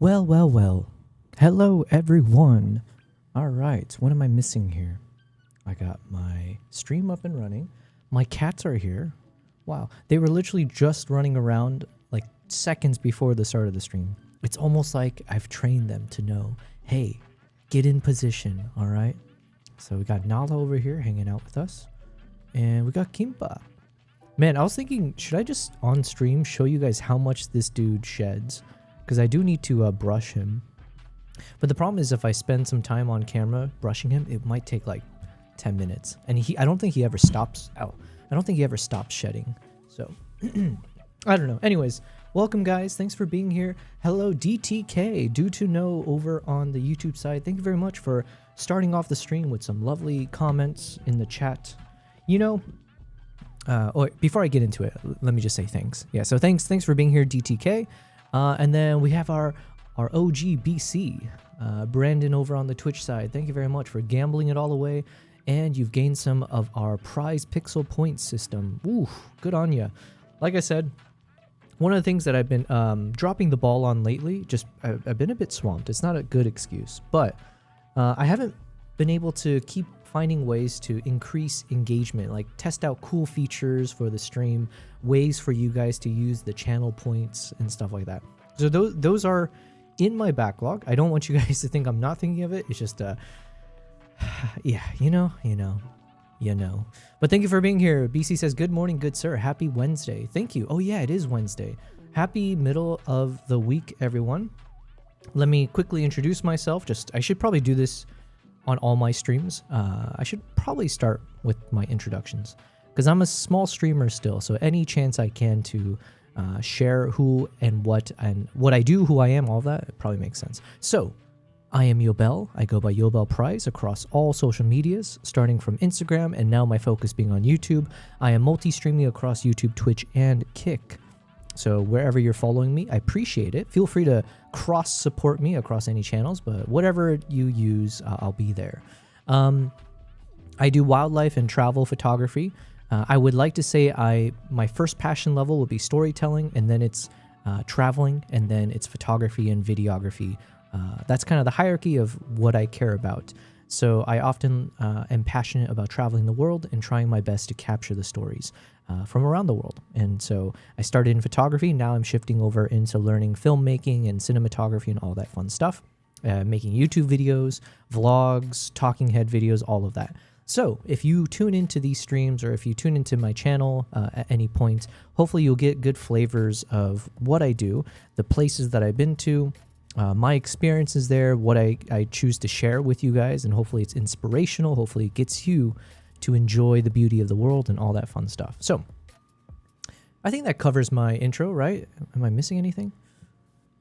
Well, well, well. Hello, everyone. All right, what am I missing here? I got my stream up and running. My cats are here. Wow, they were literally just running around like seconds before the start of the stream. It's almost like I've trained them to know, hey, get in position, all right? So we got Nala over here hanging out with us. And we got Kimpa. Man, I was thinking, should I just on stream show you guys how much this dude sheds? Because I do need to brush him. But the problem is if I spend some time on camera brushing him, it might take like 10 minutes. And I don't think he ever stops. I don't think he ever stops shedding. So, I don't know. Anyways, welcome guys. Thanks for being here. Hello, DTK. Do to know over on the YouTube side. Thank you very much for starting off the stream with some lovely comments in the chat. You know, before I get into it, let me just say thanks. Yeah, so thanks for being here, DTK. And then we have our OG BC, Brandon over on the Twitch side. Thank you very much for gambling it all away. And you've gained some of our prize pixel point system. Ooh, good on ya. Like I said, one of the things that I've been dropping the ball on lately, I've been a bit swamped. It's not a good excuse, but I haven't been able to keep finding ways to increase engagement, like test out cool features for the stream, ways for you guys to use the channel points and stuff like that. So those are in my backlog. I don't want you guys to think I'm not thinking of it. It's just yeah, you know. But thank you for being here. BC says, good morning, good sir. Happy Wednesday. Thank you. Oh yeah, it is Wednesday. Happy middle of the week, everyone. Let me quickly introduce myself. I should probably do this on all my streams. I should probably start with my introductions because I'm a small streamer still. So any chance I can to share who and what I do, who I am, all that, it probably makes sense. So I am Yobel. I go by Yobel Prize across all social medias, starting from Instagram and now my focus being on YouTube. I am multi-streaming across YouTube, Twitch, and Kick. So wherever you're following me, I appreciate it. Feel free to cross-support me across any channels, but whatever you use, I'll be there. I do wildlife and travel photography. I would like to say my first passion level will be storytelling, and then it's traveling, and then it's photography and videography. That's kind of the hierarchy of what I care about. So I often am passionate about traveling the world and trying my best to capture the stories from around the world. And so I started in photography. Now I'm shifting over into learning filmmaking and cinematography and all that fun stuff. Making YouTube videos, vlogs, talking head videos, all of that. So if you tune into these streams or if you tune into my channel at any point, hopefully you'll get good flavors of what I do, the places that I've been to, my experiences there, what I choose to share with you guys, and hopefully it's inspirational. Hopefully it gets you to enjoy the beauty of the world and all that fun stuff. So I think that covers my intro, right? Am I missing anything?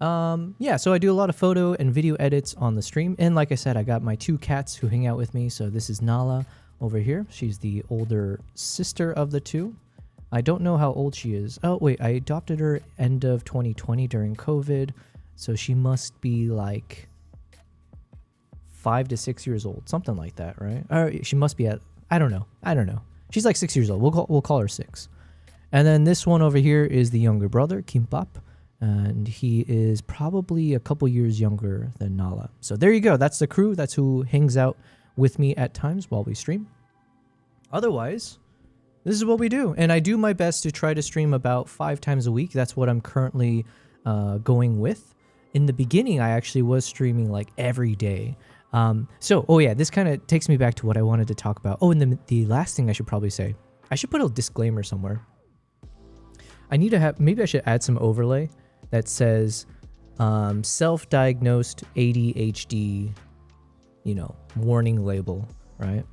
Yeah, so I do a lot of photo and video edits on the stream. And like I said, I got my two cats who hang out with me. So this is Nala over here. She's the older sister of the two. I don't know how old she is. Oh, wait, I adopted her end of 2020 during COVID. So she must be like 5 to 6 years old, something like that, right? Or she must be at, I don't know. She's like 6 years old. We'll call her 6. And then this one over here is the younger brother, Kimpap. And he is probably a couple years younger than Nala. So there you go. That's the crew. That's who hangs out with me at times while we stream. Otherwise, this is what we do. And I do my best to try to stream about 5 times a week. That's what I'm currently going with. In the beginning, I actually was streaming like every day. Oh yeah, this kind of takes me back to what I wanted to talk about. Oh, and the last thing I should probably say, I should put a disclaimer somewhere. Maybe I should add some overlay that says self-diagnosed ADHD, warning label, right?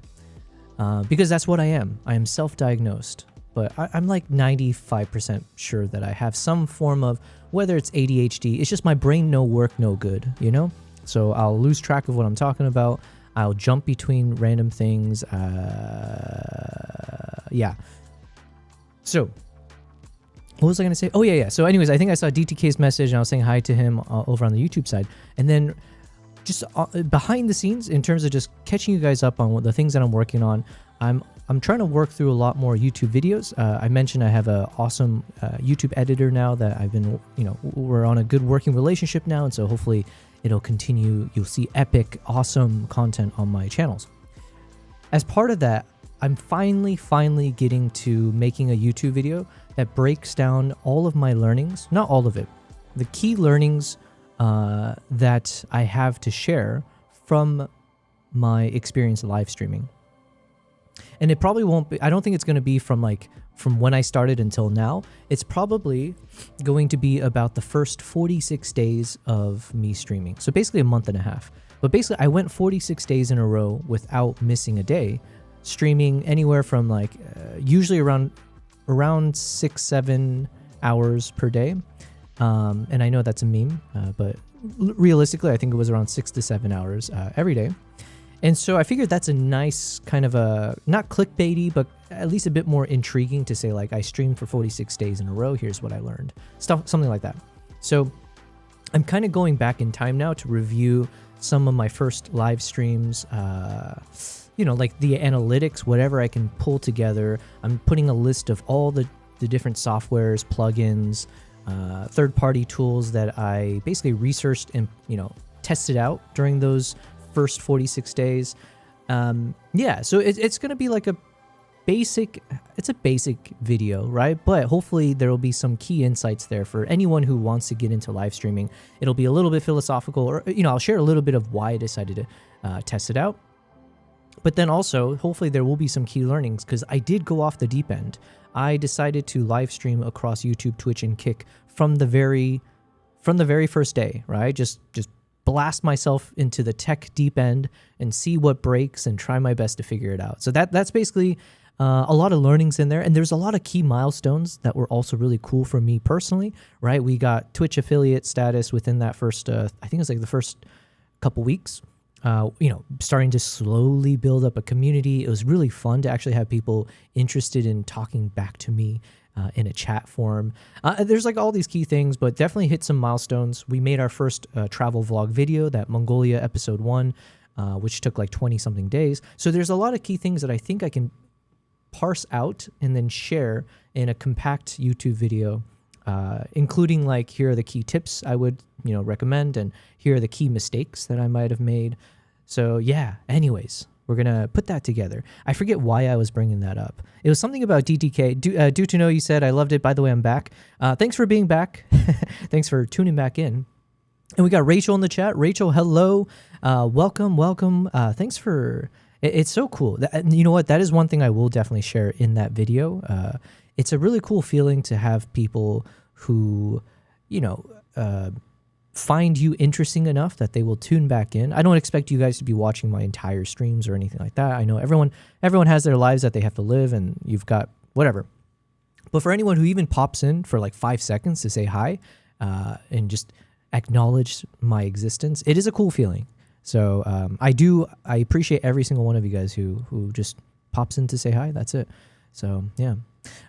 Because that's what I am. I am self-diagnosed, but I'm like 95% sure that I have some form of, whether it's ADHD, it's just my brain no work, no good, So I'll lose track of what I'm talking about. I'll jump between random things. Yeah. So what was I going to say? Oh, yeah. So anyways, I think I saw DTK's message and I was saying hi to him over on the YouTube side. And then just behind the scenes, in terms of just catching you guys up on the things that I'm working on, I'm I'm trying to work through a lot more YouTube videos. I mentioned I have an awesome YouTube editor now that I've been, we're on a good working relationship now. And so hopefully it'll continue. You'll see epic, awesome content on my channels. As part of that, I'm finally getting to making a YouTube video that breaks down all of my learnings, not all of it, the key learnings that I have to share from my experience live streaming. And it probably won't be, I don't think it's going to be from when I started until now. It's probably going to be about the first 46 days of me streaming. So basically a month and a half. But basically I went 46 days in a row without missing a day, streaming anywhere from usually around 6-7 hours per day. And I know that's a meme, but realistically, I think it was around 6 to 7 hours every day. And so I figured that's a nice kind of not clickbaity, but at least a bit more intriguing to say, I streamed for 46 days in a row. Here's what I learned. Something like that. So I'm kind of going back in time now to review some of my first live streams, like the analytics, whatever I can pull together. I'm putting a list of all the different softwares, plugins, third-party tools that I basically researched and, tested out during those first 46 days. So it's going to be like a basic video, right? But hopefully there will be some key insights there for anyone who wants to get into live streaming. It'll be a little bit philosophical, or, I'll share a little bit of why I decided to test it out. But then also, hopefully there will be some key learnings, because I did go off the deep end. I decided to live stream across YouTube, Twitch, and Kick from the very first day, right? Just blast myself into the tech deep end and see what breaks and try my best to figure it out. So that's basically a lot of learnings in there. And there's a lot of key milestones that were also really cool for me personally, right? We got Twitch affiliate status within that first, I think it was the first couple weeks. Starting to slowly build up a community. It was really fun to actually have people interested in talking back to me in a chat form. There's all these key things, but definitely hit some milestones. We made our first travel vlog video, that Mongolia episode 1, which took 20 something days. So there's a lot of key things that I think I can parse out and then share in a compact YouTube video, including here are the key tips I would recommend, and here are the key mistakes that I might have made. So yeah, anyways, we're going to put that together. I forget why I was bringing that up. It was something about DTK. Due to know you said, I loved it. By the way, I'm back. Thanks for being back. Thanks for tuning back in. And we got Rachel in the chat. Rachel, hello. Welcome. Thanks for... It's so cool. You know what? That is one thing I will definitely share in that video. It's a really cool feeling to have people who, find you interesting enough that they will tune back in. I don't expect you guys to be watching my entire streams or anything like that. I know everyone has their lives that they have to live, and you've got whatever. But for anyone who even pops in for 5 seconds to say hi and just acknowledge my existence, it is a cool feeling. So I appreciate every single one of you guys who just pops in to say hi. That's it. So yeah.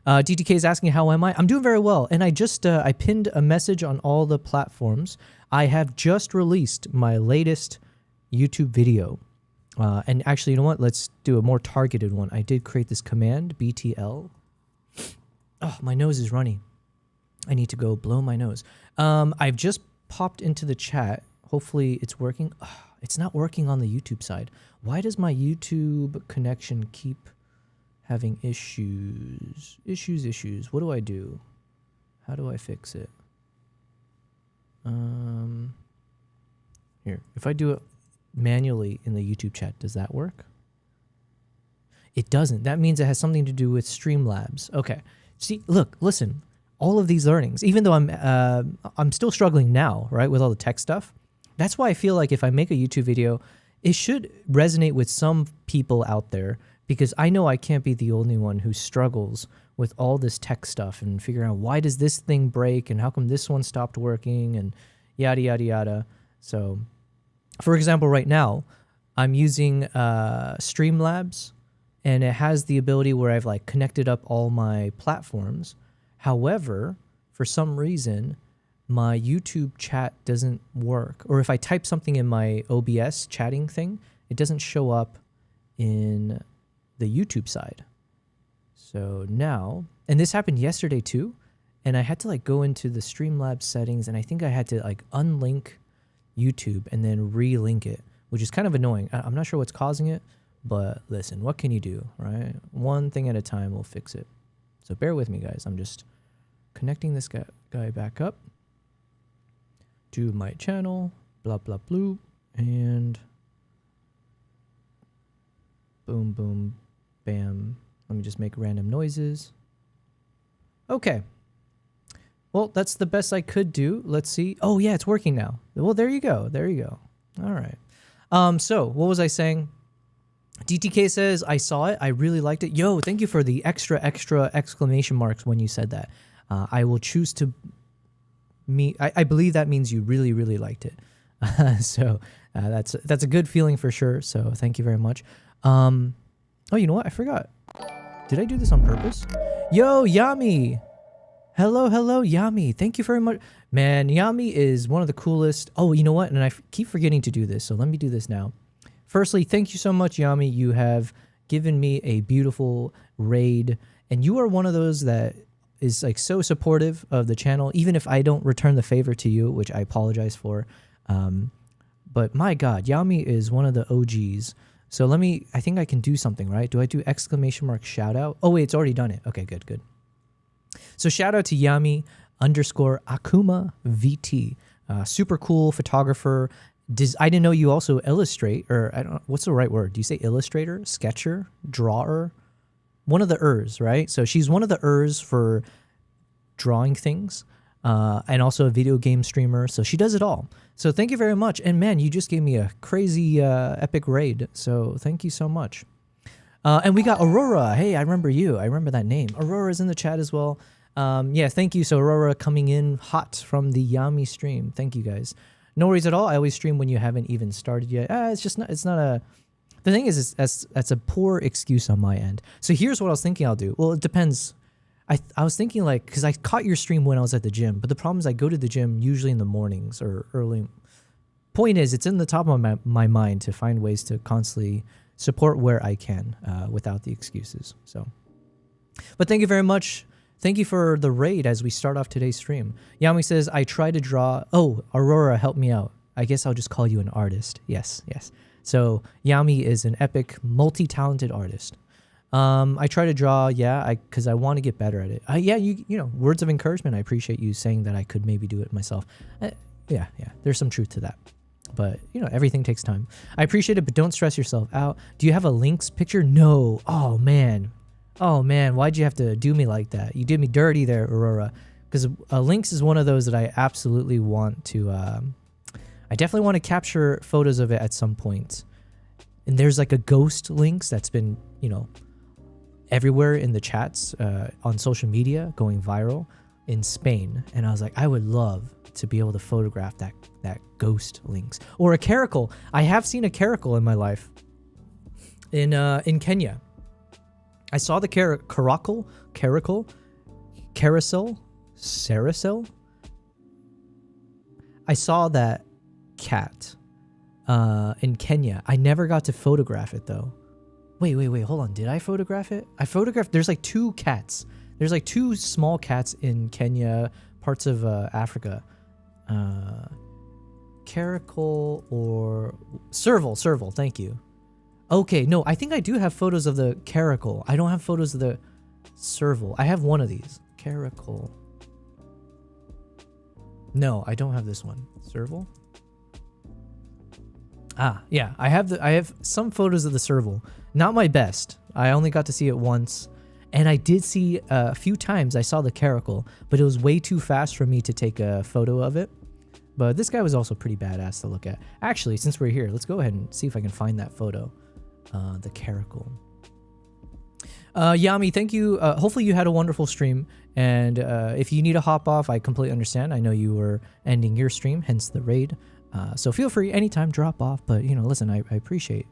DTK is asking, how am I? I'm doing very well. And I just, I pinned a message on all the platforms. I have just released my latest YouTube video. And actually, you know what? Let's do a more targeted one. I did create this command, BTL. Oh, my nose is runny. I need to go blow my nose. I've just popped into the chat. Hopefully it's working. Oh, it's not working on the YouTube side. Why does my YouTube connection keep having issues? Issues. What do I do? How do I fix it? Here, if I do it manually in the YouTube chat, does that work? It doesn't. That means it has something to do with Streamlabs. Okay. See, look, listen, all of these learnings, even though I'm still struggling now, right, with all the tech stuff. That's why I feel like if I make a YouTube video, it should resonate with some people out there, because I know I can't be the only one who struggles with all this tech stuff and figuring out why does this thing break and how come this one stopped working and yada, yada, yada. So, for example, right now, I'm using Streamlabs, and it has the ability where I've like connected up all my platforms. However, for some reason, my YouTube chat doesn't work. Or if I type something in my OBS chatting thing, it doesn't show up in the YouTube side. So now, and this happened yesterday too, and I had to like go into the Streamlabs settings, and I think I had to like unlink YouTube and then relink it, which is kind of annoying. I'm not sure what's causing it, but listen, what can you do, right? One thing at a time will fix it. So bear with me, guys. I'm just connecting this guy back up to my channel, blah, blah, blue, and boom, boom, bam. Let me just make random noises. Okay. Well, that's the best I could do. Let's see. Oh, yeah, it's working now. Well, there you go. There you go. All right. So what was I saying? DTK says, I saw it. I really liked it. Yo, thank you for the extra exclamation marks when you said that. I will choose to... I believe that means you really, really liked it. So that's a good feeling for sure. So thank you very much. Oh, you know what? I forgot. Did I do this on purpose? Yo, Yami. Hello, Yami. Thank you very much. Man, Yami is one of the coolest. Oh, you know what? And I keep forgetting to do this. So let me do this now. Firstly, thank you so much, Yami. You have given me a beautiful raid. And you are one of those that is like so supportive of the channel, even if I don't return the favor to you, which I apologize for. But my God, Yami is one of the OGs. So I think I can do something, right? Do I do exclamation mark shout out? Oh wait, it's already done it. Okay, good. So shout out to Yami _Akuma VT. Super cool photographer. I didn't know you also illustrate, or I don't know, what's the right word? Do you say illustrator, sketcher, drawer? One of the ers, right? So she's one of the ers for drawing things, and also a video game streamer. So she does it all. So thank you very much. And man, you just gave me a crazy epic raid. So thank you so much. And we got Aurora. Hey, I remember you. I remember that name. Aurora's in the chat as well. Yeah, thank you. So Aurora coming in hot from the Yami stream. Thank you guys. No worries at all. I always stream when you haven't even started yet. It's not a... The thing is that's a poor excuse on my end. So here's what I was thinking I'll do. Well, it depends. I was thinking like, because I caught your stream when I was at the gym, but the problem is I go to the gym usually in the mornings or early. Point is, it's in the top of my mind to find ways to constantly support where I can without the excuses. So, but thank you very much. Thank you for the raid as we start off today's stream. Yami says, I try to draw. Oh, Aurora, help me out. I guess I'll just call you an artist. Yes. So Yami is an epic, multi-talented artist. I try to draw, because I want to get better at it. You know, words of encouragement. I appreciate you saying that I could maybe do it myself. Yeah, there's some truth to that. But, you know, everything takes time. I appreciate it, but don't stress yourself out. Do you have a Lynx picture? No. Oh, man. Why'd you have to do me like that? You did me dirty there, Aurora. Because Lynx is one of those that I absolutely want to... I definitely want to capture photos of it at some point. And there's like a ghost Lynx that's been, you know, everywhere in the chats on social media going viral in Spain. And I was like, I would love to be able to photograph that ghost Lynx. Or a caracal. I have seen a caracal in my life in Kenya. I saw the caracal, carousel. I saw that cat in Kenya. I never got to photograph it though. Wait, hold on. Did I photograph it? I photographed, there's like two cats. There's like two small cats in Kenya, parts of Africa. Caracal or serval, thank you. Okay, no, I think I do have photos of the caracal. I don't have photos of the serval. I have one of these. Caracal. No, I don't have this one. Serval? Yeah, I have some photos of the serval. Not my best. I only got to see it once. And I did see a few times I saw the caracal, but it was way too fast for me to take a photo of it. But this guy was also pretty badass to look at. Actually, since we're here, let's go ahead and see if I can find that photo. The caracal. Yami, thank you. Hopefully you had a wonderful stream. And if you need to hop off, I completely understand. I know you were ending your stream, hence the raid. So feel free anytime, drop off. But, you know, listen, I appreciate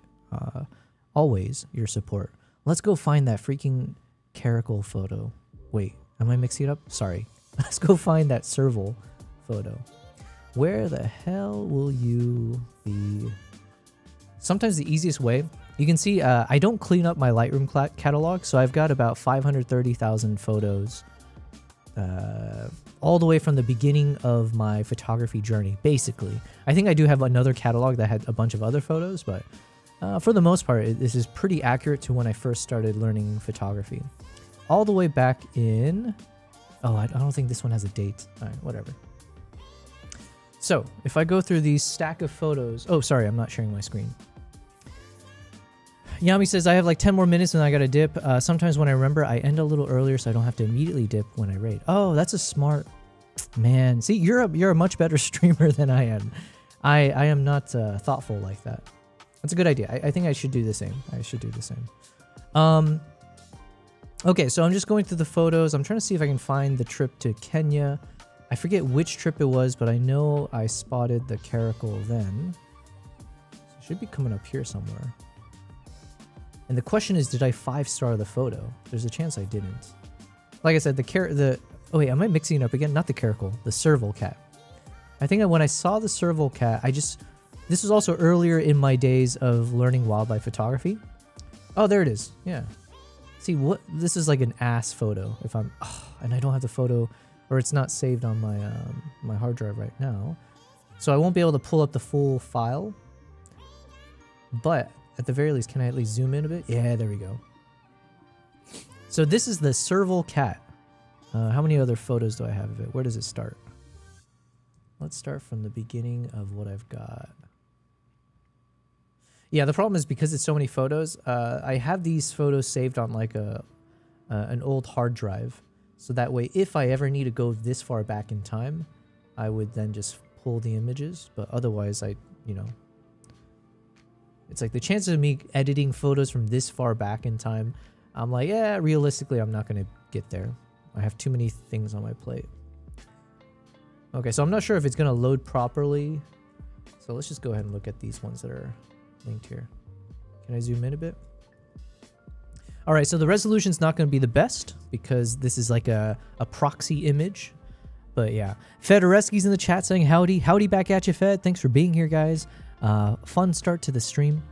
always your support. Let's go find that freaking caracal photo. Wait, am I mixing it up? Sorry. Let's go find that serval photo. Where the hell will you be? Sometimes the easiest way You can see I don't clean up my Lightroom catalog, so I've got about 530,000 photos all the way from the beginning of my photography journey, basically. I think I do have another catalog that had a bunch of other photos, but for the most part, this is pretty accurate to when I first started learning photography. All the way back in... Oh, I don't think this one has a date. All right, whatever. So, if I go through these stack of photos... Oh, sorry, I'm not sharing my screen. Yami says, I have like 10 more minutes and I gotta dip. Sometimes when I remember, I end a little earlier so I don't have to immediately dip when I raid. Oh, that's a smart... Man, see, you're a much better streamer than I am. I am not thoughtful like that. That's a good idea. I think I should do the same. Okay, so I'm just going through the photos. I'm trying to see if I can find the trip to Kenya. I forget which trip it was, but I know I spotted the caracal then. So it should be coming up here somewhere. And the question is, did I 5-star the photo? There's a chance I didn't. Like I said, oh wait, am I mixing it up again? Not the caracal, the serval cat. I think when I saw the serval cat, this was also earlier in my days of learning wildlife photography. Oh, there it is. Yeah. See, this is like an ass photo. And I don't have the photo, or it's not saved on my my hard drive right now. So I won't be able to pull up the full file. But at the very least, can I at least zoom in a bit? Yeah, there we go. So this is the serval cat. How many other photos do I have of it? Where does it start? Let's start from the beginning of what I've got. Yeah, the problem is because it's so many photos, I have these photos saved on like an old hard drive. So that way, if I ever need to go this far back in time, I would then just pull the images. But otherwise, it's like the chances of me editing photos from this far back in time, I'm like, yeah, realistically, I'm not going to get there. I have too many things on my plate. Okay, so I'm not sure if it's going to load properly. So let's just go ahead and look at these ones that are linked here. Can I zoom in a bit? All right, so the resolution's not going to be the best because this is like a proxy image. But yeah, Fedoreski's in the chat saying howdy. Howdy back at you, Fed. Thanks for being here, guys. Fun start to the stream.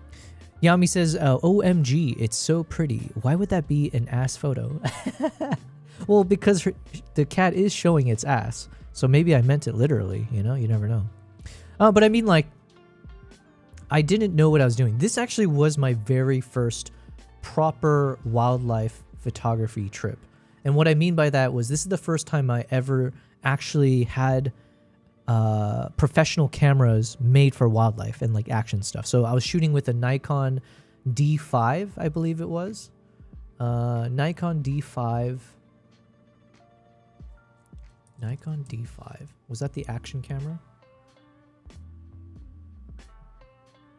Yami says, OMG, it's so pretty. Why would that be an ass photo? Well, because the cat is showing its ass. So maybe I meant it literally, you know? You never know. But I mean, like, I didn't know what I was doing. This actually was my very first proper wildlife photography trip. And what I mean by that was this is the first time I ever actually had professional cameras made for wildlife and like action stuff. So I was shooting with a Nikon D5, I believe it was. Nikon D5. Nikon D5. Was that the action camera?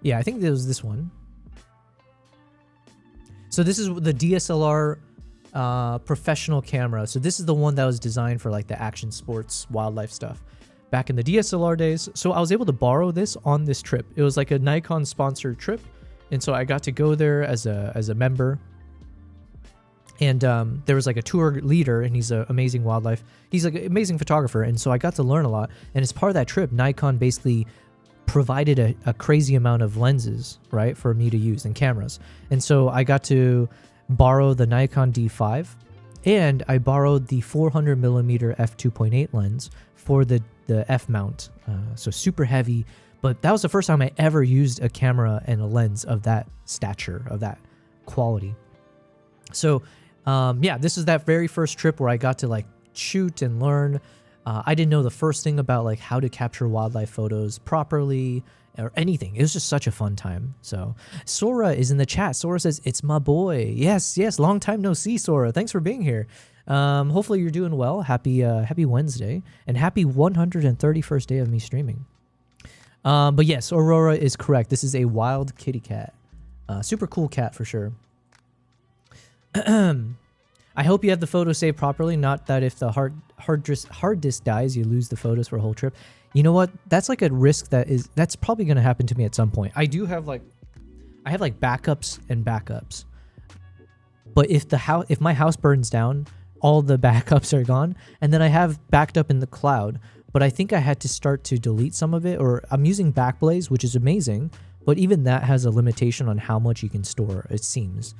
Yeah, I think it was this one. So this is the DSLR professional camera. So this is the one that was designed for like the action sports wildlife stuff back in the DSLR days. So I was able to borrow this on this trip. It was like a Nikon sponsored trip. And so I got to go there as a member. And there was like a tour leader, and he's an amazing wildlife. He's like an amazing photographer. And so I got to learn a lot. And as part of that trip, Nikon basically provided a crazy amount of lenses, right, for me to use and cameras. And so I got to borrow the Nikon D5, and I borrowed the 400mm f2.8 lens for the F mount. So super heavy. But that was the first time I ever used a camera and a lens of that stature, of that quality. So yeah, this is that very first trip where I got to like shoot and learn. I didn't know the first thing about like how to capture wildlife photos properly or anything. It was just such a fun time. So Sora is in the chat. Sora says, it's my boy. Yes, long time no see, Sora. Thanks for being here. Hopefully you're doing well. Happy Wednesday and happy 131st day of me streaming. But yes, Aurora is correct. This is a wild kitty cat. Super cool cat for sure. I hope you have the photo saved properly. Not that if the hard disk dies, you lose the photos for a whole trip. You know what? That's like a risk that's probably going to happen to me at some point. I have backups and backups. But if my house burns down, all the backups are gone, and then I have backed up in the cloud. But I think I had to start to delete some of it, or I'm using Backblaze, which is amazing. but even that has a limitation on how much you can store, it seems.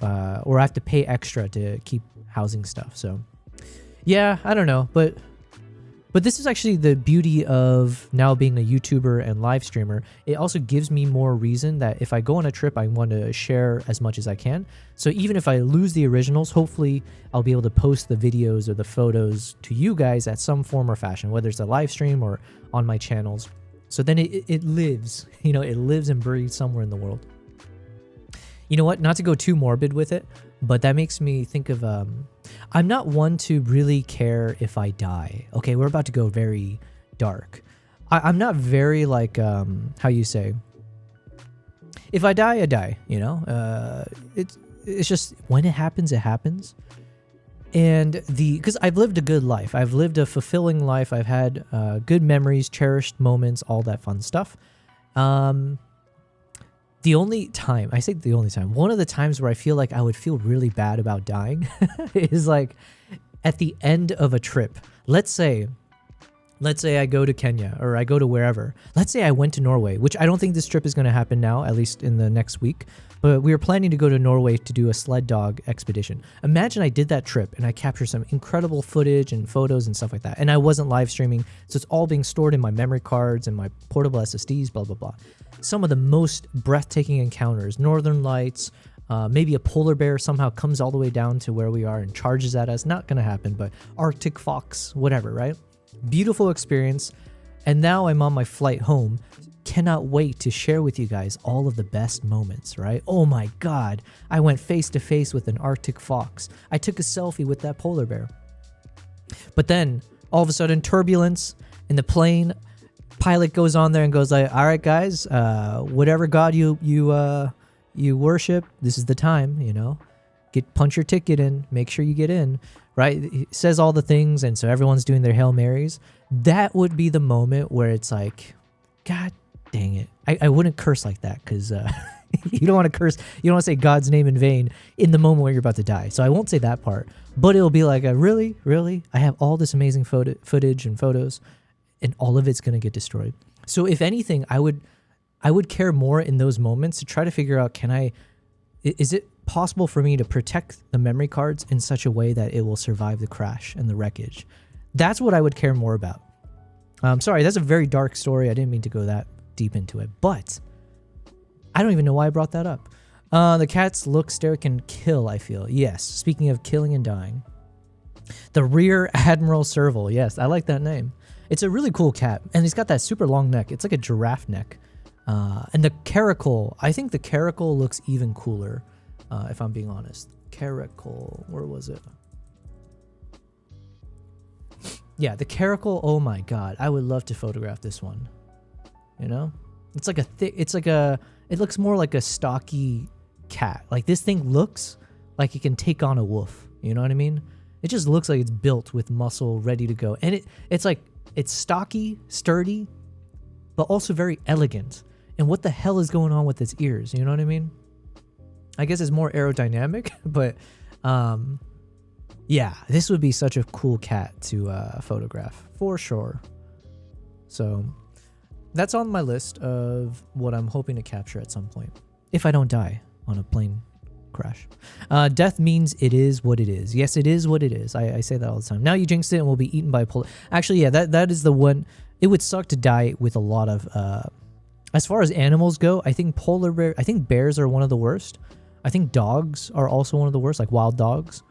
Or I have to pay extra to keep housing stuff. So yeah, I don't know, but this is actually the beauty of now being a YouTuber and live streamer. It also gives me more reason that if I go on a trip, I want to share as much as I can. So even if I lose the originals, hopefully I'll be able to post the videos or the photos to you guys at some form or fashion, whether it's a live stream or on my channels. So then it lives, you know, it lives and breathes somewhere in the world. You know what? Not to go too morbid with it, but that makes me think of, I'm not one to really care if I die. Okay, we're about to go very dark. I'm not very like, how you say, if I die, I die, you know? It's just, when it happens, it happens. And because I've lived a good life. I've lived a fulfilling life. I've had good memories, cherished moments, all that fun stuff. The only time, I say the only time, one of the times where I feel like I would feel really bad about dying is like at the end of a trip. Let's say I go to Kenya or I go to wherever. Let's say I went to Norway, which I don't think this trip is going to happen now, at least in the next week. But we were planning to go to Norway to do a sled dog expedition. Imagine I did that trip and I captured some incredible footage and photos and stuff like that. And I wasn't live streaming, so it's all being stored in my memory cards and my portable SSDs, blah, blah, blah. Some of the most breathtaking encounters, northern lights, maybe a polar bear somehow comes all the way down to where we are and charges at us. Not going to happen, but Arctic fox, whatever, right? Beautiful experience. And now I'm on my flight home. Cannot wait to share with you guys all of the best moments, right? Oh my God, I went face to face with an Arctic fox. I took a selfie with that polar bear. But then all of a sudden turbulence in the plane. Pilot goes on there and goes like, all right, guys, whatever God you worship, this is the time, you know, punch your ticket in, make sure you get in, right? He says all the things. And so everyone's doing their Hail Marys. That would be the moment where it's like, God dang it. I wouldn't curse like that because you don't want to curse. You don't want to say God's name in vain in the moment where you're about to die. So I won't say that part, but it'll be like, really? I have all this amazing footage and photos, and all of it's going to get destroyed. So if anything, I would care more in those moments to try to figure out, is it possible for me to protect the memory cards in such a way that it will survive the crash and the wreckage? That's what I would care more about. Sorry, that's a very dark story. I didn't mean to go that deep into it, but I don't even know why I brought that up. The cats look, stare, can kill, I feel. Yes, speaking of killing and dying. The Rear Admiral Serval. Yes, I like that name. It's a really cool cat, and he's got that super long neck. It's like a giraffe neck. And the caracal, I think the caracal looks even cooler, if I'm being honest. Caracal, where was it? Yeah, the caracal, oh my God. I would love to photograph this one. You know? It's like it looks more like a stocky cat. Like this thing looks like it can take on a wolf. You know what I mean? It just looks like it's built with muscle, ready to go. And it's like, it's stocky, sturdy, but also very elegant. And what the hell is going on with its ears? You know what I mean? I guess it's more aerodynamic, but yeah, this would be such a cool cat to photograph for sure. So that's on my list of what I'm hoping to capture at some point, if I don't die on a plane crash. Death means it is what it is. Yes, it is what it is. I say that all the time. Now you jinxed it and we'll be eaten by a polar. Actually, yeah, that is the one. It would suck to die with a lot of. As far as animals go, I think I think bears are one of the worst. I think dogs are also one of the worst, like wild dogs.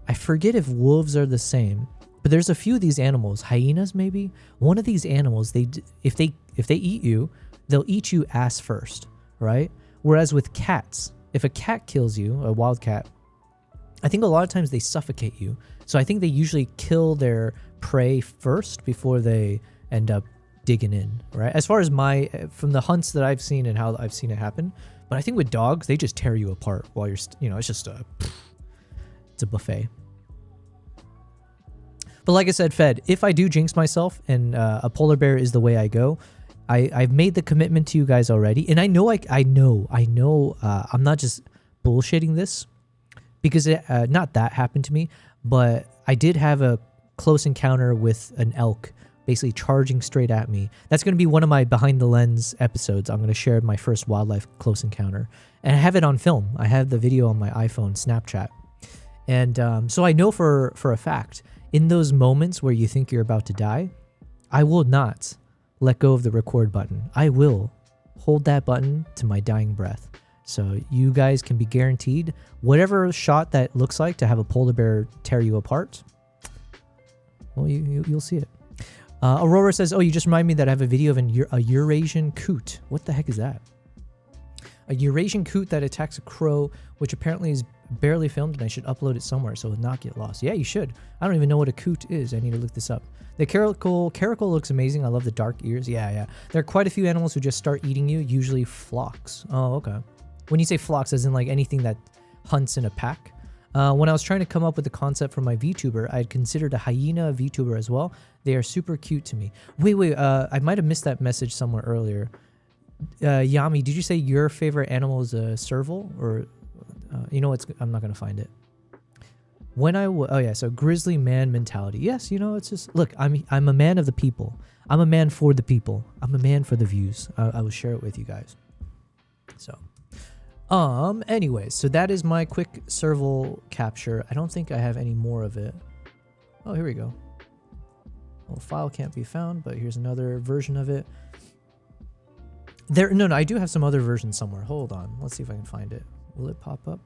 I forget if wolves are the same, but there's a few of these animals. Hyenas, maybe. One of these animals, if they eat you, they'll eat you ass first, right? Whereas with cats, if a cat kills you, a wild cat, I think a lot of times they suffocate you. So I think they usually kill their prey first before they end up digging in, right? As far as from the hunts that I've seen and how I've seen it happen. But I think with dogs, they just tear you apart while you're, it's just it's a buffet. But like I said, Fed, if I do jinx myself and a polar bear is the way I go, I've made the commitment to you guys already. And I know I'm not just bullshitting this because not that happened to me, but I did have a close encounter with an elk basically charging straight at me. That's going to be one of my behind the lens episodes. I'm going to share my first wildlife close encounter, and I have it on film. I have the video on my iPhone Snapchat. And so I know for a fact, in those moments where you think you're about to die, I will not let go of the record button. I will hold that button to my dying breath. So you guys can be guaranteed whatever shot that looks like to have a polar bear tear you apart. Well, you'll see it. Aurora says, oh, you just remind me that I have a video of a Eurasian coot. What the heck is that? A Eurasian coot that attacks a crow, which apparently is barely filmed, and I should upload it somewhere so it will not get lost. Yeah, you should. I don't even know what a coot is. I need to look this up. The caracal looks amazing. I love the dark ears. Yeah. There are quite a few animals who just start eating you, usually flocks. Oh, okay. When you say flocks, as in like anything that hunts in a pack. When I was trying to come up with the concept for my VTuber, I had considered a hyena VTuber as well. They are super cute to me. Wait, I might have missed that message somewhere earlier. Yami, did you say your favorite animal is a serval? Or, you know what, I'm not going to find it. So grizzly man mentality. Yes, you know, it's just, look, I'm a man of the people. I'm a man for the people. I'm a man for the views. I will share it with you guys. So... anyways, so that is my quick serval capture. I don't think I have any more of it. Oh, here we go. Well, file can't be found, but here's another version of it. No, I do have some other versions somewhere. Hold on. Let's see if I can find it. Will it pop up?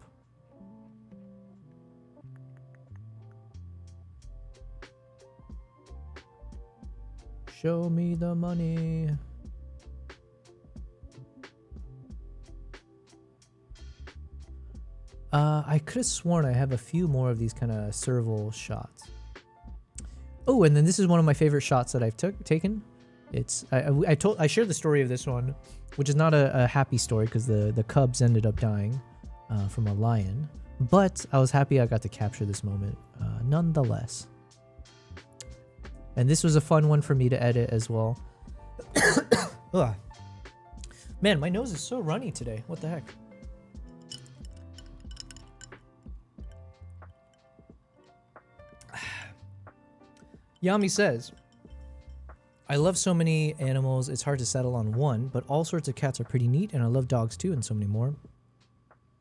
Show me the money. I could have sworn I have a few more of these kind of serval shots. Oh, and then this is one of my favorite shots that I've taken. It's I shared the story of this one, which is not a happy story because the cubs ended up dying from a lion. But I was happy I got to capture this moment nonetheless. And this was a fun one for me to edit as well. Ugh. Man, my nose is so runny today. What the heck? Yami says, I love so many animals, it's hard to settle on one, but all sorts of cats are pretty neat, and I love dogs too, and so many more.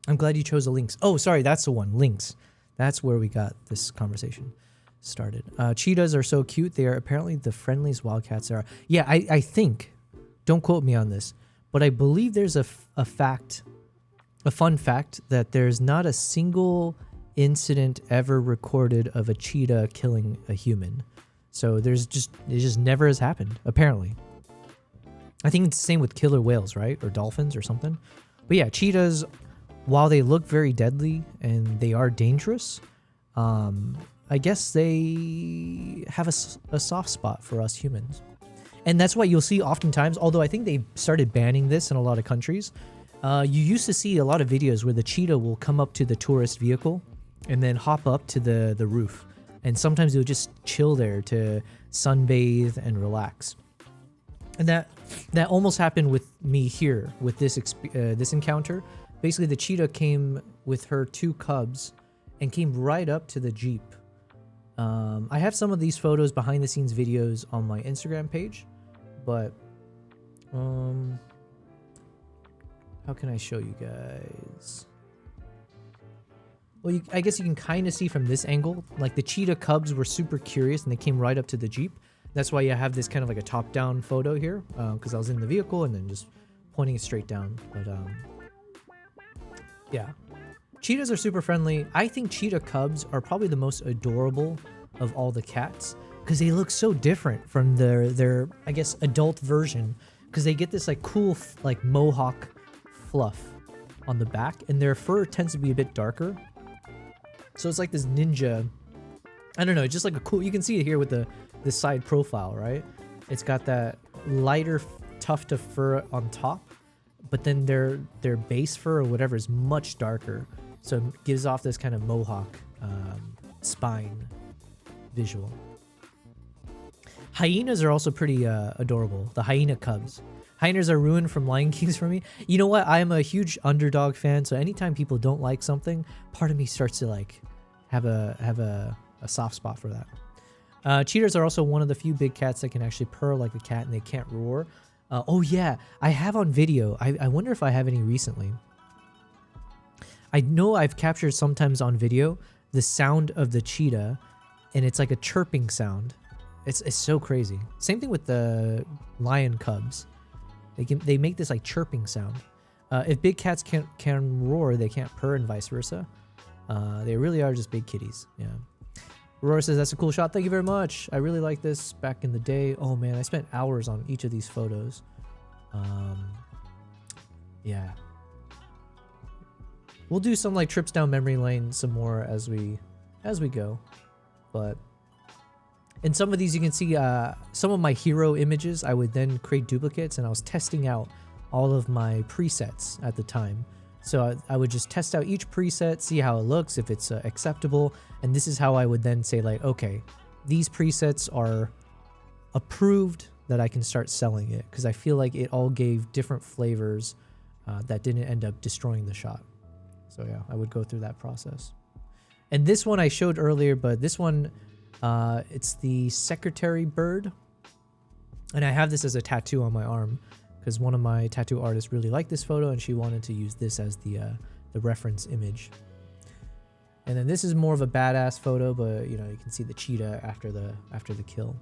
I'm glad you chose a lynx. Oh, sorry, that's the one, lynx. That's where we got this conversation started. Cheetahs are so cute. They are apparently the friendliest wildcats there are. Yeah, I think, don't quote me on this, but I believe there's a fun fact that there's not a single incident ever recorded of a cheetah killing a human. So it just never has happened, apparently. I think it's the same with killer whales, right? Or dolphins or something. But yeah, cheetahs, while they look very deadly and they are dangerous, I guess they have a soft spot for us humans. And that's why you'll see oftentimes, although I think they started banning this in a lot of countries, you used to see a lot of videos where the cheetah will come up to the tourist vehicle and then hop up to the roof. And sometimes they'll just chill there to sunbathe and relax. And that almost happened with me here with this encounter. Basically, the cheetah came with her 2 cubs and came right up to the Jeep. I have some of these photos, behind the scenes videos on my Instagram page, but how can I show you guys? Well, I guess you can kind of see from this angle, like the cheetah cubs were super curious and they came right up to the Jeep. That's why you have this kind of like a top-down photo here, because I was in the vehicle and then just pointing it straight down. But yeah, cheetahs are super friendly. I think cheetah cubs are probably the most adorable of all the cats because they look so different from their I guess adult version, because they get this like cool like mohawk fluff on the back and their fur tends to be a bit darker. So it's like this ninja, I don't know, just like a cool, you can see it here with this side profile, right? It's got that lighter tuft of fur on top, but then their base fur or whatever is much darker. So it gives off this kind of mohawk spine visual. Hyenas are also pretty adorable. The hyena cubs. Hyenas are ruined from Lion Kings for me. You know what? I'm a huge underdog fan, so anytime people don't like something, part of me starts to like have a soft spot for that. Cheetahs are also one of the few big cats that can actually purr like a cat and they can't roar. Oh yeah, I have on video. I wonder if I have any recently. I know I've captured sometimes on video the sound of the cheetah, and it's like a chirping sound. It's so crazy. Same thing with the lion cubs. They make this like chirping sound. If big cats can roar, they can't purr, and vice versa. They really are just big kitties. Yeah. Aurora says that's a cool shot. Thank you very much. I really like this back in the day. Oh man, I spent hours on each of these photos. Yeah. We'll do some like trips down memory lane some more as we go. But in some of these you can see some of my hero images. I would then create duplicates, and I was testing out all of my presets at the time. So I would just test out each preset, see how it looks, if it's acceptable, and this is how I would then say like, okay, these presets are approved that I can start selling it, because I feel like it all gave different flavors that didn't end up destroying the shot. So yeah, I would go through that process. And this one I showed earlier, but this one, it's the secretary bird, and I have this as a tattoo on my arm, because one of my tattoo artists really liked this photo and she wanted to use this as the reference image. And then this is more of a badass photo, but you know, you can see the cheetah after the kill.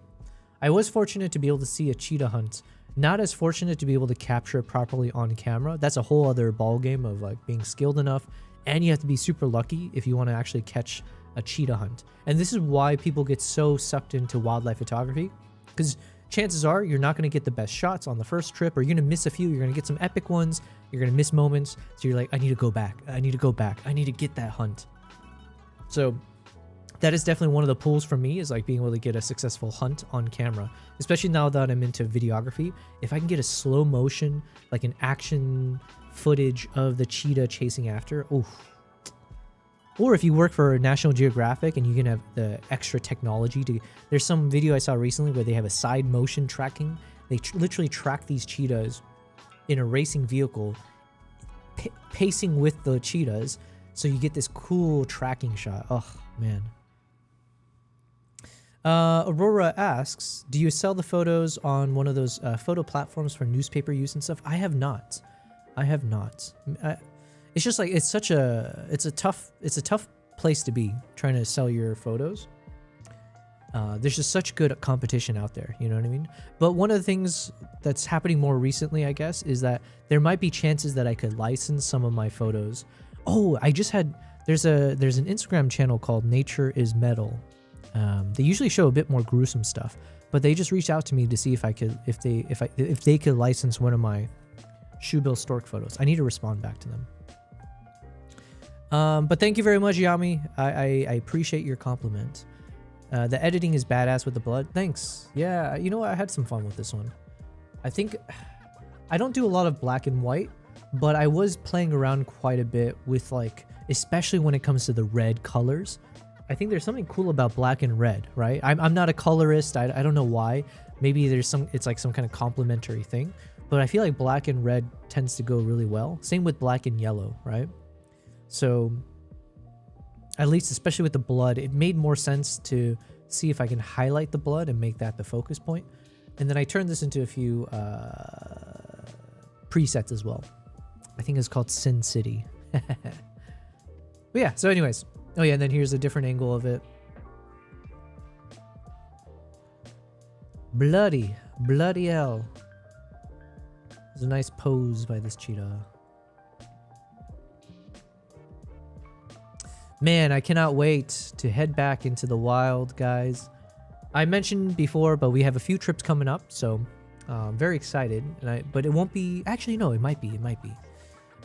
I was fortunate to be able to see a cheetah hunt. Not as fortunate to be able to capture it properly on camera. That's a whole other ball game of like being skilled enough, and you have to be super lucky if you want to actually catch a cheetah hunt. And this is why people get so sucked into wildlife photography, because chances are you're not going to get the best shots on the first trip, or you're going to miss a few. You're going to get some epic ones. You're going to miss moments. So you're like, I need to go back. I need to go back. I need to get that hunt. So that is definitely one of the pulls for me, is like being able to get a successful hunt on camera, especially now that I'm into videography. If I can get a slow motion, like an action footage of the cheetah chasing after, oof. Or if you work for National Geographic and you can have the extra technology to... There's some video I saw recently where they have a side motion tracking. They literally track these cheetahs in a racing vehicle, pacing with the cheetahs. So you get this cool tracking shot. Oh, man. Aurora asks, do you sell the photos on one of those photo platforms for newspaper use and stuff? I have not. I have not. It's just like, it's a tough place to be trying to sell your photos. There's just such good competition out there, you know what I mean? But one of the things that's happening more recently, I guess, is that there might be chances that I could license some of my photos. Oh, I just had, there's an Instagram channel called Nature is Metal. They usually show a bit more gruesome stuff, but they just reached out to me to see if I could, if they could license one of my shoebill stork photos. I need to respond back to them. But thank you very much, Yami. I appreciate your compliment. The editing is badass with the blood. Thanks. Yeah, you know what? I had some fun with this one. I think I don't do a lot of black and white, but I was playing around quite a bit with, like, especially when it comes to the red colors. I think there's something cool about black and red, right? I'm not a colorist. I don't know why. Maybe it's like some kind of complementary thing, but I feel like black and red tends to go really well. Same with black and yellow, right? So at least, especially with the blood, it made more sense to see if I can highlight the blood and make that the focus point. And then I turned this into a few presets as well. I think it's called Sin City. But yeah, so anyways. Oh yeah, and then here's a different angle of it. Bloody hell. There's a nice pose by this cheetah. Man, I cannot wait to head back into the wild, guys. I mentioned before, but we have a few trips coming up, so I'm very excited. But it won't be... Actually, no, it might be.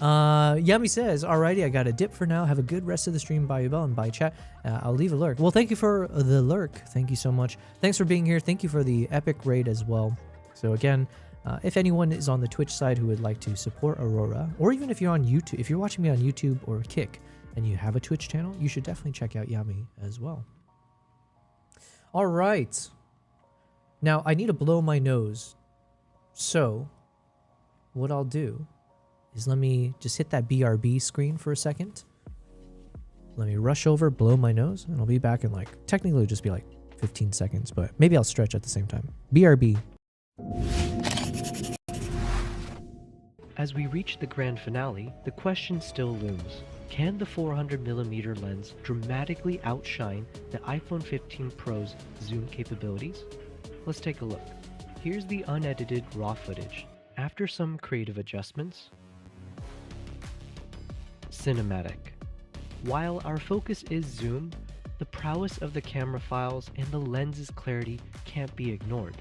Yummy says, alrighty, I got a dip for now. Have a good rest of the stream. Bye, Bell, and bye, chat. I'll leave a lurk. Well, thank you for the lurk. Thank you so much. Thanks for being here. Thank you for the epic raid as well. So again, if anyone is on the Twitch side who would like to support Aurora, or even if you're on YouTube, if you're watching me on YouTube or Kick, and you have a Twitch channel, you should definitely check out Yami as well. All right. Now, I need to blow my nose. So, what I'll do is let me just hit that BRB screen for a second. Let me rush over, blow my nose, and I'll be back in, like, technically it'll just be like 15 seconds, but maybe I'll stretch at the same time. BRB. As we reach the grand finale, the question still looms. Can the 400mm lens dramatically outshine the iPhone 15 Pro's zoom capabilities? Let's take a look. Here's the unedited raw footage. After some creative adjustments, cinematic. While our focus is zoom, the prowess of the camera files and the lens's clarity can't be ignored.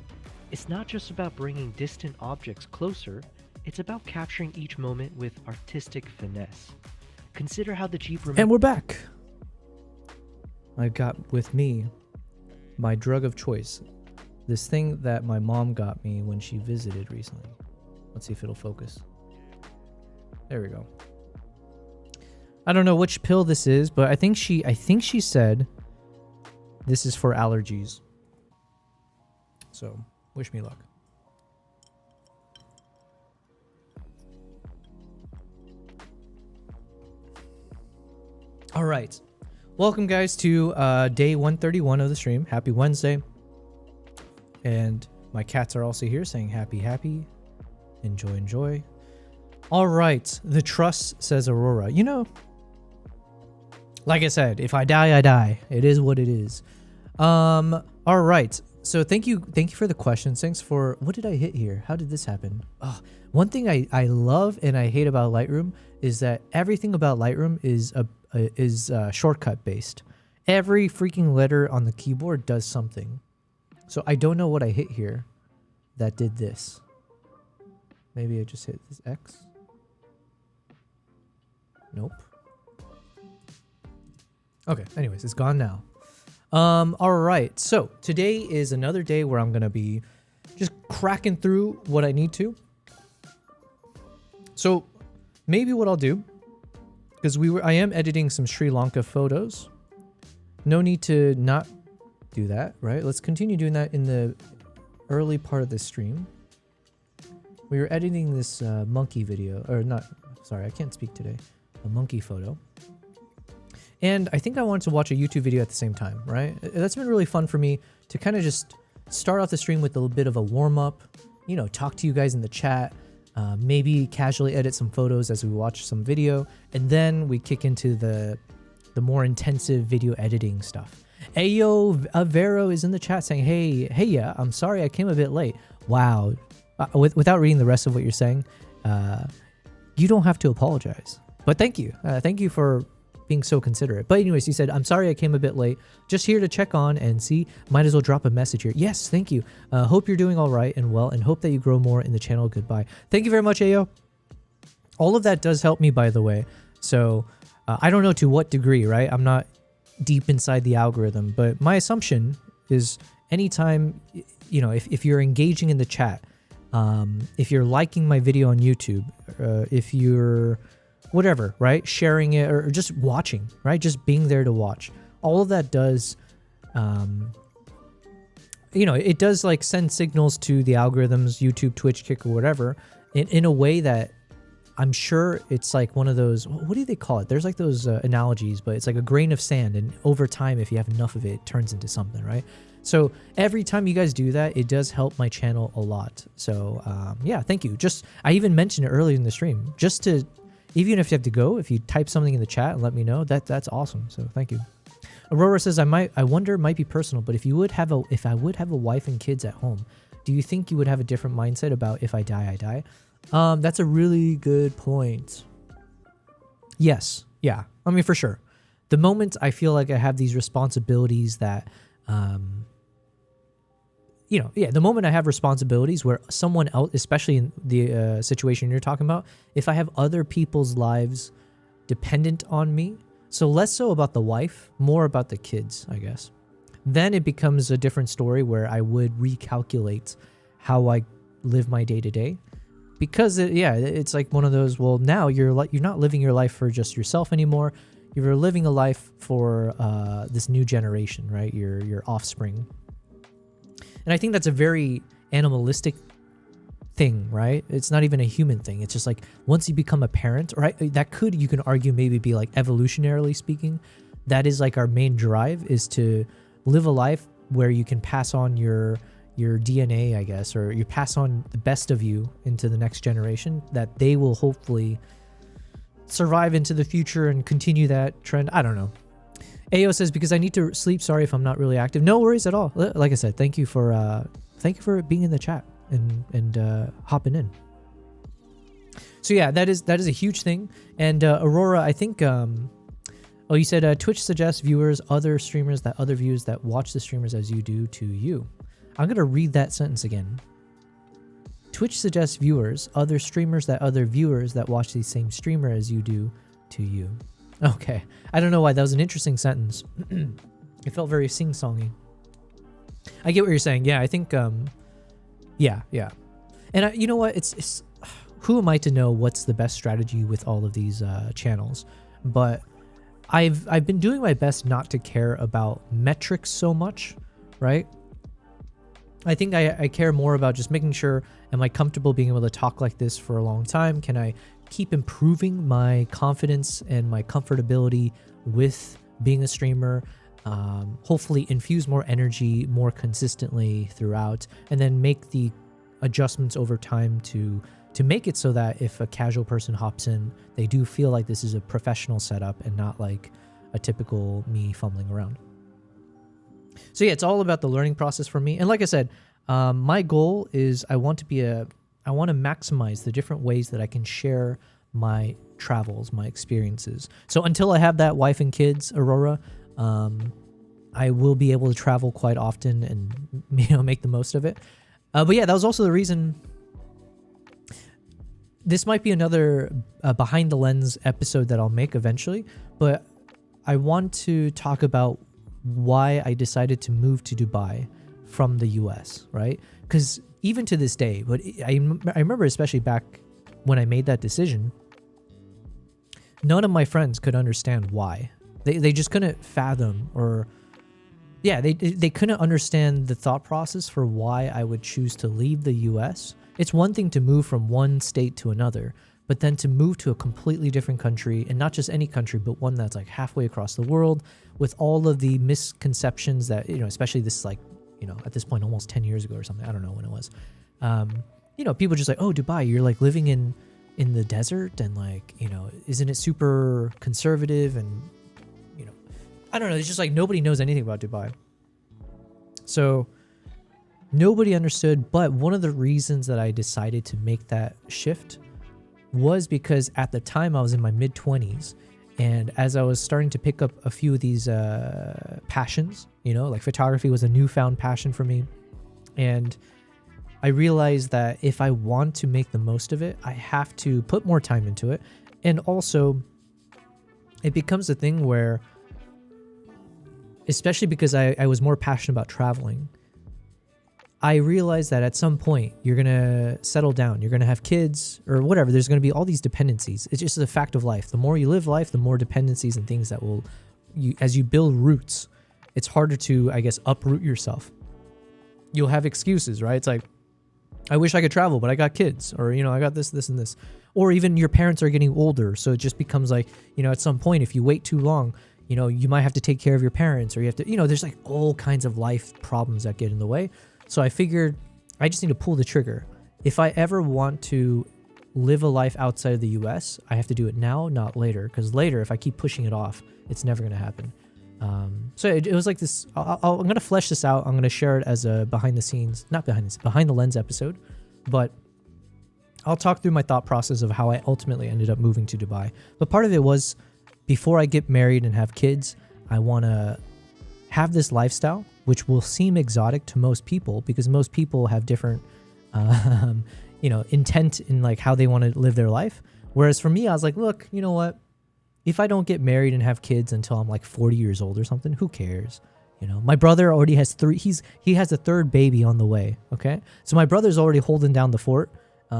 It's not just about bringing distant objects closer, it's about capturing each moment with artistic finesse. Consider how the Jeep And we're back. I got with me my drug of choice. This thing that my mom got me when she visited recently. Let's see if it'll focus. There we go. I don't know which pill this is, but I think she said this is for allergies. So, wish me luck. All right. Welcome, guys, to day 131 of the stream. Happy Wednesday. And my cats are also here saying happy. Enjoy. All right. The trust, says Aurora. You know, like I said, if I die, I die. It is what it is. All right. So thank you for the questions. Thanks for, what did I hit here? How did this happen? Oh, one thing I love and I hate about Lightroom is that everything about Lightroom is shortcut based. Every freaking letter on the keyboard does something. So I don't know what I hit here that did this. Maybe I just hit this X. Nope. Okay, anyways, it's gone now. All right, so today is another day where I'm gonna be just cracking through what I need to. So maybe what I'll do, because I am editing some Sri Lanka photos. No need to not do that, right? Let's continue doing that in the early part of the stream. We were editing this monkey video, or not, sorry, I can't speak today. A monkey photo. And I think I wanted to watch a YouTube video at the same time, right? That's been really fun for me to kind of just start off the stream with a little bit of a warm-up, you know, talk to you guys in the chat, maybe casually edit some photos as we watch some video, and then we kick into the more intensive video editing stuff. Ayo Vero is in the chat saying, hey, yeah, I'm sorry I came a bit late. Wow. Without reading the rest of what you're saying, you don't have to apologize. But thank you. Thank you for being so considerate. But anyways, he said, I'm sorry I came a bit late. Just here to check on and see. Might as well drop a message here. Yes, thank you. Hope you're doing all right and well, and hope that you grow more in the channel. Goodbye. Thank you very much, Ayo. All of that does help me, by the way. So I don't know to what degree, right? I'm not deep inside the algorithm, but my assumption is anytime, you know, if you're engaging in the chat, if you're liking my video on YouTube, if you're whatever, right? Sharing it or just watching, right? Just being there to watch. All of that does, you know, it does like send signals to the algorithms, YouTube, Twitch, Kick, or whatever, in a way that I'm sure it's like one of those, what do they call it? There's like those analogies, but it's like a grain of sand. And over time, if you have enough of it, it turns into something, right? So every time you guys do that, it does help my channel a lot. So yeah, thank you. I even mentioned it earlier in the stream, just to, even if you have to go, if you type something in the chat and let me know, that's awesome. So thank you. Aurora says, I wonder, it might be personal, but if I would have a wife and kids at home, do you think you would have a different mindset about if I die, I die? That's a really good point. Yes. Yeah. I mean, for sure. The moment I feel like I have these responsibilities that, you know, yeah, the moment I have responsibilities where someone else, especially in the situation you're talking about, if I have other people's lives dependent on me, so less so about the wife, more about the kids, I guess, then it becomes a different story where I would recalculate how I live my day to day. Because, it's like one of those, well, now you're not living your life for just yourself anymore. You're living a life for this new generation, right? Your offspring. And I think that's a very animalistic thing, right? It's not even a human thing. It's just like once you become a parent, right? You can argue maybe be like evolutionarily speaking, that is like our main drive, is to live a life where you can pass on your DNA, I guess, or you pass on the best of you into the next generation, that they will hopefully survive into the future and continue that trend. I don't know. Ayo says, because I need to sleep. Sorry if I'm not really active. No worries at all. Like I said, thank you for being in the chat and hopping in. So yeah, that is a huge thing. And Aurora, I think you said Twitch suggests viewers, other streamers, that other viewers that watch the streamers as you do to you. I'm going to read that sentence again. Twitch suggests viewers, other streamers, that other viewers that watch the same streamer as you do to you. Okay. I don't know why. That was an interesting sentence. It felt very sing-songy. I get what you're saying. Yeah, I think, yeah. And you know what? It's who am I to know what's the best strategy with all of these channels? But I've been doing my best not to care about metrics so much, right? I think I care more about just making sure, am I comfortable being able to talk like this for a long time? Can I keep improving my confidence and my comfortability with being a streamer? Hopefully infuse more energy more consistently throughout, and then make the adjustments over time to make it so that if a casual person hops in, they do feel like this is a professional setup and not like a typical me fumbling around. So yeah, it's all about the learning process for me. And like I said, my goal is I want to maximize the different ways that I can share my travels, my experiences. So until I have that wife and kids, Aurora, I will be able to travel quite often and make the most of it. But yeah, that was also the reason. This might be another behind the lens episode that I'll make eventually, but I want to talk about why I decided to move to Dubai from the US, right? Because even to this day, but I remember especially back when I made that decision, none of my friends could understand why. They just couldn't fathom, or yeah, they couldn't understand the thought process for why I would choose to leave the US. It's one thing to move from one state to another, but then to move to a completely different country, and not just any country, but one that's like halfway across the world, with all of the misconceptions that, especially this, like, at this point, almost 10 years ago or something. I don't know when it was. People just like, oh, Dubai, you're like living in the desert, and like, isn't it super conservative? And, I don't know. It's just like nobody knows anything about Dubai. So nobody understood. But one of the reasons that I decided to make that shift was because at the time I was in my mid-20s, and as I was starting to pick up a few of these passions, like photography was a newfound passion for me, and I realized that if I want to make the most of it, I have to put more time into it. And also it becomes a thing where, especially because I was more passionate about traveling, I realized that at some point you're going to settle down, you're going to have kids or whatever. There's going to be all these dependencies. It's just a fact of life. The more you live life, the more dependencies and things that as you build roots, it's harder to, I guess, uproot yourself. You'll have excuses, right? It's like, I wish I could travel, but I got kids, or, I got this, and this. Or even your parents are getting older. So it just becomes like, at some point, if you wait too long, you might have to take care of your parents, or you have to, there's like all kinds of life problems that get in the way. So I figured I just need to pull the trigger. If I ever want to live a life outside of the US, I have to do it now, not later. Because later, if I keep pushing it off, it's never going to happen. So it was like this. I'm going to flesh this out. I'm going to share it as a behind the lens episode. But I'll talk through my thought process of how I ultimately ended up moving to Dubai. But part of it was, before I get married and have kids, I want to have this lifestyle, which will seem exotic to most people because most people have different, intent in like how they want to live their life. Whereas for me, I was like, look, you know what? If I don't get married and have kids until I'm like 40 years old or something, who cares? My brother already has 3. He has a 3rd baby on the way. Okay. So my brother's already holding down the fort,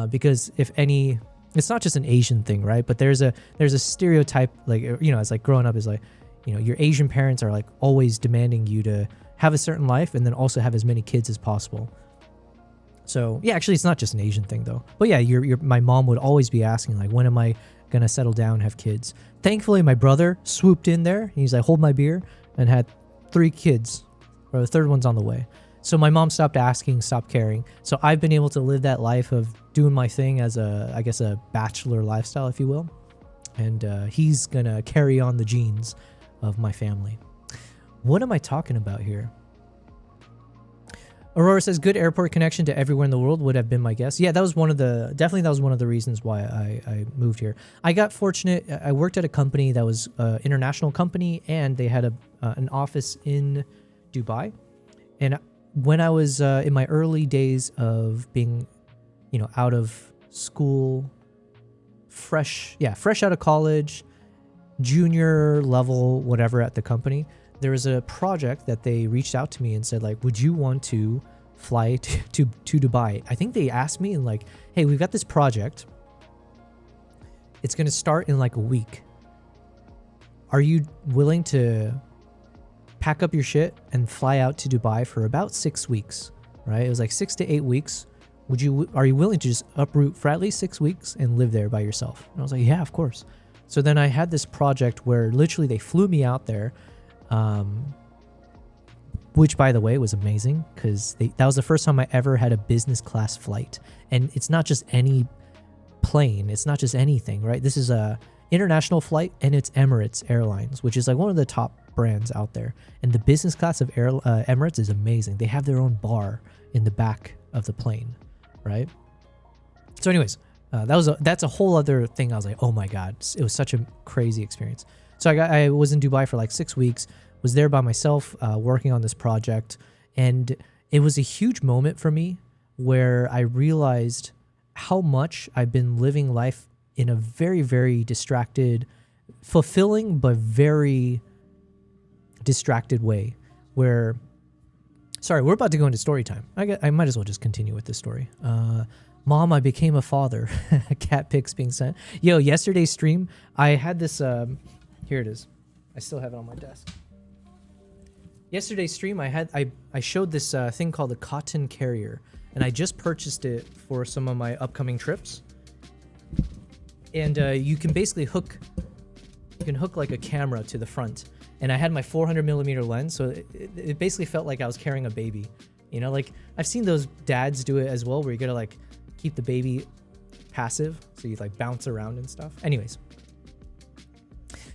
because it's not just an Asian thing, right? But there's a stereotype, like, it's like growing up is like, your Asian parents are like always demanding you to have a certain life and then also have as many kids as possible. So yeah, actually it's not just an Asian thing though. But yeah, my mom would always be asking like, when am I going to settle down, have kids? Thankfully, my brother swooped in there. He's like, hold my beer, and had 3 kids, or the third one's on the way. So my mom stopped asking, stopped caring. So I've been able to live that life of doing my thing as I guess a bachelor lifestyle, if you will. And he's gonna carry on the genes of my family. What am I talking about here? Aurora says, good airport connection to everywhere in the world would have been my guess. Yeah, that was one of the reasons why I moved here. I got fortunate. I worked at a company that was an international company, and they had an office in Dubai. And when I was in my early days of being, out of school, fresh out of college, junior level, whatever at the company, there was a project that they reached out to me and said, like, would you want to fly to Dubai? I think they asked me and like, hey, we've got this project. It's going to start in like a week. Are you willing to pack up your shit and fly out to Dubai for about 6 weeks, right? It was like 6 to 8 weeks. Are you willing to just uproot for at least 6 weeks and live there by yourself? And I was like, yeah, of course. So then I had this project where literally they flew me out there, which by the way was amazing because that was the first time I ever had a business class flight. And it's not just any plane. It's not just anything, right? This is a international flight, and it's Emirates Airlines, which is like one of the top brands out there. And the business class of Emirates is amazing. They have their own bar in the back of the plane, right? So anyways, that's a whole other thing. I was like, oh my God, it was such a crazy experience. So I was in Dubai for like 6 weeks, was there by myself working on this project. And it was a huge moment for me where I realized how much I've been living life in a very, very distracted, fulfilling, but very distracted way where, sorry, we're about to go into story time. I might as well just continue with this story. Mom, I became a father. Cat pics being sent. Yo, yesterday's stream, I had this, here it is. I still have it on my desk. Yesterday's stream, I showed this thing called the cotton carrier, and I just purchased it for some of my upcoming trips. And you can basically hook like a camera to the front. And I had my 400mm lens, so it basically felt like I was carrying a baby. Like I've seen those dads do it as well, where you gotta like keep the baby passive, so you like bounce around and stuff. Anyways.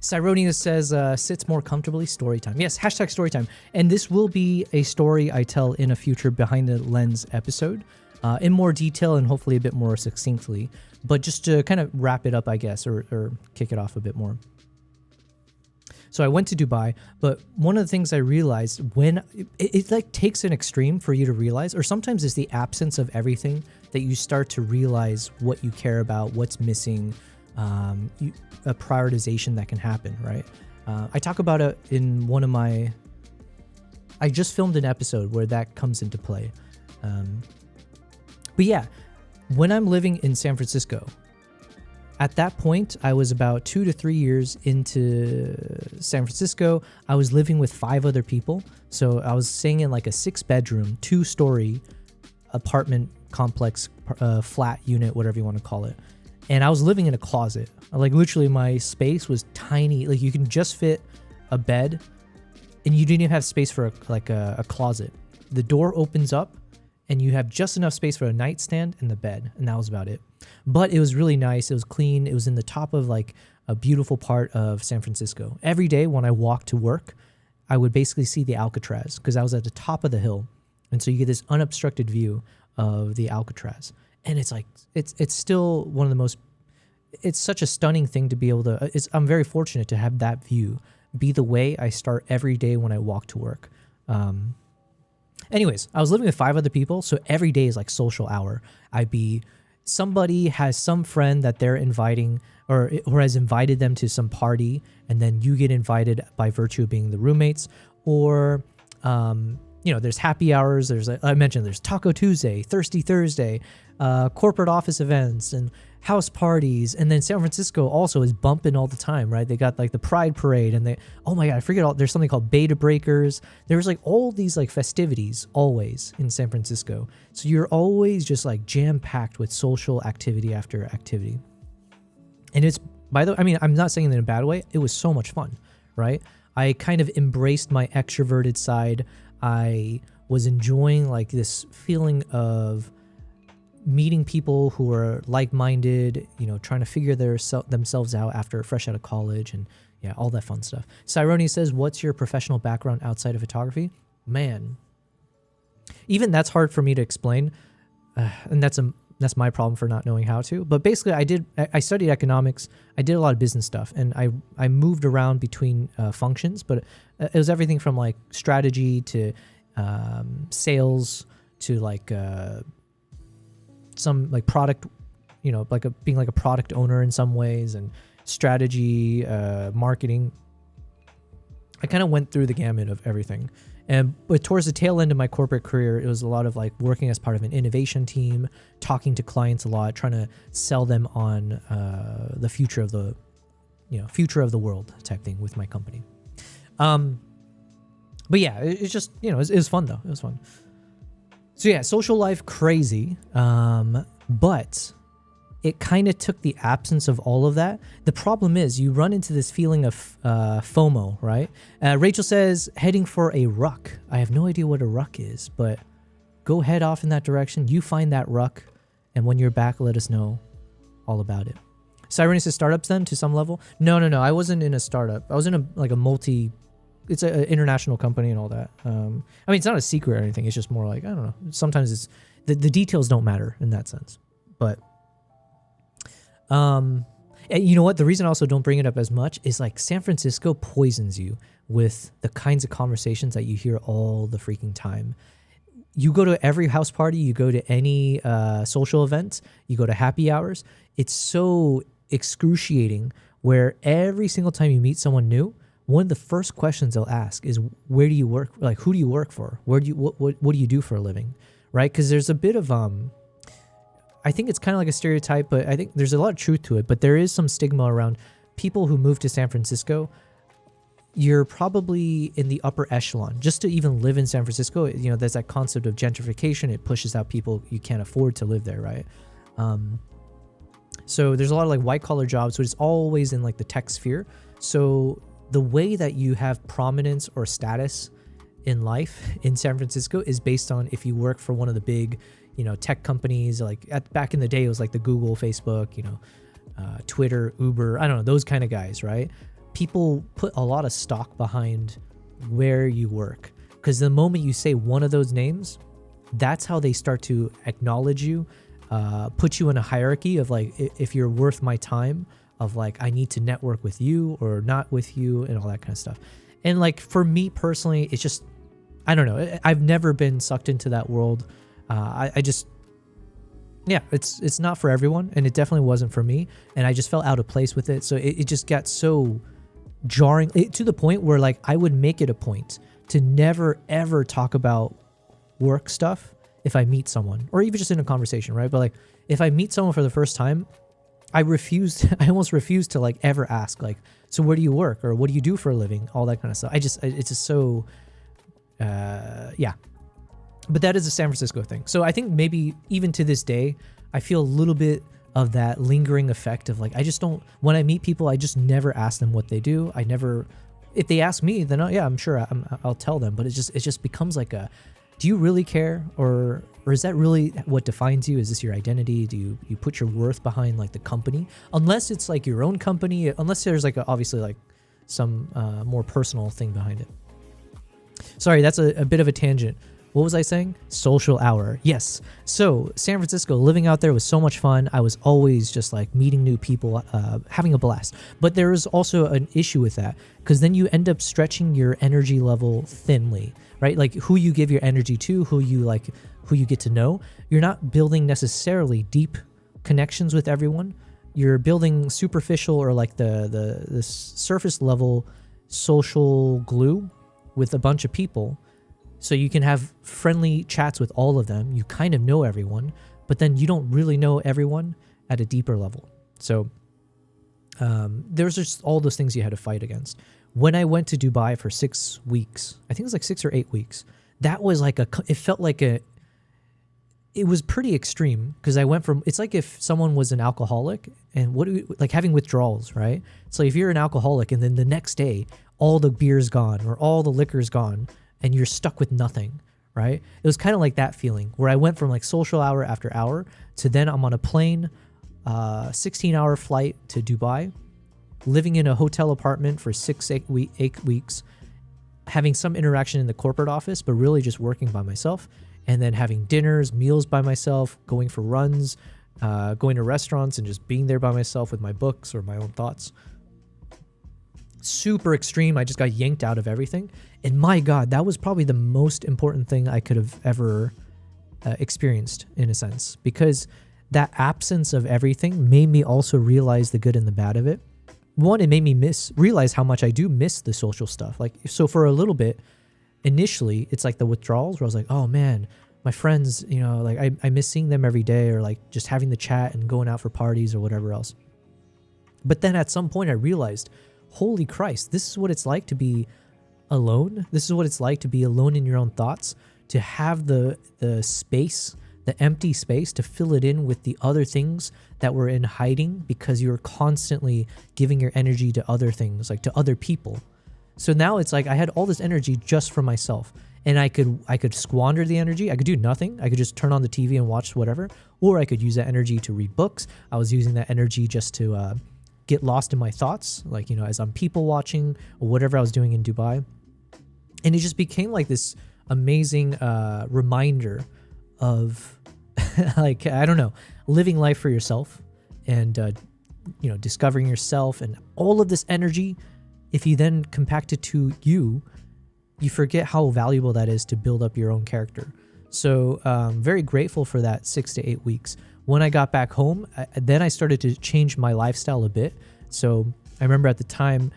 Cyronius says, sits more comfortably, story time. Yes, hashtag story time. And this will be a story I tell in a future Behind the Lens episode, in more detail and hopefully a bit more succinctly. But just to kind of wrap it up, I guess, or kick it off a bit more. So I went to Dubai, but one of the things I realized when it like takes an extreme for you to realize, or sometimes it's the absence of everything that you start to realize what you care about, what's missing, a prioritization that can happen, right? I talk about it in one of my, I just filmed an episode where that comes into play. But yeah, when I'm living in San Francisco, at that point, I was about 2 to 3 years into San Francisco. I was living with 5 other people. So I was staying in like a 6-bedroom, 2-story apartment complex, flat unit, whatever you want to call it. And I was living in a closet. Like literally my space was tiny. Like you can just fit a bed and you didn't even have space for a closet. The door opens up and you have just enough space for a nightstand and the bed. And that was about it. But it was really nice. It was clean. It was in the top of like a beautiful part of San Francisco. Every day when I walked to work, I would basically see the Alcatraz because I was at the top of the hill. And so you get this unobstructed view of the Alcatraz. And it's like, it's still one of the most, it's such a stunning thing to be able to, I'm very fortunate to have that view be the way I start every day when I walk to work. Anyways, I was living with 5 other people. So every day is like social hour. Somebody has some friend that they're inviting or has invited them to some party. And then you get invited by virtue of being the roommates or, there's happy hours. I mentioned there's Taco Tuesday, Thirsty Thursday, corporate office events and house parties. And then San Francisco also is bumping all the time, right? They got like the Pride Parade and oh my God, I forget there's something called Beta Breakers. There's like all these like festivities always in San Francisco. So you're always just like jam packed with social activity after activity. And it's, I'm not saying it in a bad way. It was so much fun, right? I kind of embraced my extroverted side. I was enjoying like this feeling of meeting people who are like-minded, you know, trying to figure themselves out after fresh out of college, and yeah, all that fun stuff. Cyrone says, what's your professional background outside of photography? Man, even that's hard for me to explain, and that's my problem for not knowing how to. But basically, I studied economics. I did a lot of business stuff, and I moved around between functions, but it was everything from like strategy to sales to like some like product, you know, like being like a product owner in some ways, and strategy, marketing. I kind of went through the gamut of everything. But towards the tail end of my corporate career, it was a lot of like working as part of an innovation team, talking to clients a lot, trying to sell them on the future of the, you know, future of the world type thing with my company. But yeah, it's just, you know, it was fun though. It was fun. So yeah, social life, crazy. But it kind of took the absence of all of that. The problem is you run into this feeling of FOMO, right? Rachel says, heading for a ruck. I have no idea what a ruck is, but go head off in that direction. You find that ruck, and when you're back, let us know all about it. Cyrene says startups then to some level. No. I wasn't in a startup. I was in it's an international company and all that. I mean, it's not a secret or anything. It's just more like, I don't know. Sometimes it's the details don't matter in that sense, but you know what? The reason I also don't bring it up as much is like San Francisco poisons you with the kinds of conversations that you hear all the freaking time. You go to every house party, you go to any social event, you go to happy hours. It's so excruciating where every single time you meet someone new, one of the first questions they'll ask is, where do you work? Like, who do you work for? What do you do for a living? Right? Because there's a bit of I think it's kind of like a stereotype, but I think there's a lot of truth to it. But there is some stigma around people who move to San Francisco. You're probably in the upper echelon. Just to even live in San Francisco, you know, there's that concept of gentrification. It pushes out people you can't afford to live there, right? So there's a lot of like white collar jobs, which is always in like the tech sphere. So the way that you have prominence or status in life in San Francisco is based on if you work for one of the big, you know, tech companies. Like back in the day, it was like the Google, Facebook, you know, Twitter, Uber, I don't know, those kind of guys, right? People put a lot of stock behind where you work, because the moment you say one of those names, that's how they start to acknowledge you, put you in a hierarchy of like, if you're worth my time, of like, I need to network with you or not with you, and all that kind of stuff. And like, for me personally, it's just, I don't know. I've never been sucked into that world. I just, yeah, it's not for everyone, and it definitely wasn't for me. And I just felt out of place with it. So it just got so jarring to the point where like I would make it a point to never ever talk about work stuff if I meet someone, or even just in a conversation, right? But like if I meet someone for the first time, I almost refused to like ever ask like, so where do you work, or what do you do for a living, all that kind of stuff. It's just so, yeah. But that is a San Francisco thing. So I think maybe even to this day, I feel a little bit of that lingering effect of like, I just don't, when I meet people, I just never ask them what they do. I never, if they ask me, then yeah, I'm sure I'll tell them, but it just becomes like a, do you really care? Or is that really what defines you? Is this your identity? Do you put your worth behind like the company? Unless it's like your own company, unless there's like obviously like some more personal thing behind it. Sorry, that's a bit of a tangent. What was I saying? Social hour. Yes. So San Francisco, living out there was so much fun. I was always just like meeting new people, having a blast. But there is also an issue with that, because then you end up stretching your energy level thinly, right? Like who you give your energy to, who you get to know. You're not building necessarily deep connections with everyone. You're building superficial or like the surface level social glue with a bunch of people. So you can have friendly chats with all of them. You kind of know everyone, but then you don't really know everyone at a deeper level. So there's just all those things you had to fight against. When I went to Dubai for 6 weeks, I think it was like 6 or 8 weeks, that was like it felt like it was pretty extreme, because I went from, it's like if someone was an alcoholic and like having withdrawals, right? So if you're an alcoholic and then the next day, all the beer's gone or all the liquor's gone, and you're stuck with nothing, right? It was kind of like that feeling where I went from like social hour after hour to then I'm on a plane, 16-hour flight to Dubai, living in a hotel apartment for 8 weeks, having some interaction in the corporate office, but really just working by myself, and then having dinners, meals by myself, going for runs, going to restaurants and just being there by myself with my books or my own thoughts. Super extreme. I just got yanked out of everything. And my God, that was probably the most important thing I could have ever experienced in a sense, because that absence of everything made me also realize the good and the bad of it. One, it made me realize how much I do miss the social stuff. Like, so for a little bit, initially, it's like the withdrawals where I was like, oh man, my friends, you know, like I miss seeing them every day, or like just having the chat and going out for parties or whatever else. But then at some point I realized, holy Christ, this is what it's like to be alone. This is what it's like to be alone in your own thoughts, to have the space, the empty space, to fill it in with the other things that were in hiding because you're constantly giving your energy to other things, like to other people. So now it's like I had all this energy just for myself, and I could squander the energy. I could do nothing. I could just turn on the TV and watch whatever, or I could use that energy to read books. I was using that energy just to get lost in my thoughts, like, you know, as I'm people watching or whatever I was doing in Dubai. And it just became like this amazing reminder of like, I don't know, living life for yourself and, you know, discovering yourself and all of this energy. If you then compact it to you forget how valuable that is to build up your own character. So very grateful for that 6 to 8 weeks. When I got back home, then I started to change my lifestyle a bit. So I remember at the time,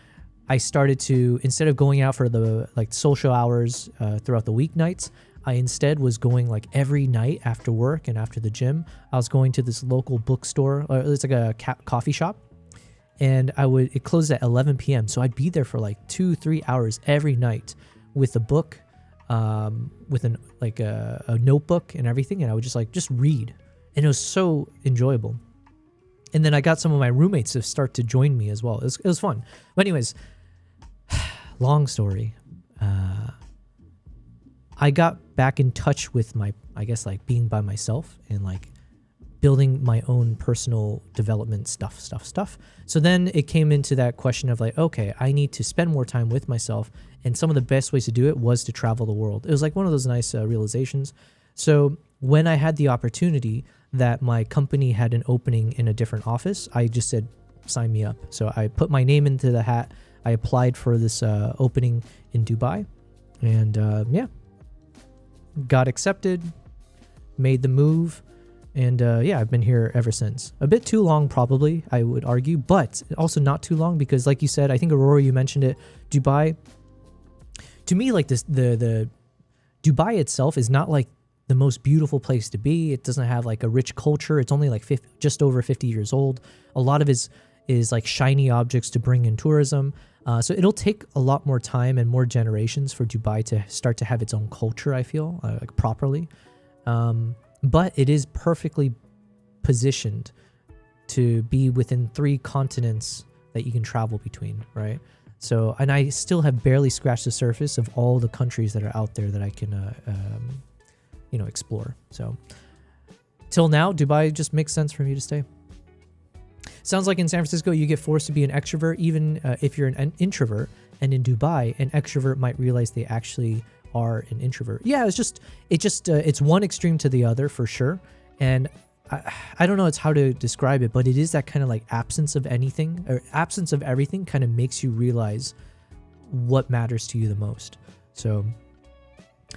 I started to, instead of going out for the like social hours throughout the weeknights, I instead was going like every night after work and after the gym. I was going to this local bookstore, or it's like a coffee shop, and it closed at 11 p.m. So I'd be there for like 2-3 hours every night with a book, with a notebook and everything, and I would just read, and it was so enjoyable. And then I got some of my roommates to start to join me as well. It was fun. But anyways, long story. I got back in touch with my, I guess, like being by myself and like building my own personal development stuff. So then it came into that question of like, okay, I need to spend more time with myself. And some of the best ways to do it was to travel the world. It was like one of those nice realizations. So when I had the opportunity that my company had an opening in a different office, I just said, sign me up. So I put my name into the hat. I applied for this opening in Dubai, and yeah, got accepted, made the move. And yeah, I've been here ever since. A bit too long, probably, I would argue, but also not too long, because like you said, I think Aurora, you mentioned it, Dubai, to me, like the Dubai itself is not like the most beautiful place to be. It doesn't have like a rich culture. It's only like just over 50 years old. A lot of it is like shiny objects to bring in tourism. So it'll take a lot more time and more generations for Dubai to start to have its own culture, I feel, like properly. But it is perfectly positioned to be within 3 continents that you can travel between, right? So, and I still have barely scratched the surface of all the countries that are out there that I can, you know, explore. So, till now, Dubai just makes sense for me to stay. Sounds like in San Francisco, you get forced to be an extrovert, even if you're an introvert. And in Dubai, an extrovert might realize they actually are an introvert. Yeah, it's one extreme to the other for sure. And I don't know how to describe it, but it is that kind of like absence of anything, or absence of everything, kind of makes you realize what matters to you the most. So,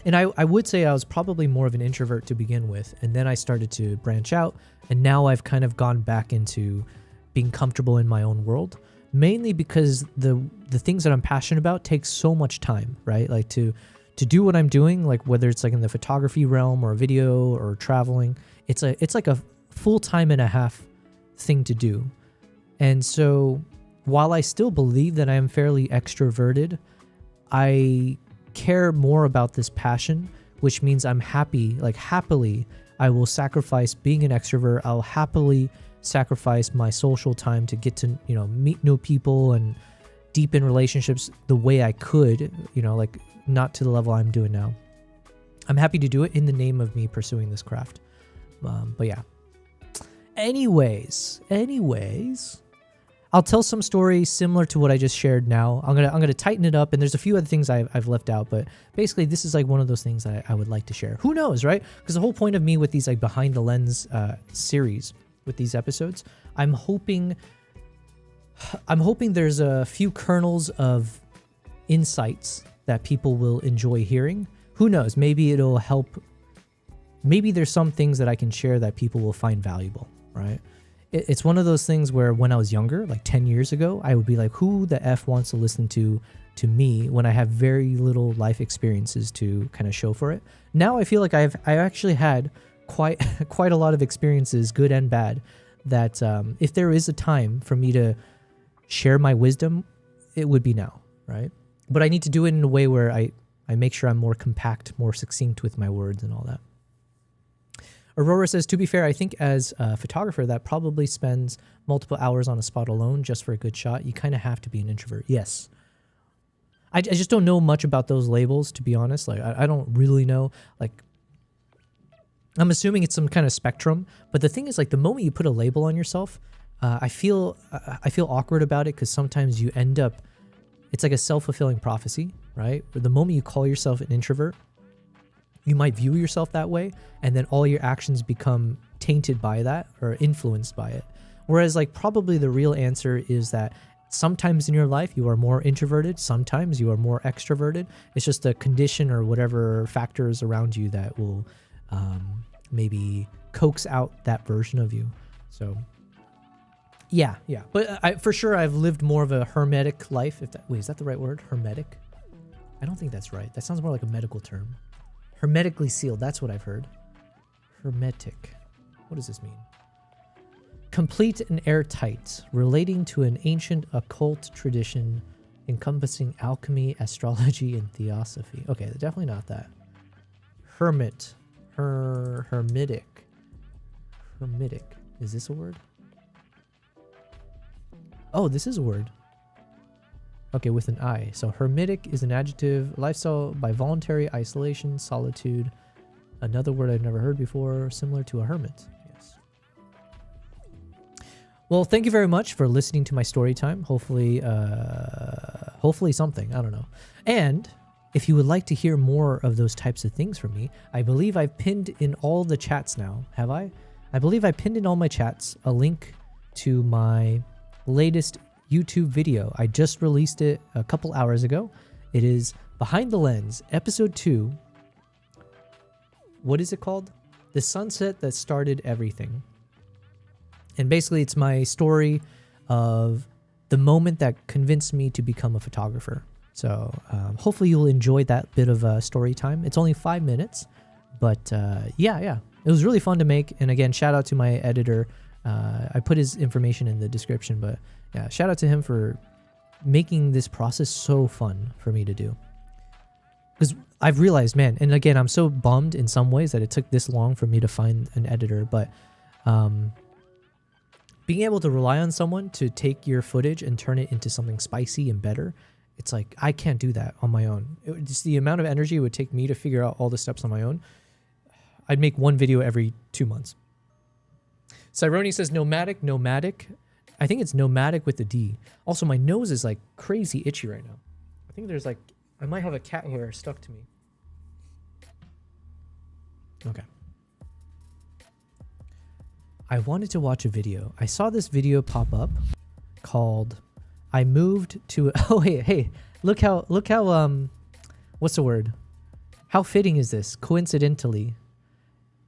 and I would say I was probably more of an introvert to begin with, and then I started to branch out, and now I've kind of gone back into being comfortable in my own world, mainly because the things that I'm passionate about take so much time, right? Like to do what I'm doing, like whether it's like in the photography realm or video or traveling, it's like a full time and a half thing to do. And so while I still believe that I am fairly extroverted, I care more about this passion, which means I'm happily, I will sacrifice being an extrovert. I'll happily sacrifice my social time to get to, you know, meet new people and deepen relationships the way I could, you know, like not to the level I'm doing now. I'm happy to do it in the name of me pursuing this craft. But yeah. Anyways, I'll tell some stories similar to what I just shared now. I'm gonna tighten it up, and there's a few other things I've left out, but basically this is like one of those things that I would like to share. Who knows, right? Because the whole point of me with these like behind the lens series with these episodes, I'm hoping there's a few kernels of insights that people will enjoy hearing. Who knows? Maybe it'll help. Maybe there's some things that I can share that people will find valuable, right? It's one of those things where when I was younger, like 10 years ago, I would be like, who the F wants to listen to me when I have very little life experiences to kind of show for it? Now I feel like I actually had quite a lot of experiences, good and bad, that if there is a time for me to share my wisdom, it would be now, right? But I need to do it in a way where I make sure I'm more compact, more succinct with my words and all that. Aurora says, to be fair, I think as a photographer that probably spends multiple hours on a spot alone just for a good shot, you kind of have to be an introvert. Yes. I just don't know much about those labels, to be honest. Like, I don't really know. Like, I'm assuming it's some kind of spectrum. But the thing is, like, the moment you put a label on yourself, I feel awkward about it because sometimes you end up, it's like a self-fulfilling prophecy, right? Where the moment you call yourself an introvert, you might view yourself that way, and then all your actions become tainted by that or influenced by it. Whereas like probably the real answer is that sometimes in your life you are more introverted, sometimes you are more extroverted. It's just a condition or whatever factors around you that will maybe coax out that version of you. So yeah. But for sure I've lived more of a hermetic life. Wait, is that the right word? Hermetic? I don't think that's right. That sounds more like a medical term. Hermetically sealed, that's what I've heard. Hermetic. What does this mean? Complete and airtight, relating to an ancient occult tradition encompassing alchemy, astrology, and theosophy. Okay, definitely not that. Hermit. Hermitic. Hermitic. Is this a word? Oh, this is a word. Okay, with an I. So hermitic is an adjective, lifestyle by voluntary isolation, solitude. Another word I've never heard before, similar to a hermit. Yes. Well, thank you very much for listening to my story time. Hopefully something, I don't know. And if you would like to hear more of those types of things from me, I believe I've pinned in all the chats now. Have I? I believe I pinned in all my chats a link to my latest YouTube video. I just released it a couple hours ago. It is Behind the Lens, episode 2. What is it called? The Sunset That Started Everything. And basically it's my story of the moment that convinced me to become a photographer. So hopefully you'll enjoy that bit of story time. It's only 5 minutes, but yeah. It was really fun to make. And again, shout out to my editor. I put his information in the description, but yeah, shout out to him for making this process so fun for me to do. Because I've realized, man, and again, I'm so bummed in some ways that it took this long for me to find an editor, but being able to rely on someone to take your footage and turn it into something spicy and better, it's like, I can't do that on my own. Just the amount of energy it would take me to figure out all the steps on my own. I'd make one video every 2 months. Cyrone says nomadic. I think it's nomadic with the D. Also, my nose is like crazy itchy right now. I think there's like, I might have a cat hair stuck to me. Okay. I wanted to watch a video. I saw this video pop up called I moved to, oh, hey, look how, what's the word? How fitting is this? Coincidentally,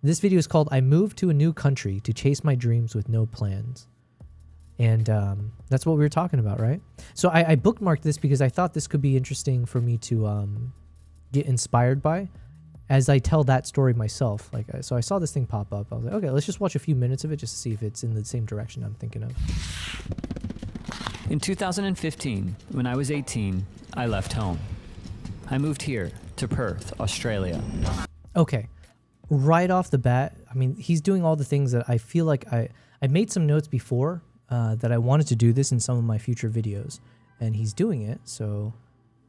this video is called I moved to a new country to chase my dreams with no plans. And that's what we were talking about, right? So I bookmarked this because I thought this could be interesting for me to get inspired by as I tell that story myself. Like, so I saw this thing pop up. I was like, okay, let's just watch a few minutes of it just to see if it's in the same direction I'm thinking of. In 2015, when I was 18, I left home. I moved here to Perth, Australia. Okay. Right off the bat, I mean, he's doing all the things that I feel like I made some notes before that I wanted to do this in some of my future videos. and he's doing it. So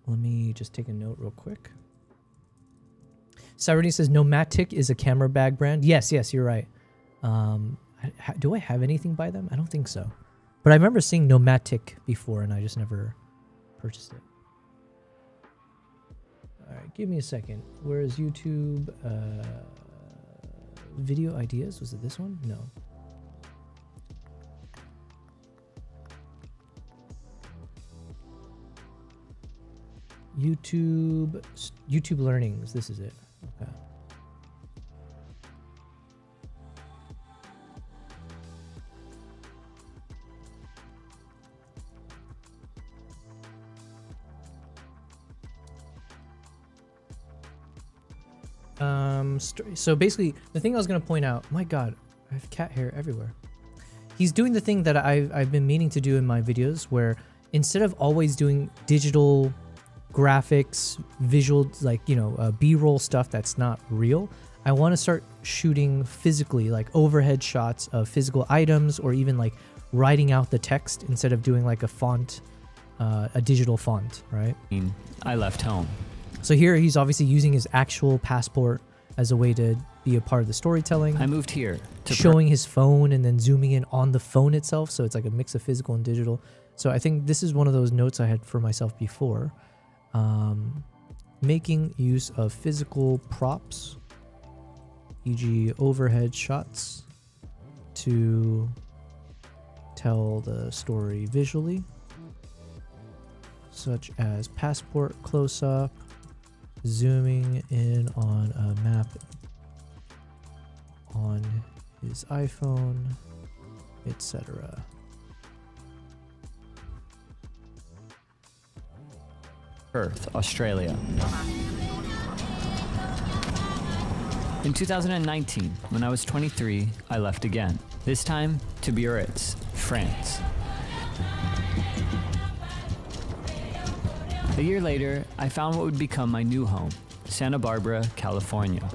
let me just take a note real quick. Cyrene says Nomatic is a camera bag brand. Yes, you're right. Do I have anything by them? I don't think so. But I remember seeing Nomatic before, and I just never purchased it. All right, give me a second. Where is YouTube? Video ideas? Was it this one? No. YouTube learnings. This is it. Okay. So basically, the thing I was going to point out, my God, I have cat hair everywhere. He's doing the thing that I've been meaning to do in my videos, where instead of always doing digital graphics, visual, like, you know, B-roll stuff that's not real, I want to start shooting physically, like overhead shots of physical items, or even like writing out the text instead of doing like a font, a digital font, right? I left home. So here he's obviously using his actual passport as a way to be a part of the storytelling. I moved here to showing his phone and then zooming in on the phone itself. So it's like a mix of physical and digital. So I think this is one of those notes I had for myself before. Making use of physical props, e.g. overhead shots, to tell the story visually, such as passport close-up, zooming in on a map on his iPhone, etc. Perth, Australia. In 2019, when I was 23, I left again, this time to Biarritz, France. A year later, I found what would become my new home, Santa Barbara, California.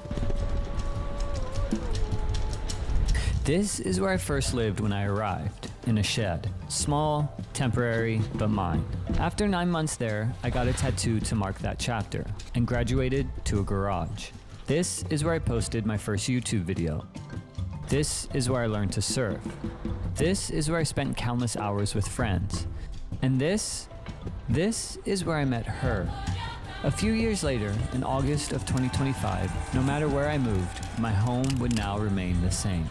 This is where I first lived when I arrived, in a shed. Small, temporary, but mine. After 9 months there, I got a tattoo to mark that chapter, and graduated to a garage. This is where I posted my first YouTube video. This is where I learned to surf. This is where I spent countless hours with friends. And this is where I met her. A few years later, in August of 2025, no matter where I moved, my home would now remain the same.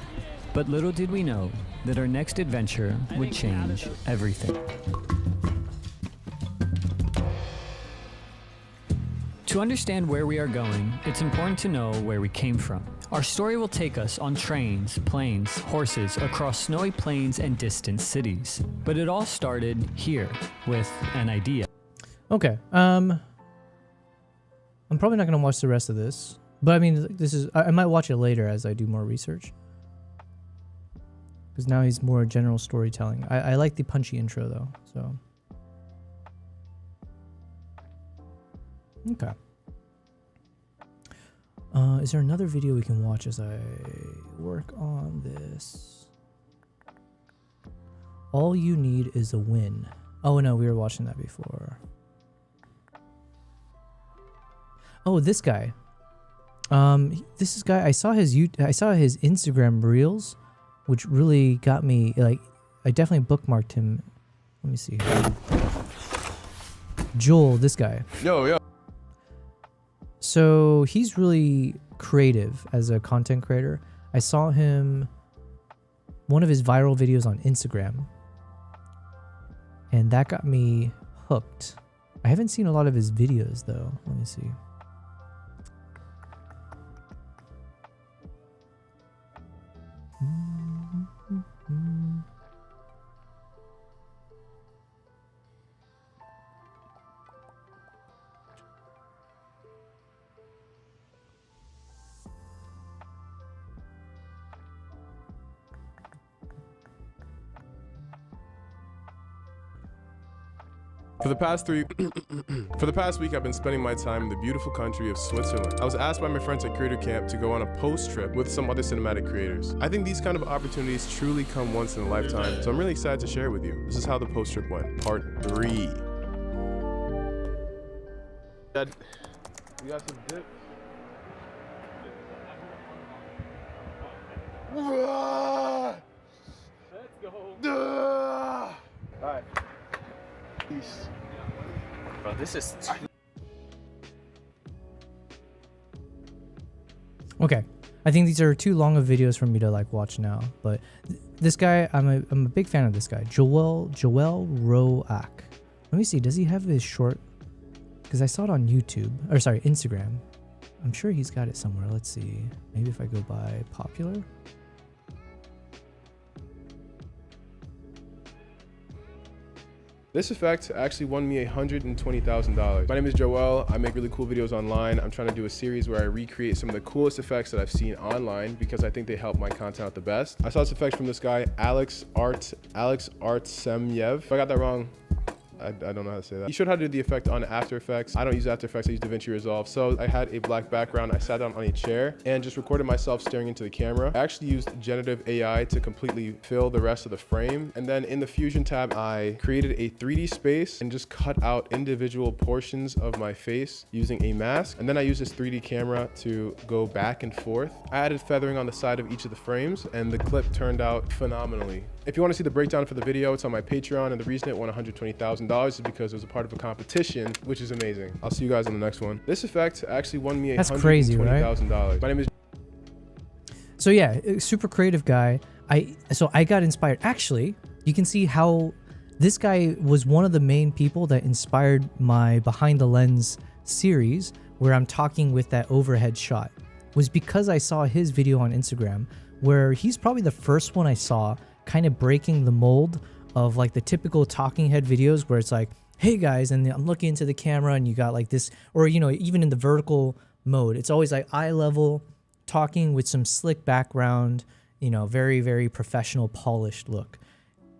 But little did we know that our next adventure would change everything. To understand where we are going, it's important to know where we came from. Our story will take us on trains, planes, horses, across snowy plains and distant cities. But it all started here, with an idea. Okay, I'm probably not going to watch the rest of this. But I mean, I might watch it later as I do more research. Because now he's more general storytelling. I like the punchy intro though, so. Okay. Is there another video we can watch as I work on this? All you need is a win. Oh no, we were watching that before. Oh, this guy. This guy. I saw his Instagram reels, which really got me. Like, I definitely bookmarked him. Let me see. Joel, this guy. Yo. So he's really creative as a content creator. I saw him, one of his viral videos on Instagram, and that got me hooked. I haven't seen a lot of his videos though. Let me see. For the past week, I've been spending my time in the beautiful country of Switzerland. I was asked by my friends at Creator Camp to go on a post trip with some other cinematic creators. I think these kind of opportunities truly come once in a lifetime, so I'm really excited to share with you. This is how the post trip went. Part 3. You got some dip? Let's go. Alright. Peace. Bro, this is Okay, I think these are too long of videos for me to like watch now, but this guy, I'm a big fan of this guy, Joel Roak. Let me see, does he have his short? Because I saw it on YouTube, or sorry, Instagram. I'm sure he's got it somewhere. Let's see, maybe if I go by popular. This effect actually won me $120,000. My name is Joel. I make really cool videos online. I'm trying to do a series where I recreate some of the coolest effects that I've seen online because I think they help my content out the best. I saw this effect from this guy, Alex Artsemyev. If I got that wrong, I don't know how to say that. You showed how to do the effect on After Effects. I don't use After Effects, I use DaVinci Resolve. So I had a black background. I sat down on a chair and just recorded myself staring into the camera. I actually used generative AI to completely fill the rest of the frame. And then in the Fusion tab, I created a 3D space and just cut out individual portions of my face using a mask. And then I used this 3D camera to go back and forth. I added feathering on the side of each of the frames and the clip turned out phenomenally. If you want to see the breakdown for the video, it's on my Patreon, and the reason it won $120,000 is because it was a part of a competition, which is amazing. I'll see you guys in the next one. This effect actually won me $120,000. My name is... So yeah, super creative guy. So I got inspired. Actually, you can see how this guy was one of the main people that inspired my Behind the Lens series, where I'm talking with that overhead shot, was because I saw his video on Instagram, where he's probably the first one I saw kind of breaking the mold of like the typical talking head videos where it's like, hey guys, and I'm looking into the camera and you got like this, or you know, even in the vertical mode, it's always like eye level talking with some slick background, you know, very, very professional, polished look.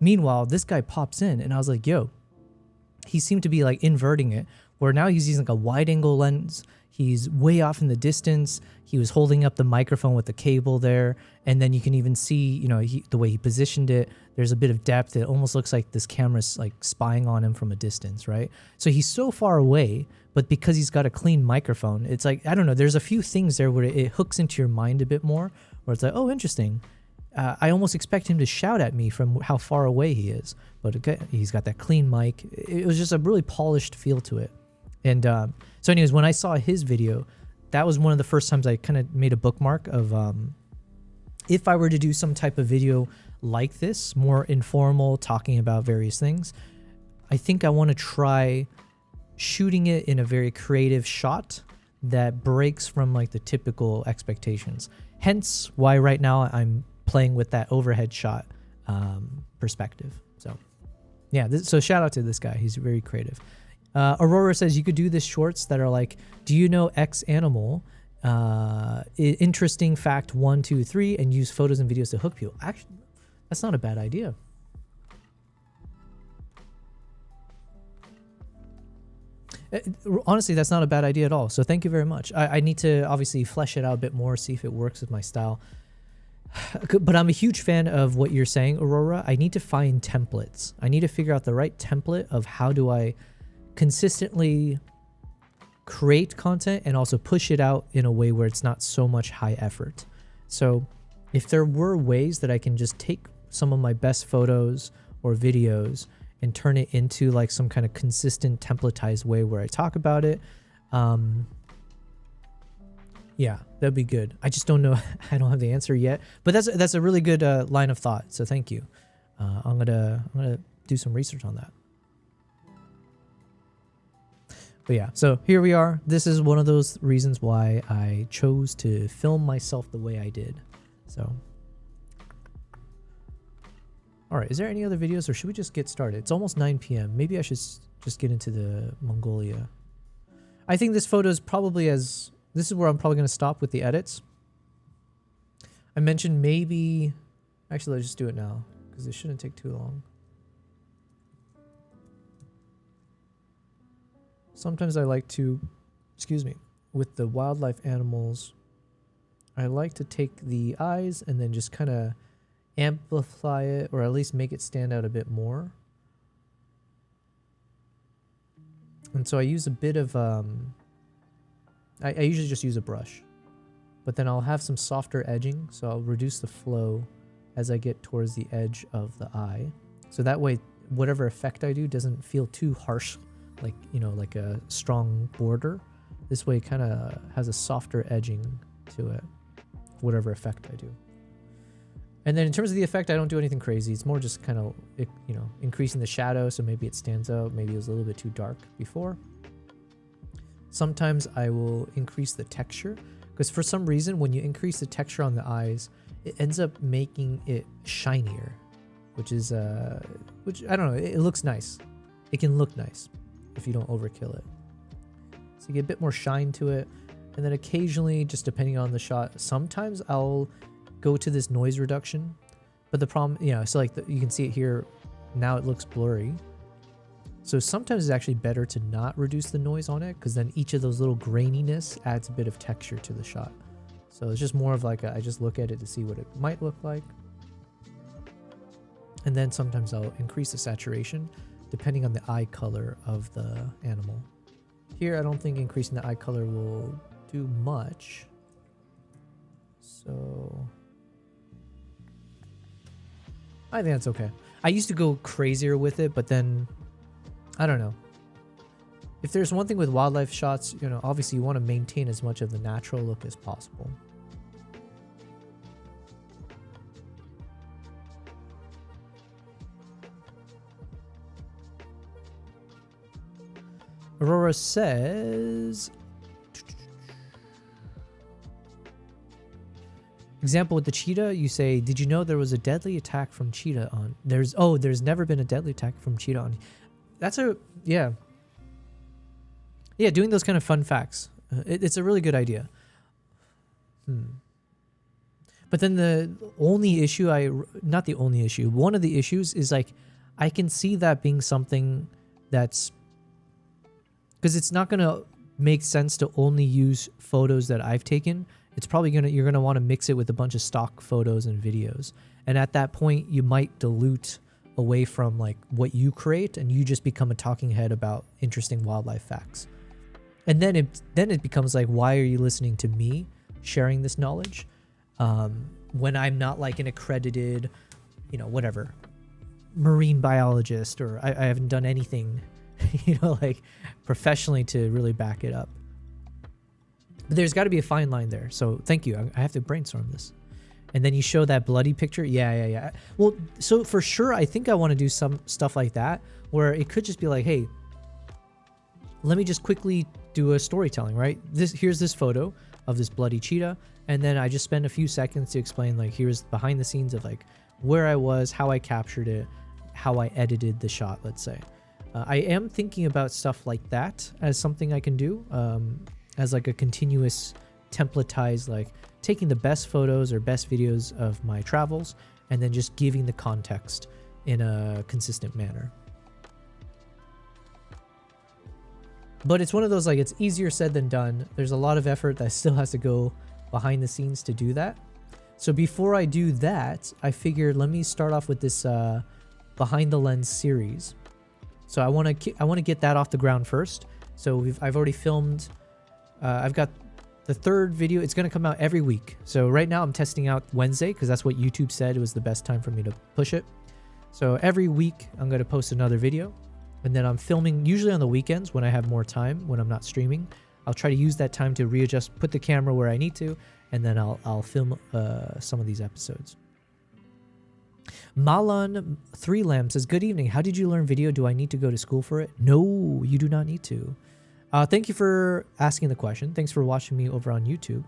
Meanwhile, this guy pops in and I was like, yo, he seemed to be like inverting it, where now he's using like a wide angle lens. He's way off in the distance. He was holding up the microphone with the cable there. And then you can even see, you know, the way he positioned it, there's a bit of depth. It almost looks like this camera's like spying on him from a distance, right? So he's so far away, but because he's got a clean microphone, it's like, I don't know, there's a few things there where it hooks into your mind a bit more, where it's like, oh, interesting. I almost expect him to shout at me from how far away he is. But okay, he's got that clean mic. It was just a really polished feel to it. And so anyways, when I saw his video, that was one of the first times I kind of made a bookmark of if I were to do some type of video like this, more informal, talking about various things, I think I want to try shooting it in a very creative shot that breaks from like the typical expectations. Hence why right now I'm playing with that overhead shot perspective. So yeah, so shout out to this guy. He's very creative. Aurora says you could do this shorts that are like, do you know X animal? Interesting fact 1, 2, 3, and use photos and videos to hook people. Actually, that's not a bad idea. Honestly, that's not a bad idea at all. So thank you very much. I need to obviously flesh it out a bit more, see if it works with my style. But I'm a huge fan of what you're saying, Aurora. I need to find templates. I need to figure out the right template of how do I consistently create content and also push it out in a way where it's not so much high effort. So if there were ways that I can just take some of my best photos or videos and turn it into like some kind of consistent templatized way where I talk about it, yeah, that'd be good. I just don't know. I don't have the answer yet, but that's a really good line of thought. So thank you. I'm gonna do some research on that. But yeah, so here we are. This is one of those reasons why I chose to film myself the way I did. So, all right, is there any other videos or should we just get started? It's almost 9 p.m. Maybe I should just get into the Mongolia. I think this photo is probably this is where I'm probably going to stop with the edits. I mentioned maybe, actually let's just do it now because it shouldn't take too long. Sometimes I like to, with the wildlife animals, I like to take the eyes and then just kind of amplify it or at least make it stand out a bit more. And so I use a bit of I usually just use a brush, but then I'll have some softer edging, so I'll reduce the flow as I get towards the edge of the eye. So that way, whatever effect I do doesn't feel too harsh, like, you know, like a strong border. This way it kind of has a softer edging to it, whatever effect I do. And then in terms of the effect, I don't do anything crazy. It's more just kind of, you know, increasing the shadow, so maybe it stands out. Maybe it was a little bit too dark before. Sometimes I will increase the texture, because for some reason, when you increase the texture on the eyes, it ends up making it shinier, which is, which, I don't know, it looks nice. It can look nice if you don't overkill it. So you get a bit more shine to it. And then occasionally, just depending on the shot, sometimes I'll go to this noise reduction. But the problem, you know, so like you can see it here, now it looks blurry. So sometimes it's actually better to not reduce the noise on it, because then each of those little graininess adds a bit of texture to the shot. So it's just more of like I just look at it to see what it might look like. And then sometimes I'll increase the saturation depending on the eye color of the animal. Here, I don't think increasing the eye color will do much. So I think that's okay. I used to go crazier with it, but then I don't know. If there's one thing with wildlife shots, you know, obviously you want to maintain as much of the natural look as possible. Aurora says, example with the cheetah, you say, did you know there was a deadly attack from cheetah on, there's never been a deadly attack from cheetah on. That's yeah, doing those kind of fun facts. It's a really good idea. But then the only issue, not the only issue, one of the issues is like, I can see that being something that's, because it's not going to make sense to only use photos that I've taken. It's probably you're going to want to mix it with a bunch of stock photos and videos. And at that point, you might dilute away from like what you create, and you just become a talking head about interesting wildlife facts. And then it becomes like, why are you listening to me sharing this knowledge when I'm not like an accredited, you know, whatever, marine biologist, or I haven't done anything, you know, like professionally to really back it up. But there's got to be a fine line there. So thank you. I have to brainstorm this. And then you show that bloody picture. Yeah. Well, so for sure, I think I want to do some stuff like that, where it could just be like, hey, let me just quickly do a storytelling, right? Here's this photo of this bloody cheetah. And then I just spend a few seconds to explain, like, here's behind the scenes of like where I was, how I captured it, how I edited the shot, let's say. I am thinking about stuff like that as something I can do, as like a continuous templatized, like taking the best photos or best videos of my travels and then just giving the context in a consistent manner. But it's one of those, like, it's easier said than done. There's a lot of effort that still has to go behind the scenes to do that. So before I do that, I figured let me start off with this behind the lens series. So I want to get that off the ground first. So I've already filmed. I've got the third video. It's going to come out every week. So right now I'm testing out Wednesday because that's what YouTube said it was the best time for me to push it. So every week I'm going to post another video, and then I'm filming usually on the weekends when I have more time, when I'm not streaming. I'll try to use that time to readjust, put the camera where I need to, and then I'll film some of these episodes. Malan 3 Lamb says, good evening. How did you learn video? Do I need to go to school for it? No, you do not need to. Thank you for asking the question. Thanks for watching me over on YouTube.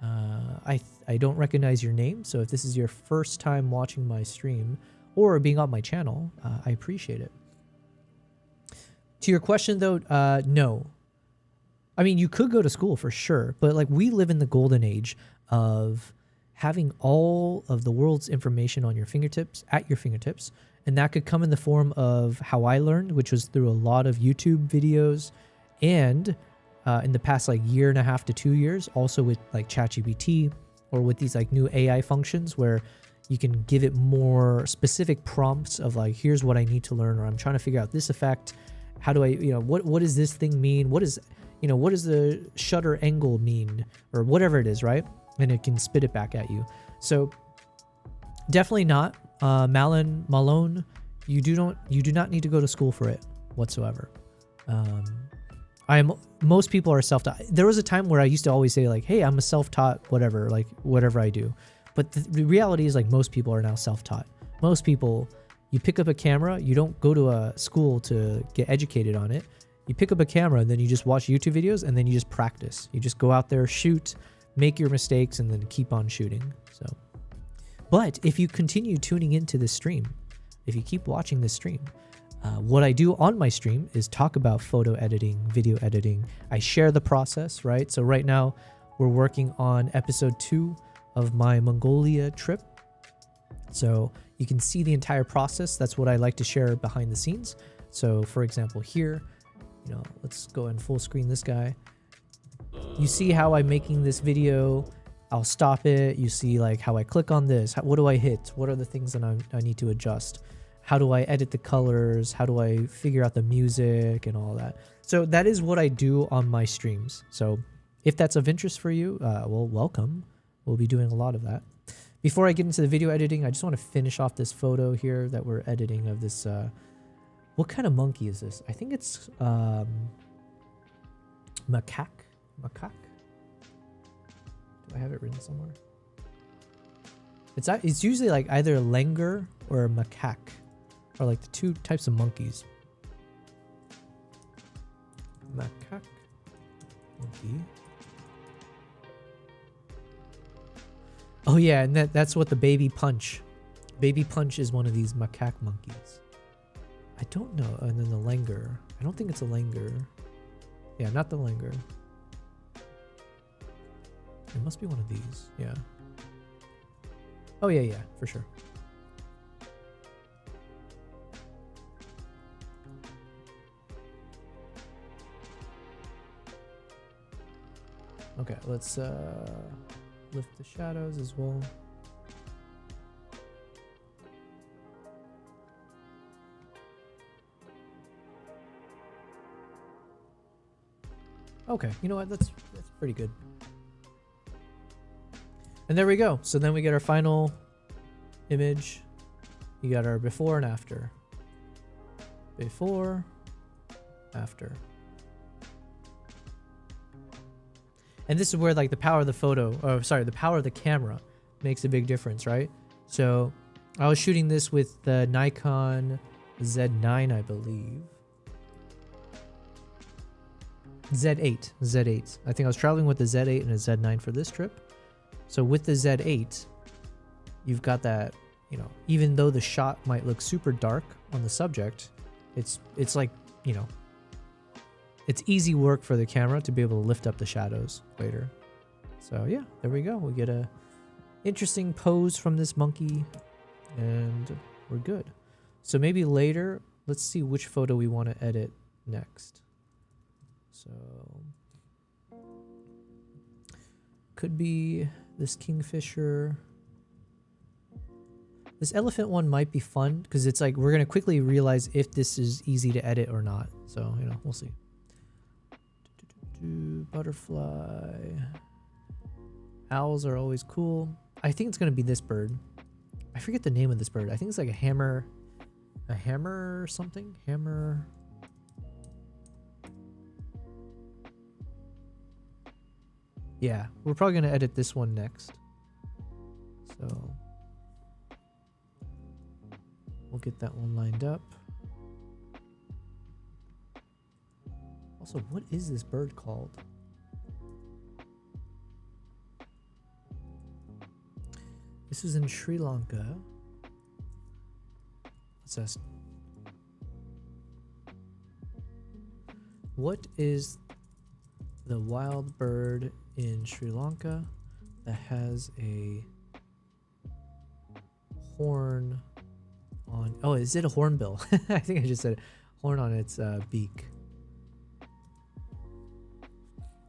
I don't recognize your name, so if this is your first time watching my stream or being on my channel, I appreciate it. To your question though, no. I mean, you could go to school for sure, but like we live in the golden age of having all of the world's information on your fingertips, at your fingertips, and that could come in the form of how I learned, which was through a lot of YouTube videos, and in the past like year and a half to 2 years, also with like ChatGPT or with these like new AI functions where you can give it more specific prompts of like, here's what I need to learn, or I'm trying to figure out this effect. How do I, what does this thing mean? What is, you know, what does the shutter angle mean, or whatever it is, right? And it can spit it back at you. So definitely not. Malone, you do not need to go to school for it whatsoever. Most people are self-taught. There was a time where I used to always say like, hey, I'm a self-taught whatever, like whatever I do. But the reality is like most people are now self-taught. Most people, you pick up a camera, you don't go to a school to get educated on it. You pick up a camera and then you just watch YouTube videos and then you just practice. You just go out there, shoot, make your mistakes, and then keep on shooting. So, but if you continue tuning into this stream, if you keep watching this stream, what I do on my stream is talk about photo editing, video editing. I share the process, right? So right now we're working on episode 2 of my Mongolia trip. So you can see the entire process. That's what I like to share behind the scenes. So for example, here, you know, let's go and full screen this guy. You see how I'm making this video. I'll stop it. You see like how I click on this. What do I hit? What are the things that I need to adjust? How do I edit the colors? How do I figure out the music and all that? So that is what I do on my streams. So if that's of interest for you, well, welcome. We'll be doing a lot of that. Before I get into the video editing, I just want to finish off this photo here that we're editing of this. What kind of monkey is this? I think it's macaque. Macaque? Do I have it written somewhere? It's usually like either a langur or a macaque, or like the two types of monkeys. Macaque monkey. Oh yeah, and that's what the baby punch. Baby punch is one of these macaque monkeys. I don't know. And then the langur. I don't think it's a langur. Yeah, not the langur. It must be one of these. Yeah. Oh yeah, for sure. Okay, let's lift the shadows as well. Okay, you know what? That's pretty good. And there we go. So then we get our final image. You got our before and after. Before, after. And this is where like the power of the the power of the camera makes a big difference, right? So I was shooting this with the Nikon Z9, I believe. Z8. I think I was traveling with the Z8 and a Z9 for this trip. So with the Z8, you've got that, you know, even though the shot might look super dark on the subject, it's like, you know, it's easy work for the camera to be able to lift up the shadows later. So yeah, there we go. We get a interesting pose from this monkey and we're good. So maybe later, let's see which photo we want to edit next. So could be this kingfisher. This elephant one might be fun because it's like we're going to quickly realize if this is easy to edit or not. So, you know, we'll see. Butterfly. Owls are always cool. I think it's going to be this bird. I forget the name of this bird. I think it's like a hammer or something. Hammer. Yeah, we're probably going to edit this one next. So we'll get that one lined up. Also, what is this bird called? This is in Sri Lanka. Let's ask. What is the wild bird in Sri Lanka that has a horn on? Oh, is it a hornbill? I think I just said it. Horn on its beak.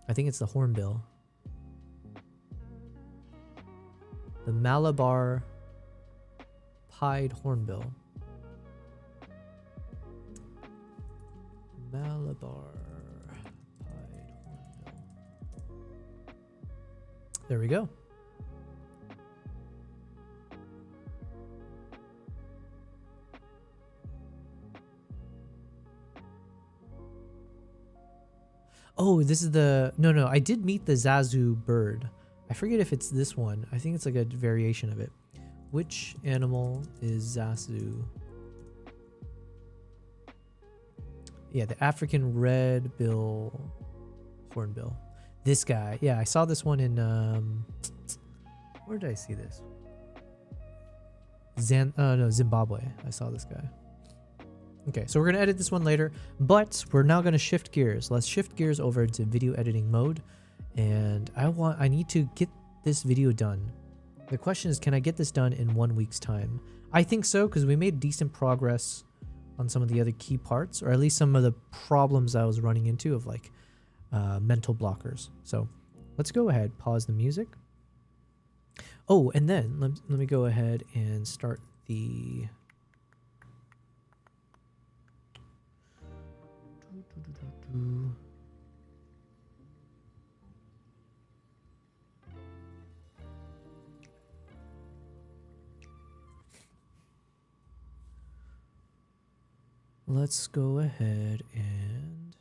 I think it's the hornbill. The Malabar pied hornbill. Malabar pied There we go. Oh, this is the... No, I did meet the Zazu bird. I forget if it's this one. I think it's like a variation of it. Which animal is Zazu? Yeah, the African red bill hornbill. This guy. Yeah, I saw this one in... where did I see this? Zimbabwe. I saw this guy. Okay, so we're going to edit this one later, but we're now going to shift gears. Let's shift gears over to video editing mode. And I need to get this video done. The question is, can I get this done in 1 week's time? I think so, because we made decent progress on some of the other key parts, or at least some of the problems I was running into of like mental blockers. So let's go ahead, pause the music. Oh, and then let me go ahead and start the... Let's go ahead and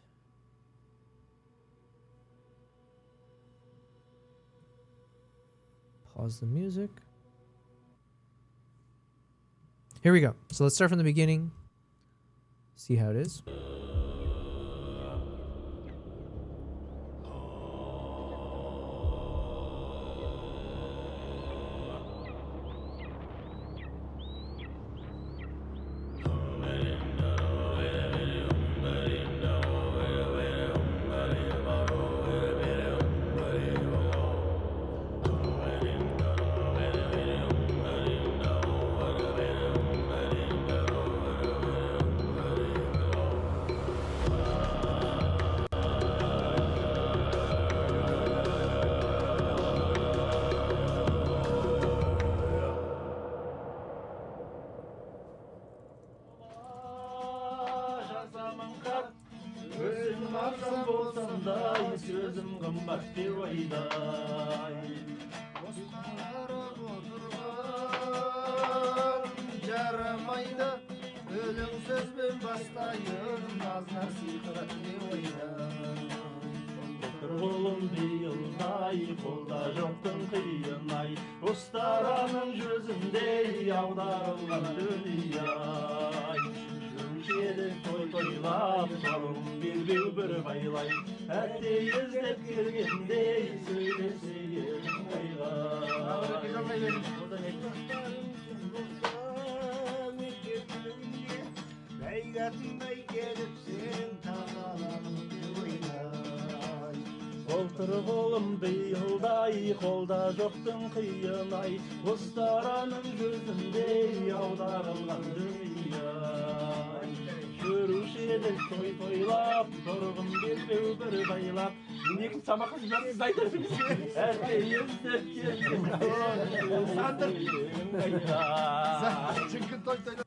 pause the music. Here we go. So let's start from the beginning. See how it is.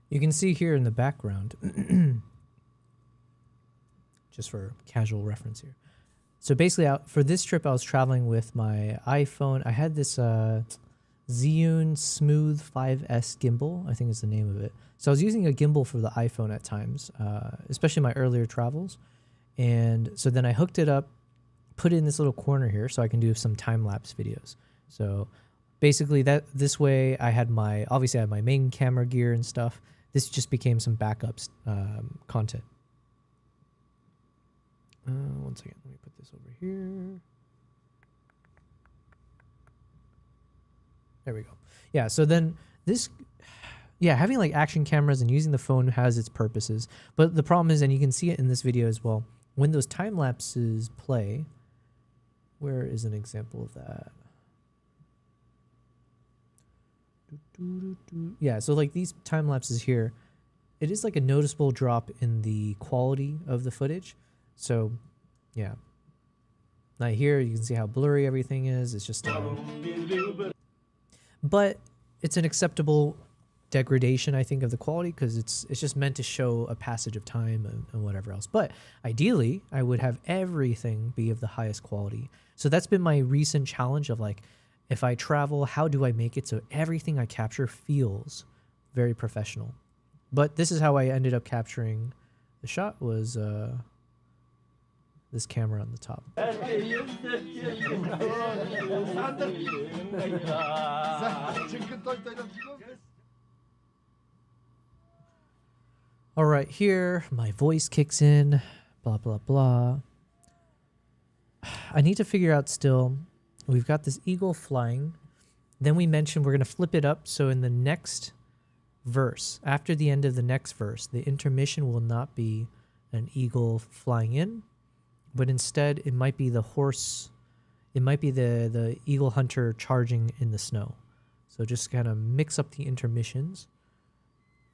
You can see here in the background, just for casual reference here. So basically, for this trip, I was traveling with my iPhone. I had this Zhiyun Smooth 5S gimbal, I think is the name of it. So I was using a gimbal for the iPhone at times, especially my earlier travels. And so then I hooked it up, put it in this little corner here so I can do some time-lapse videos. So basically this way I had obviously I had my main camera gear and stuff. This just became some backups content. One second, let me put this over here. There we go. Yeah, so then having like action cameras and using the phone has its purposes. But the problem is, and you can see it in this video as well, when those time lapses play, where is an example of that? Yeah, so like these time lapses here, it is like a noticeable drop in the quality of the footage. So, yeah. Now here you can see how blurry everything is. It's just, but it's an acceptable degradation, I think, of the quality because it's just meant to show a passage of time and whatever else. But ideally, I would have everything be of the highest quality. So that's been my recent challenge of like If I travel, how do I make it so everything I capture feels very professional? But this is how I ended up capturing the shot, was this camera on the top. All right, here my voice kicks in, blah, blah, blah. I need to figure out still, we've got this eagle flying. Then we mentioned we're going to flip it up. So in the next verse, after the end of the next verse, the intermission will not be an eagle flying in, but instead it might be the horse, it might be the eagle hunter charging in the snow. So just kind of mix up the intermissions.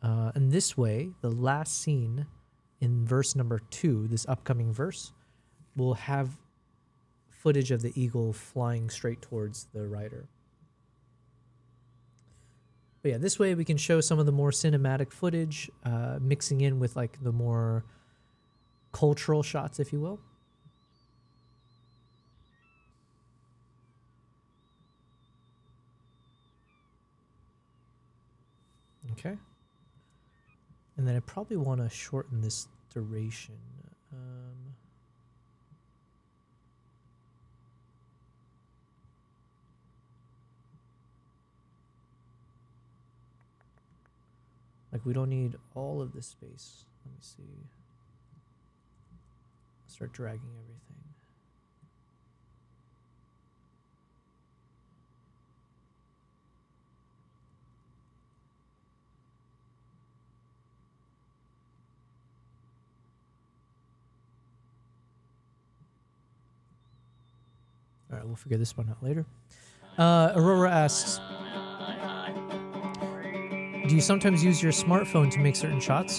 And this way, the last scene in verse number 2, this upcoming verse, will have footage of the eagle flying straight towards the rider. But yeah, this way we can show some of the more cinematic footage, mixing in with like the more cultural shots, if you will. Okay. And then I probably want to shorten this duration. Like we don't need all of this space. Let me see. Start dragging everything. All right, we'll figure this one out later. Aurora asks, do you sometimes use your smartphone to make certain shots?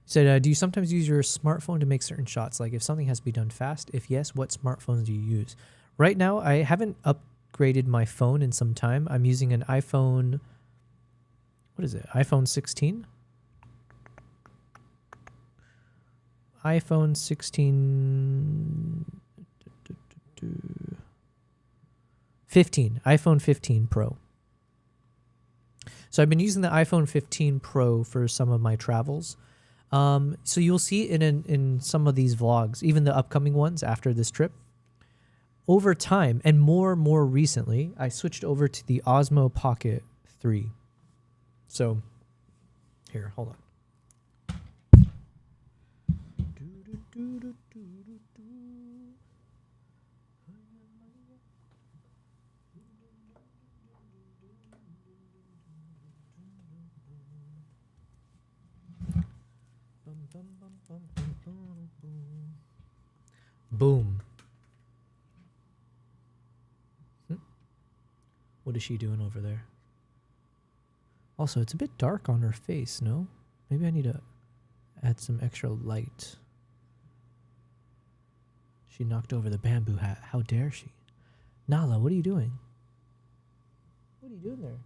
Said, do you sometimes use your smartphone to make certain shots? Like if something has to be done fast, if yes, what smartphones do you use? Right now, I haven't upgraded my phone in some time. I'm using an iPhone, what is it? iPhone 16? iPhone 16... 15. iPhone 15 Pro. So I've been using the iPhone 15 Pro for some of my travels. So you'll see in some of these vlogs, even the upcoming ones after this trip, over time and more recently, I switched over to the Osmo Pocket 3. So here, hold on. Boom. What is she doing over there? Also, it's a bit dark on her face, no? Maybe I need to add some extra light. She knocked over the bamboo hat. How dare she? Nala, what are you doing? What are you doing there?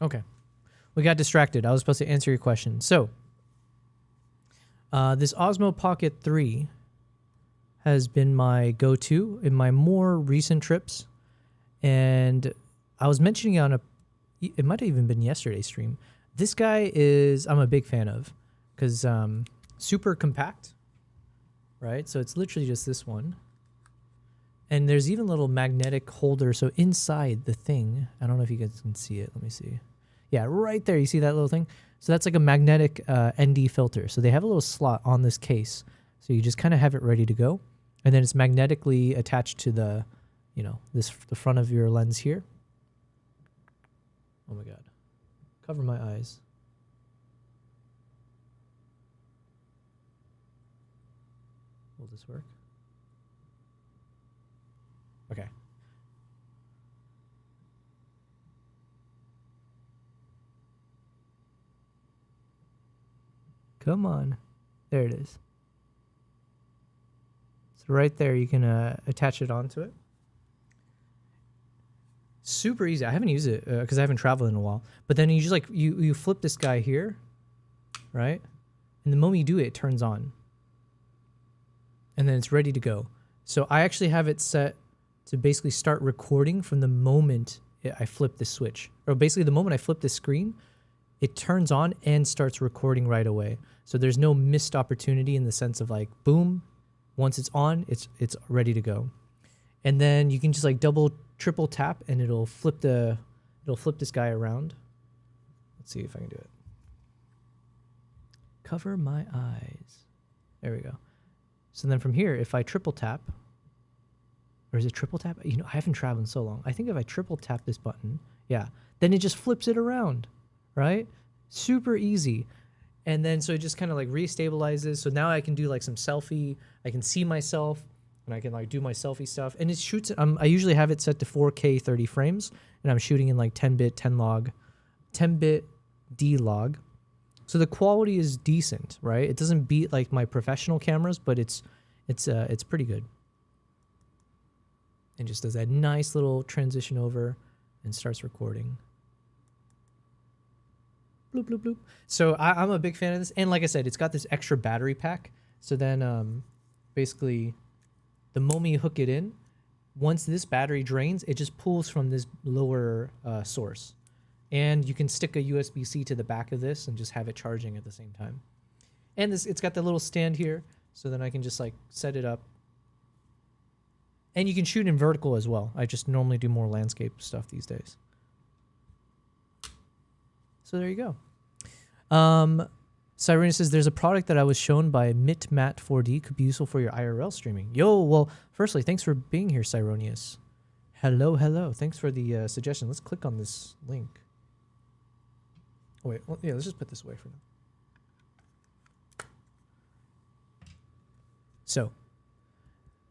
Okay. We got distracted. I was supposed to answer your question. So, this Osmo Pocket 3 has been my go-to in my more recent trips. And I was mentioning on it might have even been yesterday's stream. This guy I'm a big fan of because super compact, right? So it's literally just this one. And there's even a little magnetic holder. So inside the thing, I don't know if you guys can see it. Let me see. Yeah, right there. You see that little thing? So that's like a magnetic ND filter. So they have a little slot on this case. So you just kind of have it ready to go. And then it's magnetically attached to the, the front of your lens here. Oh my God. Cover my eyes. Will this work? Okay. Come on. There it is. So right there, you can attach it onto it. Super easy. I haven't used it because I haven't traveled in a while. But then you just like, you flip this guy here, right? And the moment you do it, it turns on. And then it's ready to go. So I actually have it set to basically start recording from the moment I flip the switch. Or basically the moment I flip the screen, it turns on and starts recording right away. So there's no missed opportunity in the sense of like, boom, once it's on, it's ready to go. And then you can just like double, triple tap and it'll flip this guy around. Let's see if I can do it. Cover my eyes. There we go. So then from here, if I triple tap, or is it triple tap? You know, I haven't traveled in so long. I think if I triple tap this button, yeah, then it just flips it around, right? Super easy. And then so it just kind of like restabilizes. So now I can do like some selfie. I can see myself and I can like do my selfie stuff. And it shoots, I usually have it set to 4K 30 frames and I'm shooting in like 10-bit, 10-bit D-Log. So the quality is decent, right? It doesn't beat like my professional cameras, but it's pretty good. And just does that nice little transition over and starts recording. Bloop, bloop, bloop. So I'm a big fan of this. And like I said, it's got this extra battery pack. So then basically the moment you hook it in, once this battery drains, it just pulls from this lower source. And you can stick a USB-C to the back of this and just have it charging at the same time. And it's got the little stand here, so then I can just like set it up. And you can shoot in vertical as well. I just normally do more landscape stuff these days. So there you go. Cyrena says, there's a product that I was shown by MitMat 4D, could be useful for your IRL streaming. Yo, well, firstly, thanks for being here, Cyronius. Hello, hello. Thanks for the suggestion. Let's click on this link. Oh, wait, well, yeah, let's just put this away for now. So,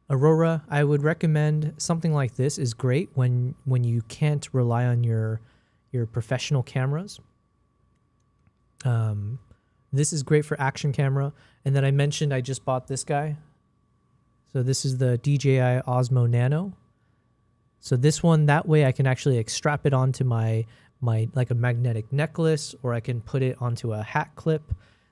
Aurora, I would recommend something like this is great when you can't rely on your professional cameras. This is great for action camera. And then I mentioned I just bought this guy. So this is the DJI Osmo Nano. So this one, that way I can actually like strap it onto my like a magnetic necklace, or I can put it onto a hat clip.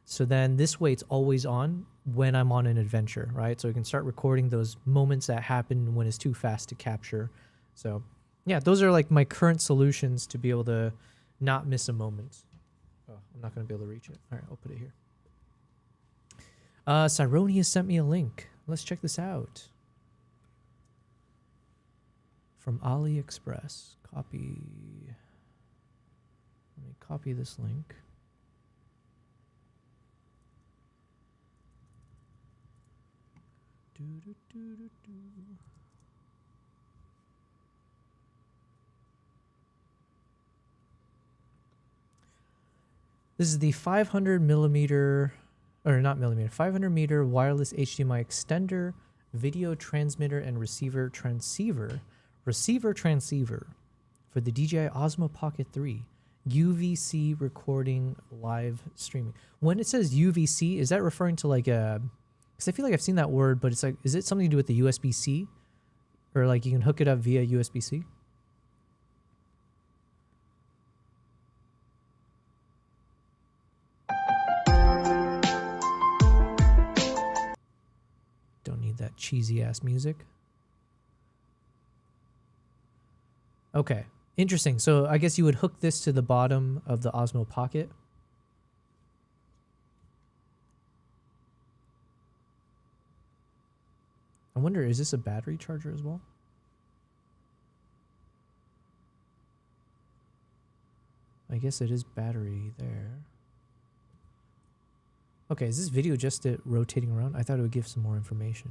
So then this way it's always on when I'm on an adventure, right? So we can start recording those moments that happen when it's too fast to capture. So yeah, those are like my current solutions to be able to not miss a moment. Oh, I'm not going to be able to reach it. All right, I'll put it here. Cyronia sent me a link. Let's check this out. From AliExpress. Copy. Let me copy this link. This is the 500 millimeter, or not millimeter, 500 meter wireless HDMI extender, video transmitter, and receiver transceiver for the DJI Osmo Pocket 3 UVC recording live streaming. When it says UVC, is that referring to like a, because I feel like I've seen that word, but it's like, is it something to do with the USB-C? Or like you can hook it up via USB-C? Don't need that cheesy ass music. Okay, interesting. So I guess you would hook this to the bottom of the Osmo Pocket. I wonder, is this a battery charger as well? I guess it is battery there. Okay, is this video just it rotating around? I thought it would give some more information.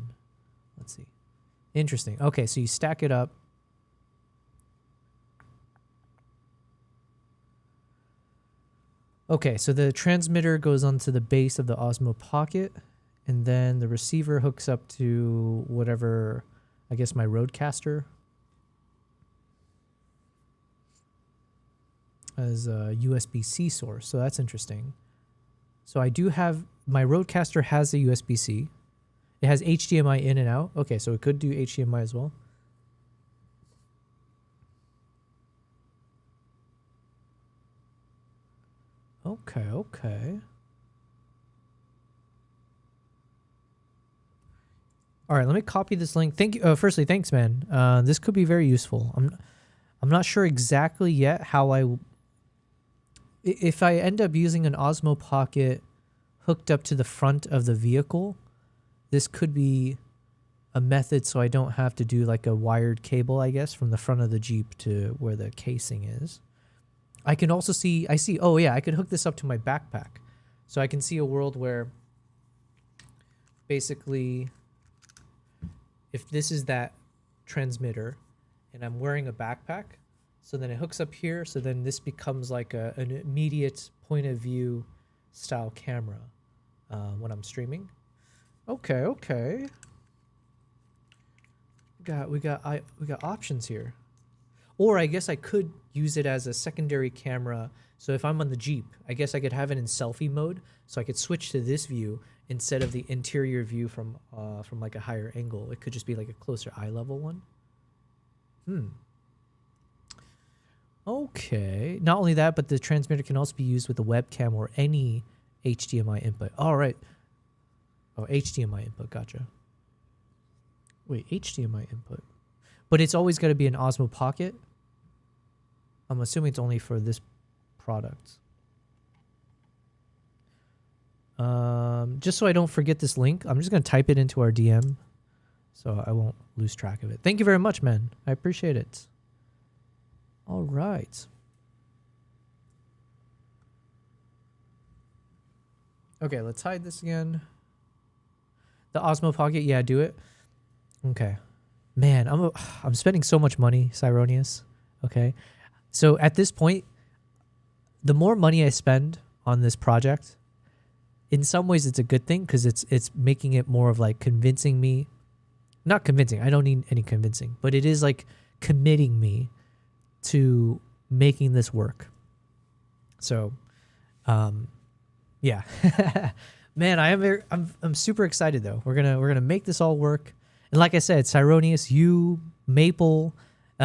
Let's see. Interesting. Okay, so you stack it up. Okay, so the transmitter goes onto the base of the Osmo Pocket, and then the receiver hooks up to whatever, I guess my Rodecaster as a USB-C source. So that's interesting. So I do have, my Rodecaster has a USB-C. It has HDMI in and out. Okay, so it could do HDMI as well. Okay, okay. All right, let me copy this link. Thank you. Firstly, thanks, man. This could be very useful. I'm not sure exactly yet how if I end up using an Osmo Pocket hooked up to the front of the vehicle, this could be a method so I don't have to do like a wired cable, I guess, from the front of the Jeep to where the casing is. I can also see, oh yeah, I could hook this up to my backpack. So I can see a world where basically if this is that transmitter and I'm wearing a backpack, so then it hooks up here, so then this becomes like an immediate point of view style camera when I'm streaming. Okay, okay. We got options here. Or I guess I could use it as a secondary camera. So if I'm on the Jeep, I guess I could have it in selfie mode, so I could switch to this view instead of the interior view from like a higher angle. It could just be like a closer eye level one. Okay. Not only that, but the transmitter can also be used with a webcam or any HDMI input. All right. Oh, HDMI input. Gotcha. Wait, HDMI input. But it's always got to be an Osmo Pocket. I'm assuming it's only for this product. Just so I don't forget this link, I'm just going to type it into our DM so I won't lose track of it. Thank you very much, man. I appreciate it. All right. Okay, let's hide this again. The Osmo Pocket, yeah, do it. Okay. Man, I'm spending so much money, Cyronius. Okay. So at this point, the more money I spend on this project, in some ways it's a good thing because it's making it more of like convincing me. Not convincing. I don't need any convincing, but it is like committing me to making this work. So, yeah. Man, I'm super excited though. We're gonna make this all work. And like I said, Cyronius, you, Maple,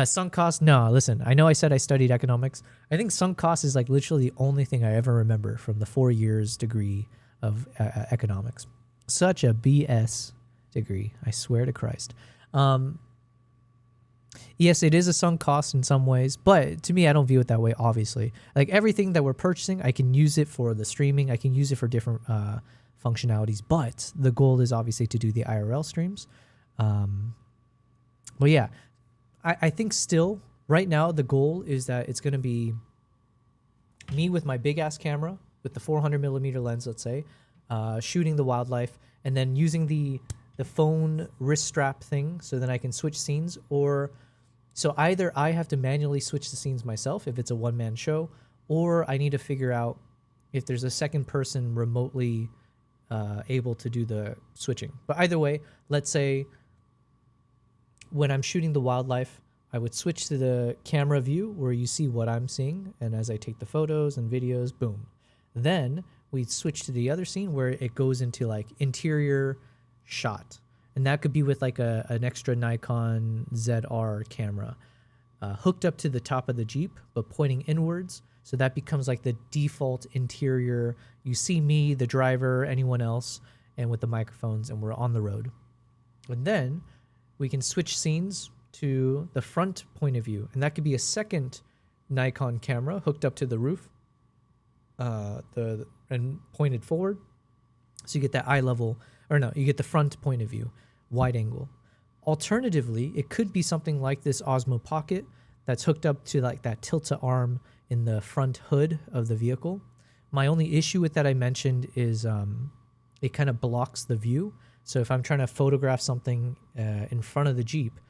sunk cost. No, listen, I know I said I studied economics. I think sunk cost is like literally the only thing I ever remember from the 4 years degree of economics. Such a BS degree, I swear to Christ. Yes, it is a sunk cost in some ways, but to me, I don't view it that way, obviously. Like everything that we're purchasing, I can use it for the streaming. I can use it for different functionalities, but the goal is obviously to do the IRL streams. But yeah, I think still right now the goal is that it's going to be me with my big ass camera with the 400mm lens, let's say, shooting the wildlife and then using the phone wrist strap thing so then I can switch scenes, or so either I have to manually switch the scenes myself if it's a one-man show, or I need to figure out if there's a second person remotely able to do the switching. But either way, let's say when I'm shooting the wildlife, I would switch to the camera view where you see what I'm seeing, and as I take the photos and videos, boom. Then we'd switch to the other scene where it goes into like interior shot, and that could be with like an extra Nikon ZR camera hooked up to the top of the Jeep but pointing inwards, so that becomes like the default interior. You see me, the driver, anyone else, and with the microphones, and we're on the road. And then we can switch scenes to the front point of view, and that could be a second Nikon camera hooked up to the roof and pointed forward, so you get that eye level, or no, you get the front point of view, wide angle. Alternatively, it could be something like this Osmo Pocket that's hooked up to like that tilt-to-arm in the front hood of the vehicle. My only issue with that I mentioned is it kind of blocks the view. So if I'm trying to photograph something in front of the Jeep,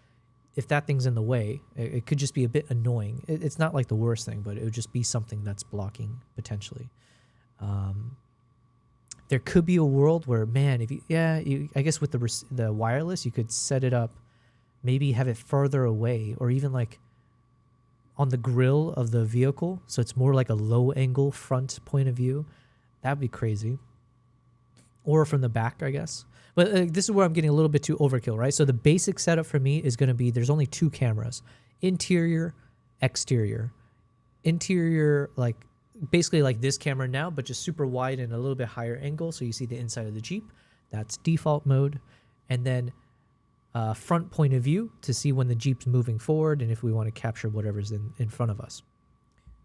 if that thing's in the way, it could just be a bit annoying. It's not like the worst thing, but it would just be something that's blocking potentially. There could be a world where, man, I guess with the wireless, you could set it up, maybe have it further away, or even like on the grill of the vehicle, so it's more like a low angle front point of view. That'd be crazy. Or from the back, I guess. But this is where I'm getting a little bit too overkill, right? So the basic setup for me is going to be, there's only 2 cameras, interior, exterior. Interior, like basically like this camera now, but just super wide and a little bit higher angle, so you see the inside of the Jeep. That's default mode. And then front point of view to see when the Jeep's moving forward and if we want to capture whatever's in front of us.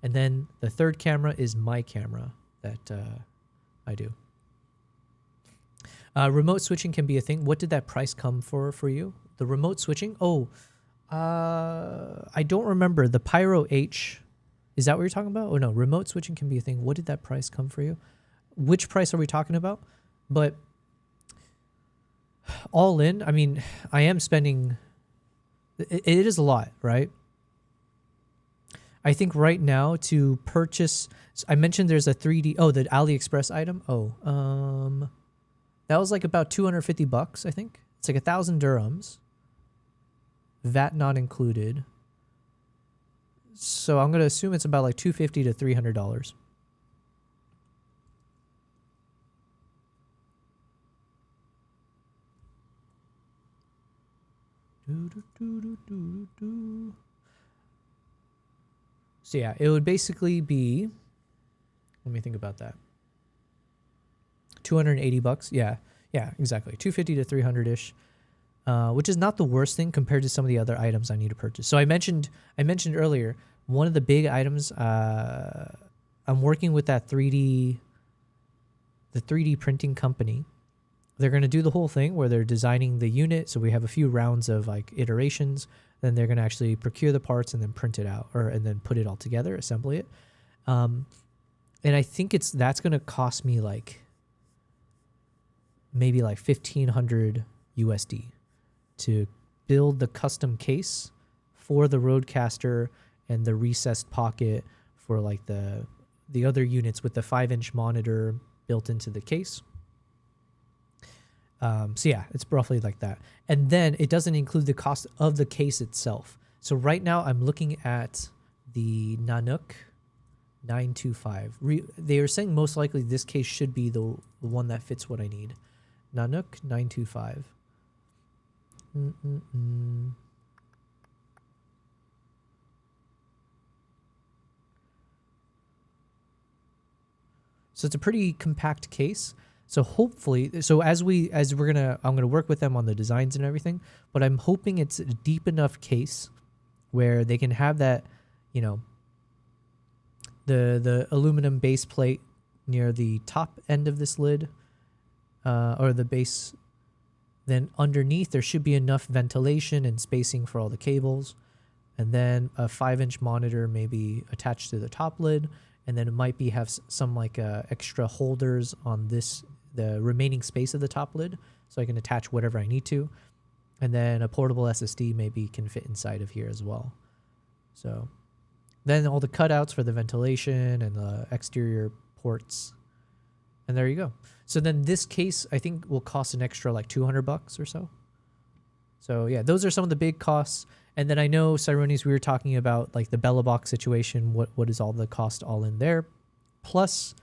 And then the third camera is my camera that I do. Remote switching can be a thing. What did that price come for you? The remote switching? Oh, I don't remember. The Pyro H, is that what you're talking about? Oh no, remote switching can be a thing. What did that price come for you? Which price are we talking about? But all in, I mean, I am spending, it is a lot, right? I think right now to purchase, I mentioned there's a 3D, oh, the AliExpress item. Oh, that was like about $250, I think. It's like 1,000 dirhams. VAT not included. So I'm going to assume it's about like $250 to $300. So yeah, it would basically be, let me think about that. $280. Yeah, exactly. 250 to 300-ish. Which is not the worst thing compared to some of the other items I need to purchase. So I mentioned earlier, one of the big items, I'm working with that the 3D printing company. They're going to do the whole thing where they're designing the unit. So we have a few rounds of like iterations. Then they're going to actually procure the parts and then print it out, and then put it all together, assembly it. And I think that's going to cost me like maybe like 1,500 USD to build the custom case for the Roadcaster and the recessed pocket for like the other units with the 5-inch monitor built into the case. So yeah, it's roughly like that. And then it doesn't include the cost of the case itself. So right now I'm looking at the Nanook 925. They are saying most likely this case should be the one that fits what I need. Nanook 925. So it's a pretty compact case. So hopefully, I'm gonna work with them on the designs and everything, but I'm hoping it's a deep enough case where they can have that, the aluminum base plate near the top end of this lid, or the base. Then underneath there should be enough ventilation and spacing for all the cables, and then a 5-inch monitor maybe attached to the top lid, and then it might have some like extra holders on the remaining space of the top lid, so I can attach whatever I need to, and then a portable SSD maybe can fit inside of here as well. So then all the cutouts for the ventilation and the exterior ports, and there you go. So then this case I think will cost an extra like $200 or so. So yeah, those are some of the big costs. And then I know, Cyrones, we were talking about like the Bella Box situation. What is all the cost all in there? Plus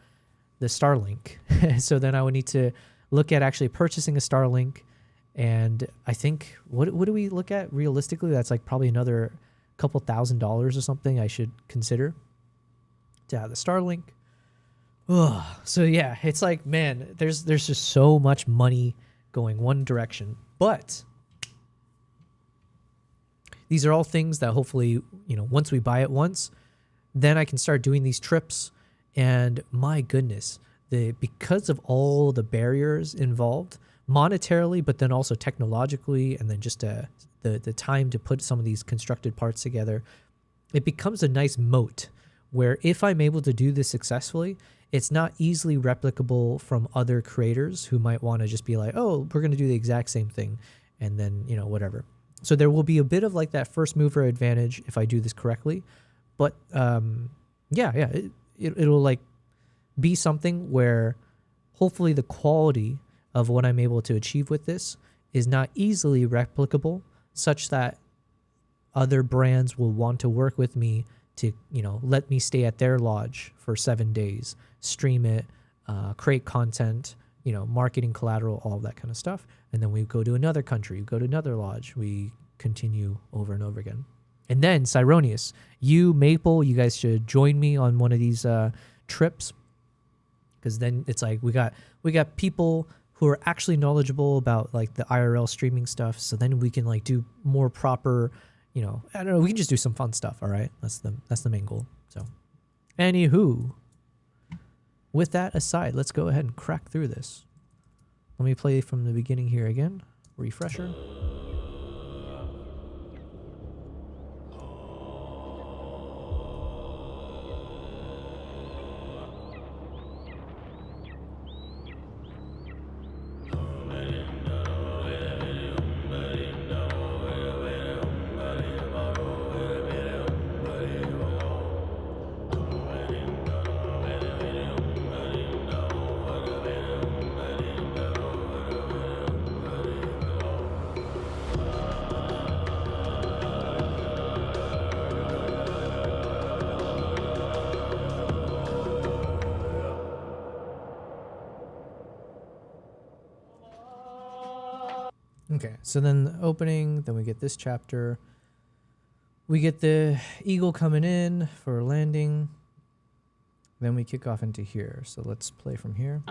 the Starlink. So then I would need to look at actually purchasing a Starlink. And I think, what do we look at realistically? That's like probably another couple $1,000s or something I should consider to have the Starlink. Ugh. So yeah, it's like, man, there's just so much money going one direction. But these are all things that hopefully, once we buy it once, then I can start doing these trips. And my goodness, because of all the barriers involved monetarily, but then also technologically, and then just the time to put some of these constructed parts together, it becomes a nice moat where if I'm able to do this successfully, it's not easily replicable from other creators who might want to just be like, oh, we're going to do the exact same thing. And then, whatever. So there will be a bit of like that first mover advantage if I do this correctly. But it'll like be something where hopefully the quality of what I'm able to achieve with this is not easily replicable, such that other brands will want to work with me to, let me stay at their lodge for 7 days, stream it, create content, you know, marketing collateral, all of that kind of stuff. And then we go to another country, go to another lodge. We continue over and over again. And then Cyronius, you, Maple, you guys should join me on one of these trips, because then it's like we got people who are actually knowledgeable about like the IRL streaming stuff. So then we can like do more proper, you know, I don't know, we can just do some fun stuff. All right, that's the main goal. So, anywho, with that aside, let's go ahead and crack through this. Let me play from the beginning here again. Refresher. Okay, so then the opening, then we get this chapter. We get the eagle coming in for landing. Then we kick off into here. So let's play from here.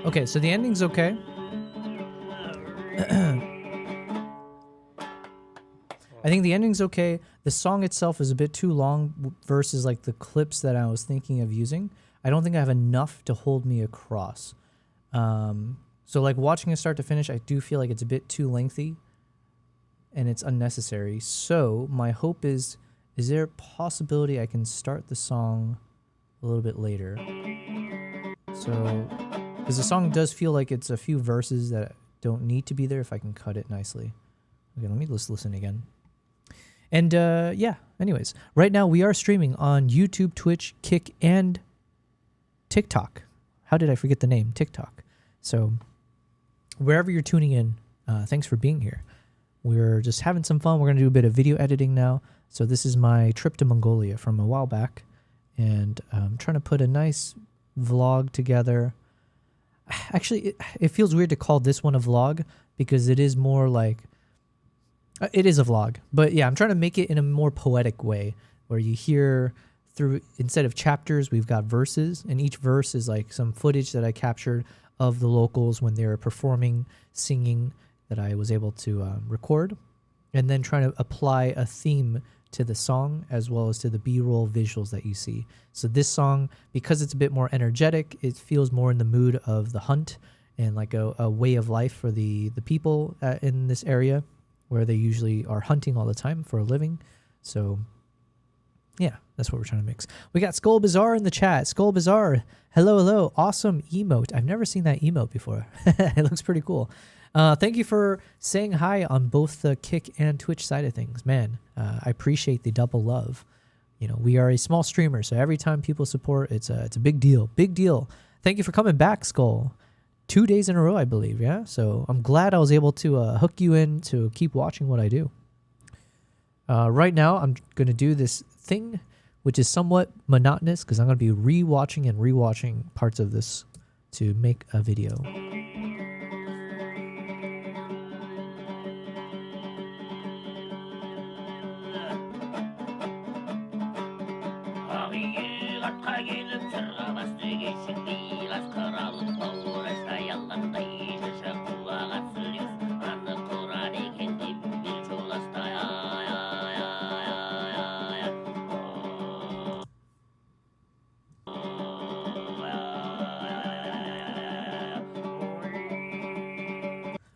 Okay, so the ending's okay. I think the ending's okay. The song itself is a bit too long versus like the clips that I was thinking of using. I don't think I have enough to hold me across. So like watching it start to finish, I do feel like it's a bit too lengthy and it's unnecessary. So my hope is there a possibility I can start the song a little bit later? So, because the song does feel like it's a few verses that don't need to be there if I can cut it nicely. Okay, let me just listen again. And yeah, anyways, right now we are streaming on YouTube, Twitch, Kick, and TikTok. How did I forget the name? TikTok. So wherever you're tuning in, thanks for being here. We're just having some fun. We're going to do a bit of video editing now. So this is my trip to Mongolia from a while back. And I'm trying to put a nice vlog together. Actually, it feels weird to call this one a vlog because it is more like... it is a vlog. But yeah, I'm trying to make it in a more poetic way where you hear through... Instead of chapters, we've got verses. And each verse is like some footage that I captured of the locals when they were performing, singing, that I was able to record, and then trying to apply a theme to the song as well as to the B-roll visuals that you see. So this song, because it's a bit more energetic, it feels more in the mood of the hunt and like a way of life for the people in this area where they usually are hunting all the time for a living. So Yeah, that's what we're trying to mix. We got Skull Bazaar in the chat. Skull Bazaar, hello, hello. Awesome emote. I've never seen that emote before. It looks pretty cool. Thank you for saying hi on both the Kick and Twitch side of things. Man, I appreciate the double love. You know, we are a small streamer, so every time people support, it's a big deal. Big deal. Thank you for coming back, Skull. 2 days in a row, I believe, yeah? So I'm glad I was able to hook you in to keep watching what I do. Right now, I'm going to do this thing, which is somewhat monotonous because I'm going to be rewatching and rewatching parts of this to make a video.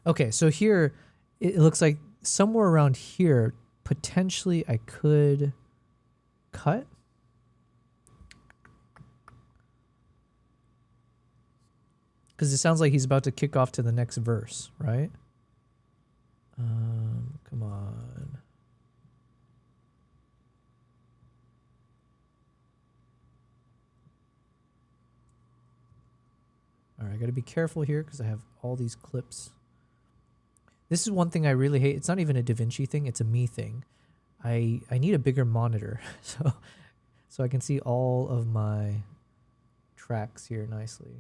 Okay, so here, it looks like somewhere around here, potentially I could cut. Because it sounds like he's about to kick off to the next verse, right? Come on. All right, I got to be careful here because I have all these clips. This is one thing I really hate. It's not even a DaVinci thing. It's a me thing. I need a bigger monitor so I can see all of my tracks here nicely.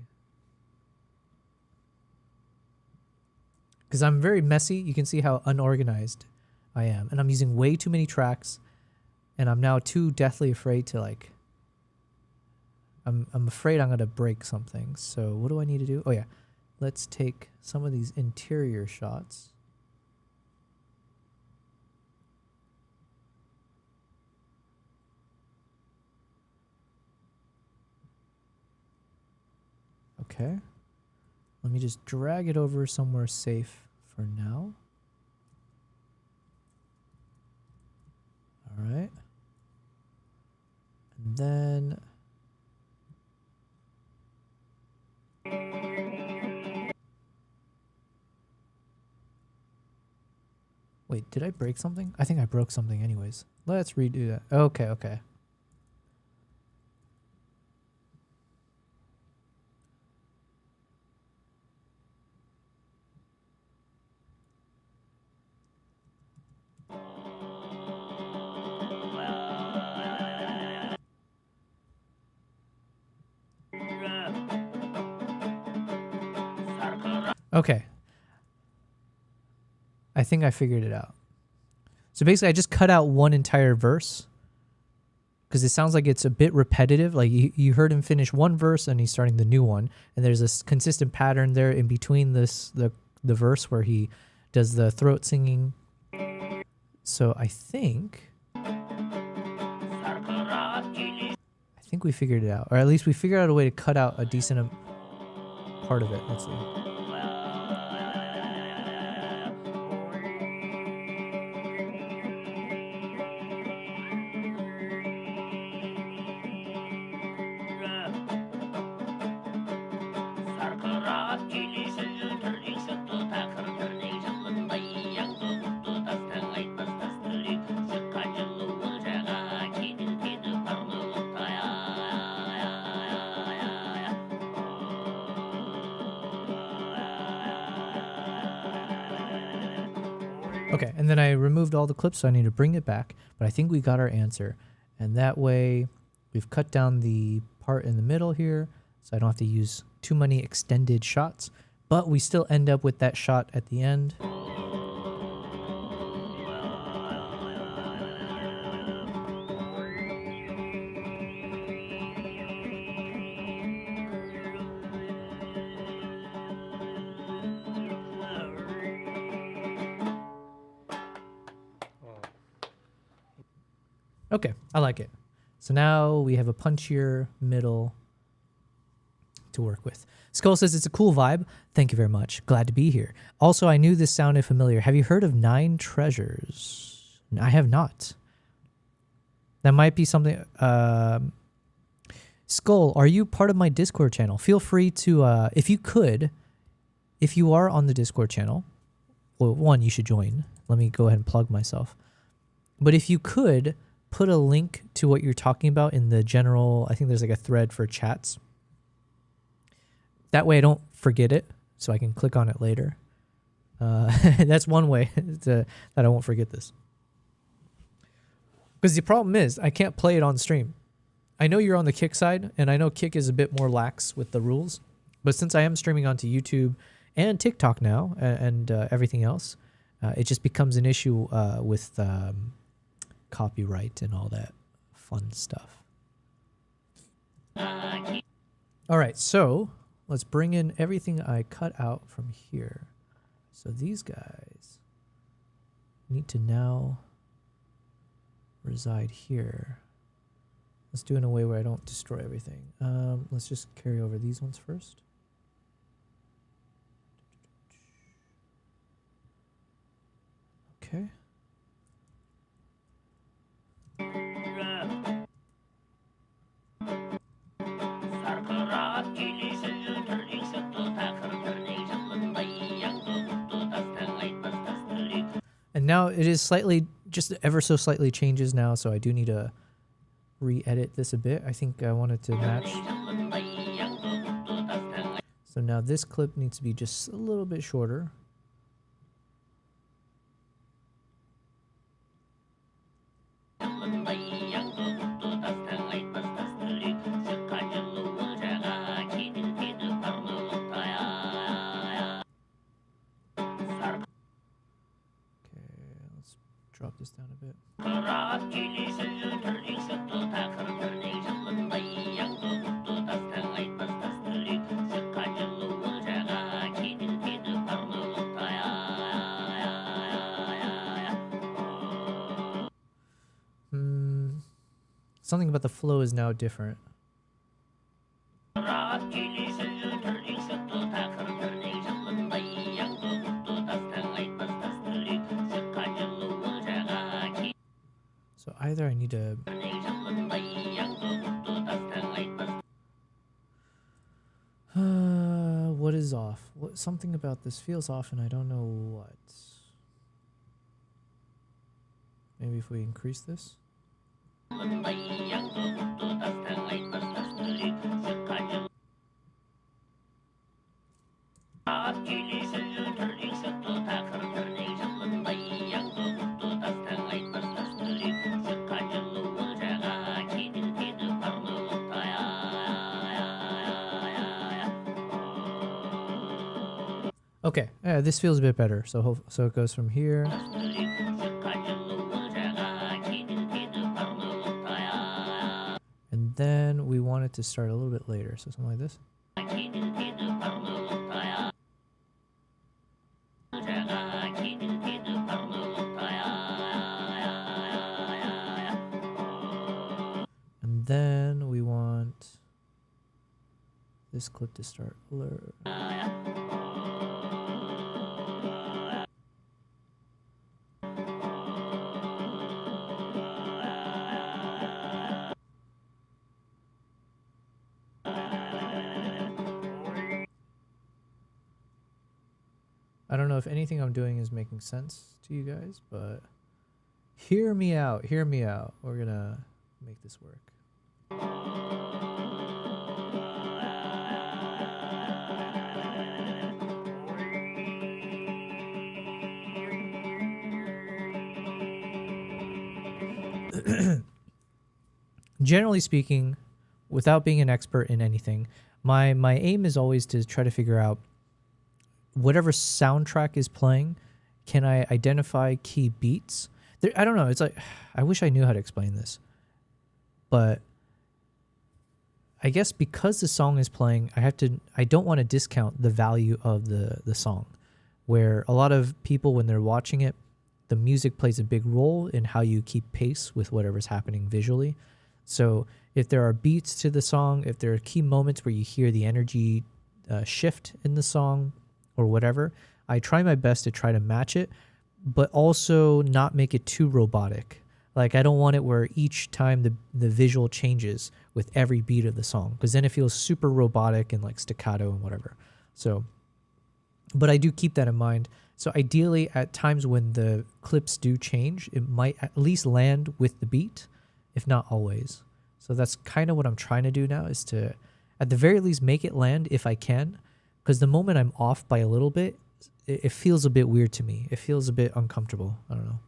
Because I'm very messy. You can see how unorganized I am. And I'm using way too many tracks. And I'm now too deathly afraid to like... I'm afraid I'm going to break something. So what do I need to do? Oh yeah. Let's take some of these interior shots. Okay. Let me just drag it over somewhere safe for now. All right. And then... Wait, did I break something? I think I broke something anyways. Let's redo that. Okay, okay. Okay. I think I figured it out. So basically I just cut out one entire verse because it sounds like it's a bit repetitive. Like you heard him finish one verse and he's starting the new one. And there's this consistent pattern there in between this the verse where he does the throat singing. So I think we figured it out. Or at least we figured out a way to cut out a decent part of it. Let's see. Okay, and then I removed all the clips, so I need to bring it back. But I think we got our answer. And that way, we've cut down the part in the middle here, so I don't have to use too many extended shots. But we still end up with that shot at the end. Okay, I like it. So now we have a punchier middle to work with. Skull says it's a cool vibe. Thank you very much. Glad to be here. Also, I knew this sounded familiar. Have you heard of Nine Treasures? I have not. That might be something. Skull, are you part of my Discord channel? Feel free to, if you are on the Discord channel, well, one, you should join. Let me go ahead and plug myself. But if you could put a link to what you're talking about in the general, I think there's like a thread for chats. That way I don't forget it, so I can click on it later. That's one way that I won't forget this. Because the problem is, I can't play it on stream. I know you're on the Kick side, and I know Kick is a bit more lax with the rules. But since I am streaming onto YouTube and TikTok now, and everything else, it just becomes an issue with copyright and all that fun stuff. All right, so let's bring in everything I cut out from here. So these guys need to now reside here. Let's do it in a way where I don't destroy everything. Let's just carry over these ones first. Okay. And now it is slightly, just ever so slightly changes now, so I do need to re-edit this a bit. I think I wanted to match. So now this clip needs to be just a little bit shorter. Drop this down a bit. Something about the flow is now different. So either I need to... what is off? Something about this feels off and I don't know what. Maybe if we increase this? Okay, this feels a bit better. So it goes from here. And then we want it to start a little bit later, so something like this. And then we want this clip to start blur. I don't know if anything I'm doing is making sense to you guys, but hear me out, hear me out. We're gonna make this work. Generally speaking, without being an expert in anything, my aim is always to try to figure out whatever soundtrack is playing, can I identify key beats? I don't know. It's like, I wish I knew how to explain this. But I guess because the song is playing, I don't want to discount the value of the song. Where a lot of people, when they're watching it, the music plays a big role in how you keep pace with whatever's happening visually. So if there are beats to the song, if there are key moments where you hear the energy shift in the song, or whatever, I try my best to try to match it, but also not make it too robotic. Like, I don't want it where each time the visual changes with every beat of the song, because then it feels super robotic and like staccato and whatever. So, but I do keep that in mind. So ideally, at times when the clips do change, it might at least land with the beat, if not always. So that's kind of what I'm trying to do now, is to, at the very least, make it land if I can. Because the moment I'm off by a little bit, it feels a bit weird to me. It feels a bit uncomfortable. I don't know.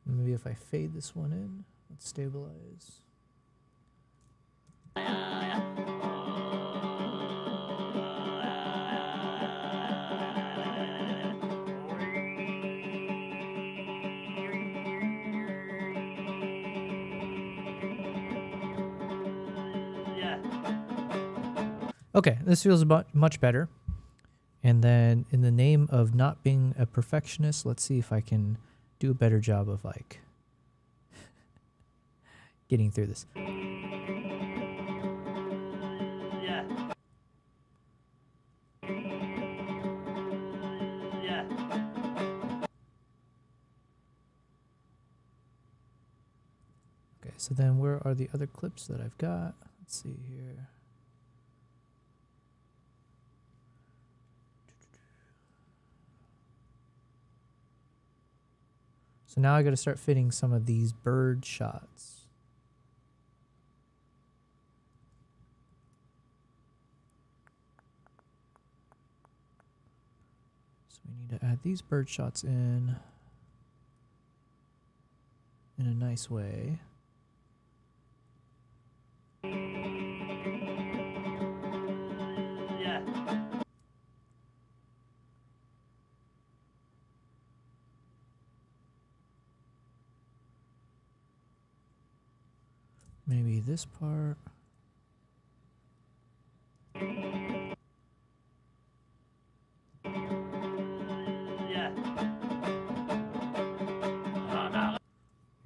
Maybe if I fade this one in, let's stabilize. Okay, this feels much better. And then in the name of not being a perfectionist, let's see if I can do a better job of like getting through this. Okay, so then where are the other clips that I've got? Let's see here. So now I got to start fitting some of these bird shots. So we need to add these bird shots in a nice way. Maybe this part.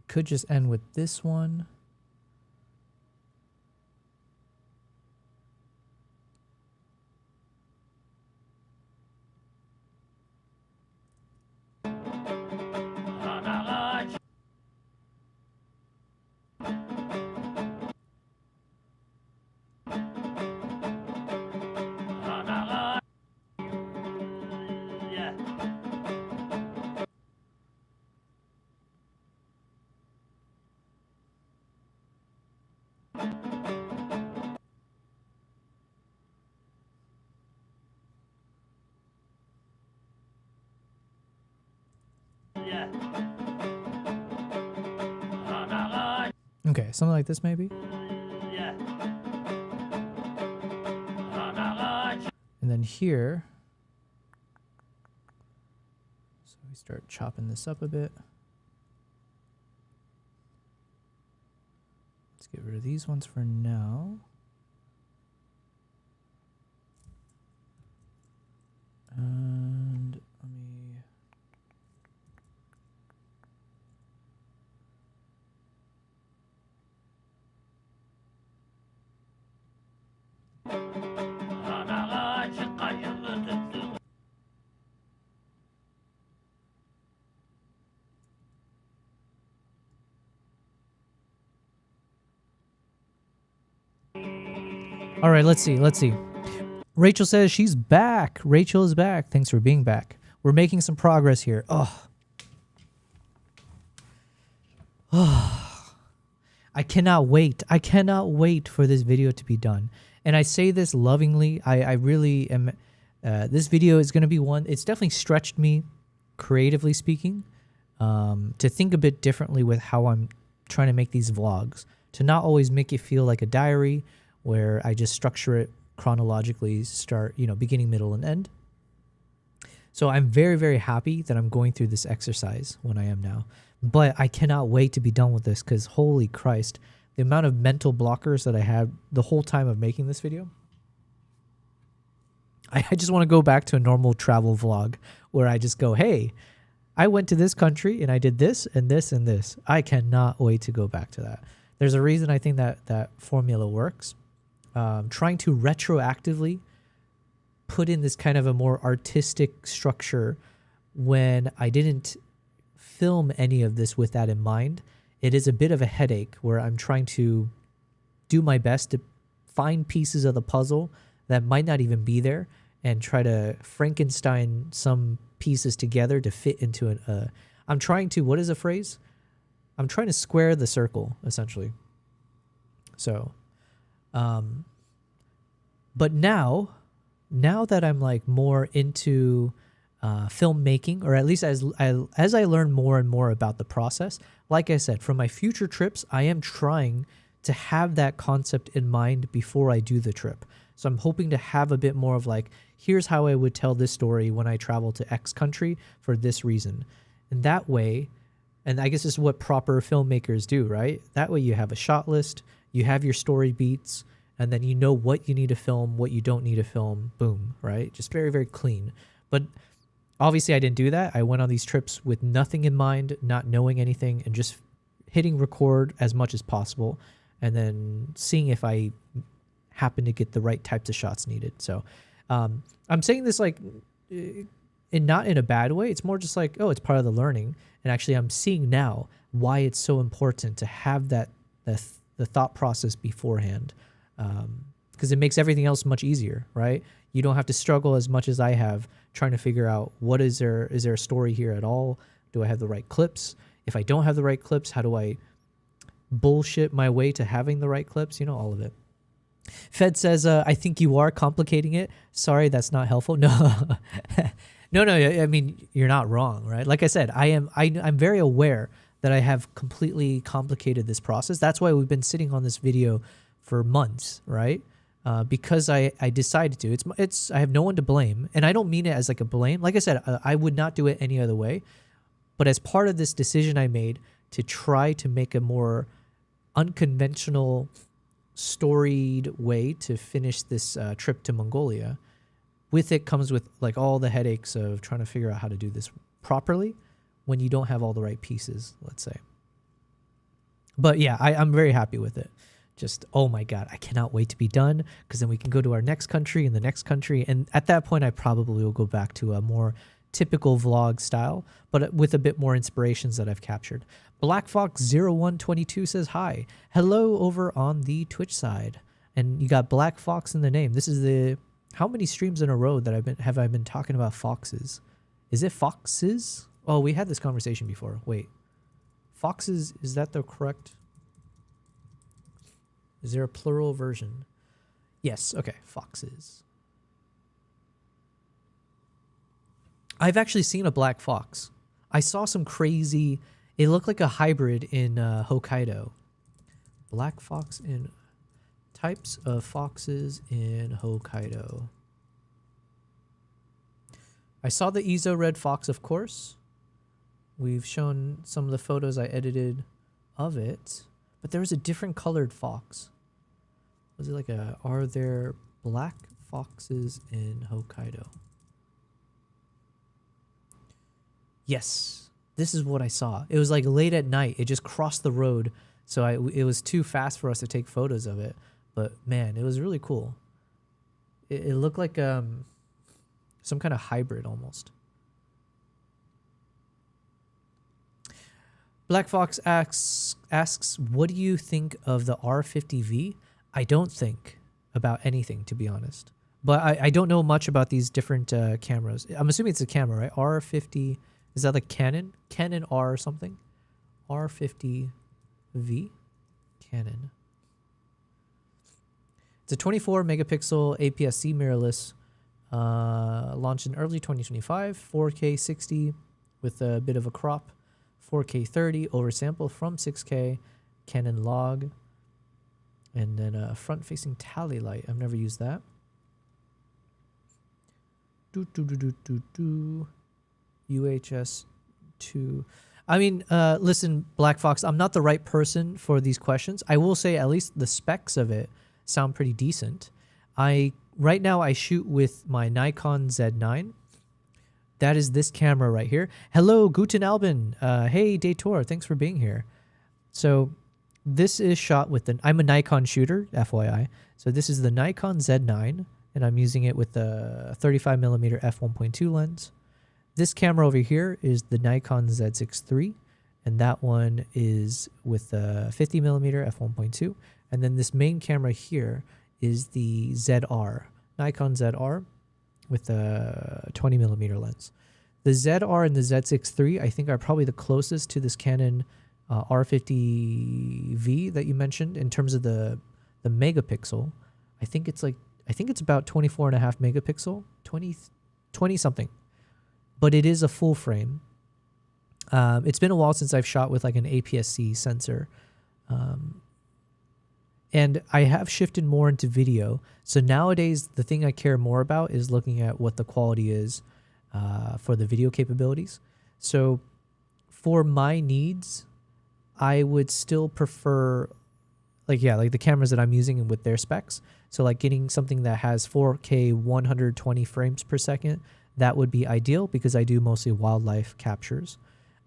Could just end with this one. Okay, something like this maybe. And then here, so we start chopping this up a bit. Let's get rid of these ones for now. And let me... All right, let's see. Rachel says she's back. Rachel is back. Thanks for being back. We're making some progress here. Oh. I cannot wait. I cannot wait for this video to be done. And I say this lovingly. I really am This video is going to be one, it's definitely stretched me, creatively speaking, to think a bit differently with how I'm trying to make these vlogs, to not always make it feel like a diary where I just structure it chronologically, start, you know, beginning, middle, and end. So I'm very, very happy that I'm going through this exercise when I am now. But I cannot wait to be done with this because holy Christ, the amount of mental blockers that I had the whole time of making this video. I just want to go back to a normal travel vlog where I just go, hey, I went to this country and I did this and this and this. I cannot wait to go back to that. There's a reason I think that formula works. Trying to retroactively put in this kind of a more artistic structure when I didn't film any of this with that in mind, it is a bit of a headache where I'm trying to do my best to find pieces of the puzzle that might not even be there and try to Frankenstein some pieces together to fit into I'm trying to, what is the phrase? I'm trying to square the circle, essentially. So, but now that I'm like more into filmmaking, or at least as I learn more and more about the process, like I said, for my future trips, I am trying to have that concept in mind before I do the trip. So I'm hoping to have a bit more of like, here's how I would tell this story when I travel to X country for this reason. And that way, and I guess this is what proper filmmakers do, right? That way you have a shot list, you have your story beats, and then you know what you need to film, what you don't need to film, boom, right? Just very, very clean. But obviously I didn't do that. I went on these trips with nothing in mind, not knowing anything, and just hitting record as much as possible, and then seeing if I happen to get the right types of shots needed. So I'm saying this like, not in a bad way. It's more just like, oh, it's part of the learning. And actually I'm seeing now why it's so important to have the thought process beforehand. Because it makes everything else much easier, right? You don't have to struggle as much as I have trying to figure out what is there a story here at all? Do I have the right clips? If I don't have the right clips, how do I bullshit my way to having the right clips? You know, all of it. Fed says, I think you are complicating it. Sorry, that's not helpful. No, no. I mean, you're not wrong, right? Like I said, I'm very aware that I have completely complicated this process. That's why we've been sitting on this video for months, right? Because I decided to. I have no one to blame, and I don't mean it as like a blame. Like I said, I would not do it any other way. But as part of this decision I made to try to make a more unconventional, storied way to finish this trip to Mongolia, with it comes with like all the headaches of trying to figure out how to do this properly when you don't have all the right pieces, let's say. But yeah, I'm very happy with it. Just, oh my God, I cannot wait to be done, because then we can go to our next country and the next country. And at that point, I probably will go back to a more typical vlog style, but with a bit more inspirations that I've captured. Black Fox 0122 says hi. Hello over on the Twitch side. And you got Black Fox in the name. This is how many streams in a row that have I been talking about foxes? Is it foxes? Oh, we had this conversation before. Wait. Foxes, is that the correct? Is there a plural version? Yes, okay, foxes. I've actually seen a black fox. I saw some crazy, it looked like a hybrid in Hokkaido. Black fox in types of foxes in Hokkaido. I saw the Izo red fox, of course. We've shown some of the photos I edited of it, but there was a different colored fox. Was it like are there black foxes in Hokkaido? Yes, this is what I saw. It was like late at night. It just crossed the road, so it was too fast for us to take photos of it. But man, it was really cool. It looked like some kind of hybrid almost. Black Fox asks, what do you think of the R50V? I don't think about anything, to be honest. But I don't know much about these different cameras. I'm assuming it's a camera, right? R50, is that like Canon? Canon R something? R50V? Canon. It's a 24 megapixel APS-C mirrorless Launched in early 2025, 4K 60 with a bit of a crop, 4K 30 oversample from 6K, Canon log, and then a front-facing tally light. I've never used that. UHS 2. I mean, listen, Black Fox, I'm not the right person for these questions. I will say at least the specs of it sound pretty decent. Right now I shoot with my Nikon Z9. That is this camera right here. Hello, Guten Albin. Hey, Dator, thanks for being here. So this is shot with I'm a Nikon shooter, FYI. So this is the Nikon Z9, and I'm using it with the 35mm f1.2 lens. This camera over here is the Nikon Z6 III, and that one is with the 50mm f1.2. And then this main camera here is the ZR, Nikon ZR with a 20mm lens. The ZR and the Z6 III, I think, are probably the closest to this Canon R50V that you mentioned in terms of the megapixel. I think it's about 24.5 megapixel, 20 something. But it is a full frame. It's been a while since I've shot with like an APS-C sensor. And I have shifted more into video. So nowadays, the thing I care more about is looking at what the quality is for the video capabilities. So for my needs, I would still prefer like the cameras that I'm using with their specs. So like getting something that has 4K 120 frames per second, that would be ideal because I do mostly wildlife captures.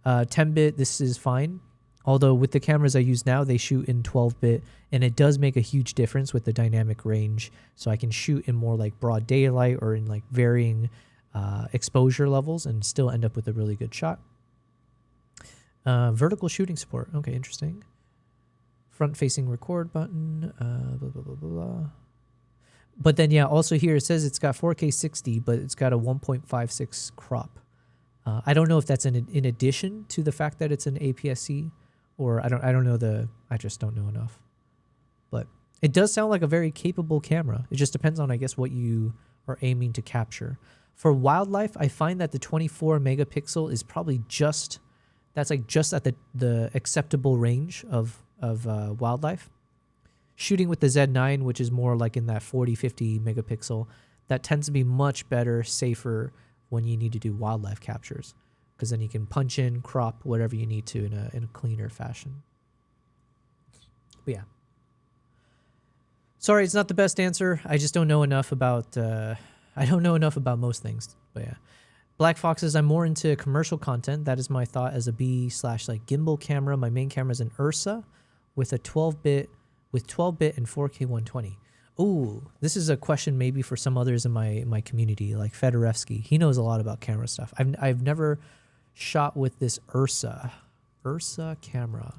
10-bit, this is fine. Although with the cameras I use now, they shoot in 12-bit, and it does make a huge difference with the dynamic range. So I can shoot in more like broad daylight or in like varying exposure levels and still end up with a really good shot. Vertical shooting support. Okay, interesting. Front-facing record button. Blah, blah, blah, blah. But then, yeah, also here it says it's got 4K 60, but it's got a 1.56 crop. I don't know if that's in addition to the fact that it's an APS-C, or I don't know I just don't know enough. But it does sound like a very capable camera. It just depends on, I guess, what you are aiming to capture. For wildlife, I find that the 24 megapixel is probably just at the acceptable range of wildlife. Shooting with the Z9, which is more like in that 40-50 megapixel, that tends to be much better, safer when you need to do wildlife captures, because then you can punch in, crop whatever you need to in a cleaner fashion. But yeah. Sorry, it's not the best answer. I just don't know enough about most things. But yeah. Black Foxes, I'm more into commercial content. That is my thought as a B/like gimbal camera. My main camera is an Ursa with a 12-bit and 4K 120. Ooh, this is a question maybe for some others in my community, like Fedorevsky. He knows a lot about camera stuff. I've never shot with this Ursa camera.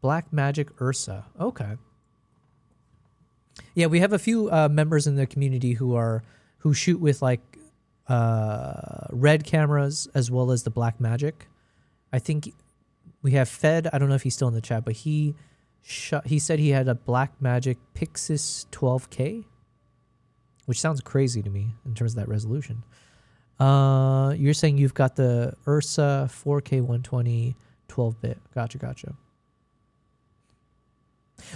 Blackmagic Ursa. Okay. Yeah, we have a few members in the community who shoot with like red cameras as well as the Blackmagic. I think we have Fed. I don't know if he's still in the chat, but he said he had a Blackmagic Pixis 12K, which sounds crazy to me in terms of that resolution. You're saying you've got the Ursa 4K 120 12-bit. Gotcha.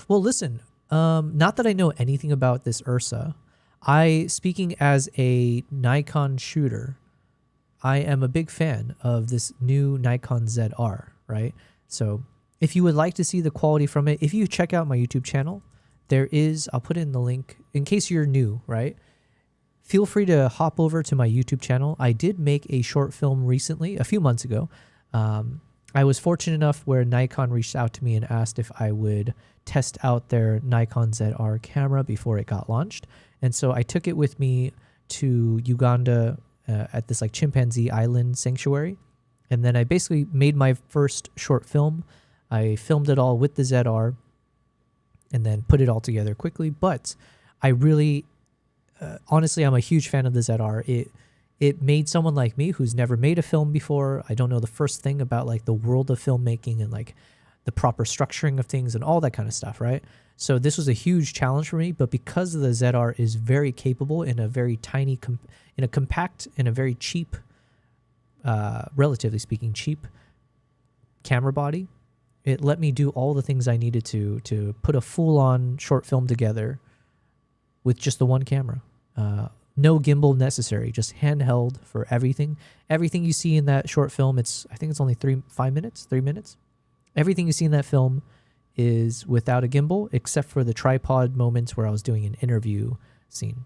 Well, listen, not that I know anything about this Ursa. Speaking as a Nikon shooter, I am a big fan of this new Nikon ZR, right? So if you would like to see the quality from it, if you check out my YouTube channel, I'll put in the link in case you're new, right? Feel free to hop over to my YouTube channel. I did make a short film recently, a few months ago. I was fortunate enough where Nikon reached out to me and asked if I would test out their Nikon ZR camera before it got launched. And so I took it with me to Uganda at this like chimpanzee island sanctuary. And then I basically made my first short film. I filmed it all with the ZR and then put it all together quickly. But I really, honestly, I'm a huge fan of the ZR. It made someone like me who's never made a film before. I don't know the first thing about like the world of filmmaking and like the proper structuring of things and all that kind of stuff, right? So this was a huge challenge for me, but because the ZR is very capable in a very tiny, in a compact, in a very cheap, relatively speaking, cheap camera body, it let me do all the things I needed to put a full-on short film together with just the one camera. No gimbal necessary, just handheld for everything. Everything you see in that short film, I think it's only 3 minutes. Everything you see in that film is without a gimbal, except for the tripod moments where I was doing an interview scene.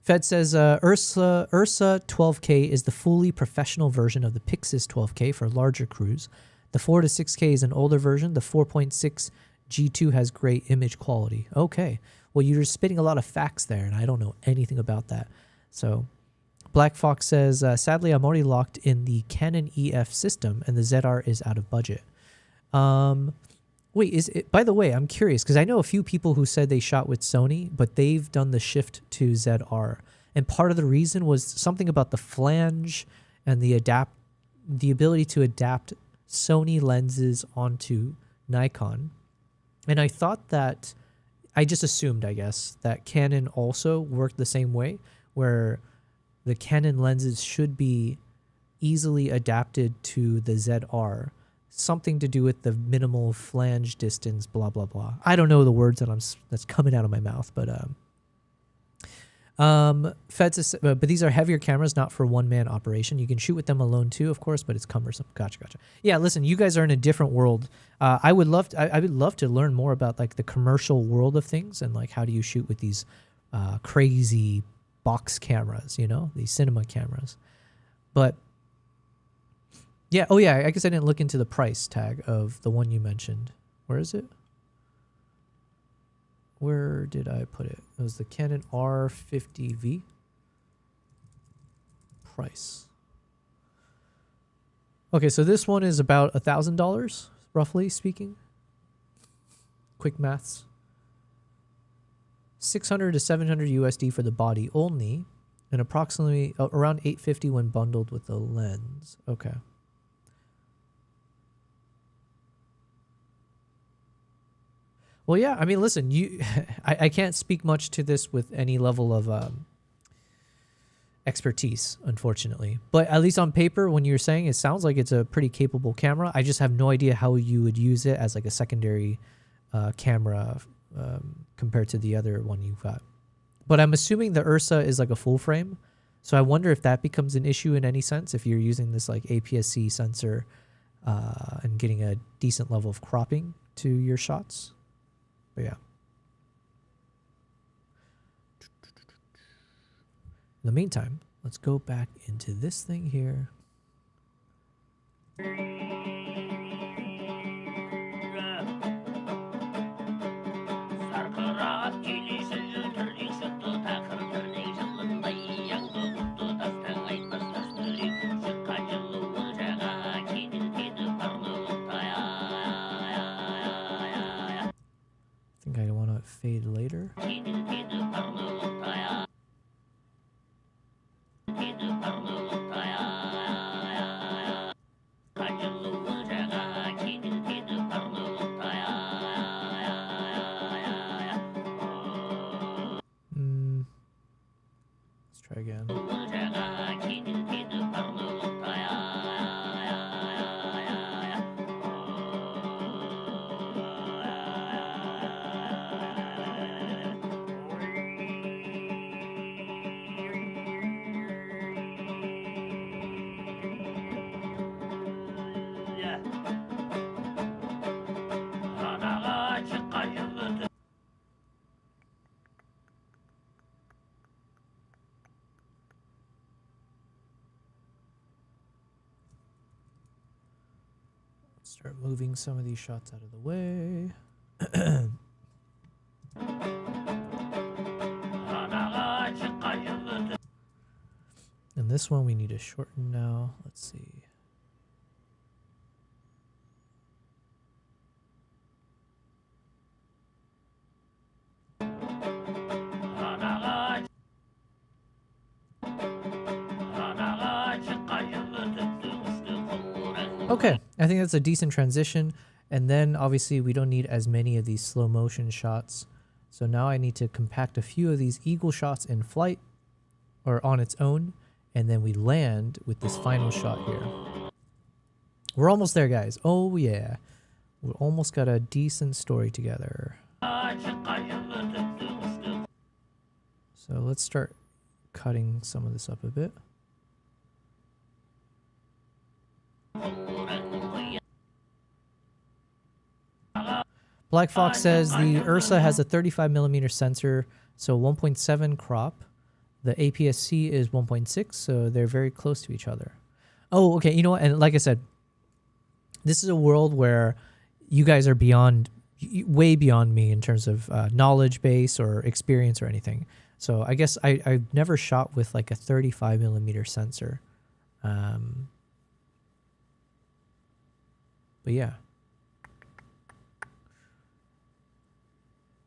Fed says Ursa 12K is the fully professional version of the Pixis 12K for larger crews. The 4 to 6K is an older version. The 4.6 G2 has great image quality. Okay. Well, you're spitting a lot of facts there, and I don't know anything about that. So Black Fox says, sadly, I'm already locked in the Canon EF system, and the ZR is out of budget. Wait, is it, by the way, I'm curious, because I know a few people who said they shot with Sony, but they've done the shift to ZR. And part of the reason was something about the flange and the ability to adapt Sony lenses onto Nikon. And I thought that, I just assumed, I guess, that Canon also worked the same way, where the Canon lenses should be easily adapted to the ZR. Something to do with the minimal flange distance, blah, blah, blah. I don't know the words that's coming out of my mouth, but Fed says, but these are heavier cameras, not for one-man operation. You can shoot with them alone too, of course, but it's cumbersome. Gotcha. Yeah, listen, you guys are in a different world. I would love to learn more about like the commercial world of things and like how do you shoot with these crazy box cameras, you know, these cinema cameras. But yeah, oh yeah, I guess I didn't look into the price tag of the one you mentioned. Where is it? Where did I put it? It was the Canon R50V. Price. Okay, so this one is about $1,000, roughly speaking. Quick maths. 600 to 700 USD for the body only, and approximately around 850 when bundled with the lens. Okay. Well, yeah, I mean, listen, I can't speak much to this with any level of expertise, unfortunately. But at least on paper, when you're saying it sounds like it's a pretty capable camera, I just have no idea how you would use it as like a secondary camera compared to the other one you've got. But I'm assuming the Ursa is like a full frame. So I wonder if that becomes an issue in any sense, if you're using this like APS-C sensor and getting a decent level of cropping to your shots. But yeah. In the meantime, let's go back into this thing here. I think I want to fade later. Let's try again. Start moving some of these shots out of the way. And this one we need to shorten now. Let's see. Okay, I think that's a decent transition. And then obviously we don't need as many of these slow motion shots. So now I need to compact a few of these eagle shots in flight or on its own. And then we land with this final shot here. We're almost there, guys. Oh, yeah. We almost got a decent story together. So let's start cutting some of this up a bit. Black Fox says the Ursa has a 35mm sensor, so 1.7 crop. The APS-C is 1.6, so they're very close to each other. Oh, okay. You know what? And like I said, this is a world where you guys are beyond, way beyond me in terms of knowledge base or experience or anything. So I guess I've never shot with like a 35mm sensor. But yeah.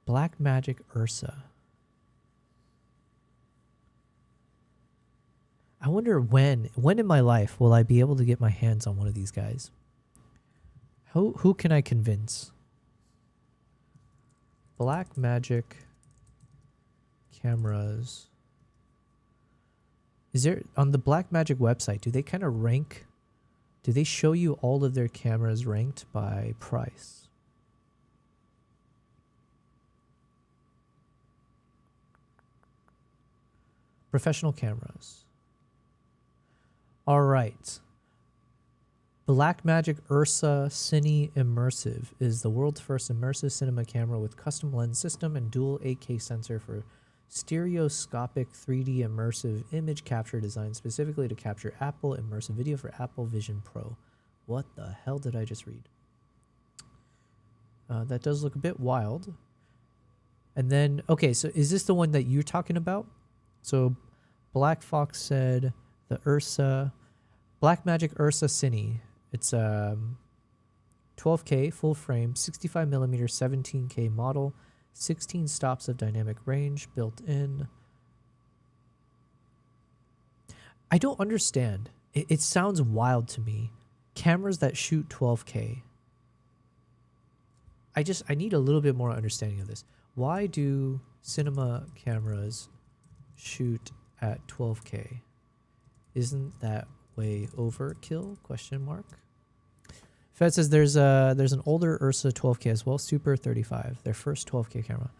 Black Magic Ursa. I wonder when in my life will I be able to get my hands on one of these guys? Who can I convince? Black Magic cameras. Is there on the Black Magic website, do they kind of rank? Do they show you all of their cameras ranked by price? Professional cameras. All right. Blackmagic Ursa Cine Immersive is the world's first immersive cinema camera with custom lens system and dual 8K sensor for stereoscopic 3D immersive image capture designed specifically to capture Apple immersive video for Apple Vision Pro. What the hell did I just read? That does look a bit wild. And then, okay, so is this the one that you're talking about? So Black Fox said the Ursa, Blackmagic Ursa Cine. It's 12K full frame, 65mm 17K model, 16 stops of dynamic range built in. I don't understand. It sounds wild to me. Cameras that shoot 12K. I need a little bit more understanding of this. Why do cinema cameras shoot at 12K? Isn't that way overkill? Question mark. Fed says there's an older Ursa 12K as well, Super 35, their first 12K camera.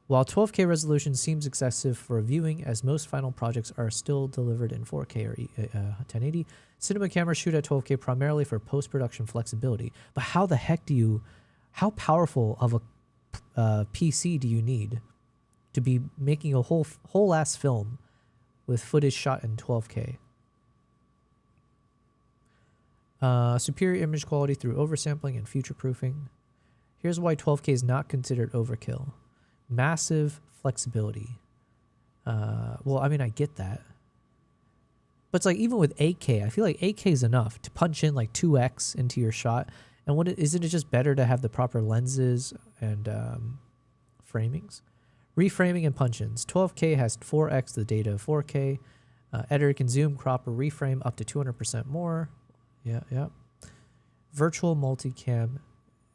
While 12K resolution seems excessive for viewing, as most final projects are still delivered in 4K or 1080, cinema cameras shoot at 12K primarily for post-production flexibility. But how the heck how powerful of a PC do you need to be making a whole ass film with footage shot in 12K? Superior image quality through oversampling and future proofing. Here's why 12K is not considered overkill. Massive flexibility. Well, I mean, I get that. But it's like, even with 8K, I feel like 8K is enough to punch in like 2x into your shot. And isn't it just better to have the proper lenses and framings? Reframing and punch-ins. 12K has 4x the data of 4K. Editor can zoom, crop, or reframe up to 200% more. Yeah. Virtual multicam.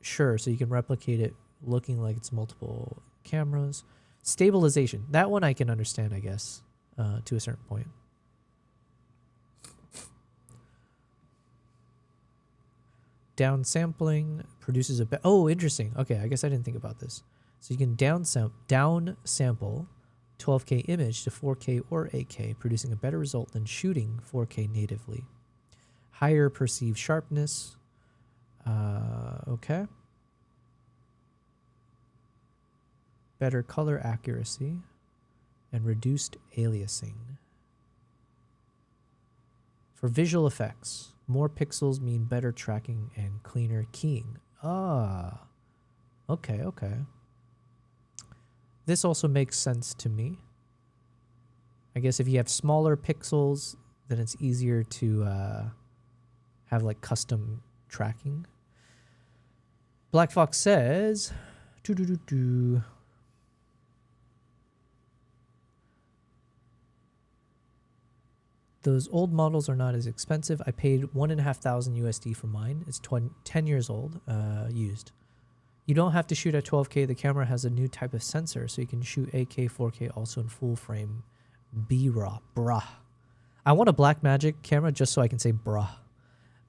Sure, so you can replicate it looking like it's multiple cameras. Stabilization. That one I can understand, I guess, to a certain point. Downsampling produces a... Oh, interesting. Okay, I guess I didn't think about this. So you can downsample 12K image to 4K or 8K, producing a better result than shooting 4K natively. Higher perceived sharpness. Okay. Better color accuracy and reduced aliasing. For visual effects, more pixels mean better tracking and cleaner keying. Ah, okay. This also makes sense to me. I guess if you have smaller pixels, then it's easier to have like custom tracking. Black Fox says, those old models are not as expensive. I paid $1,500 USD for mine. It's 10 years old, used. You don't have to shoot at 12K. The camera has a new type of sensor, so you can shoot 8K, 4K, also in full frame. B-RAW, brah. I want a Blackmagic camera just so I can say brah.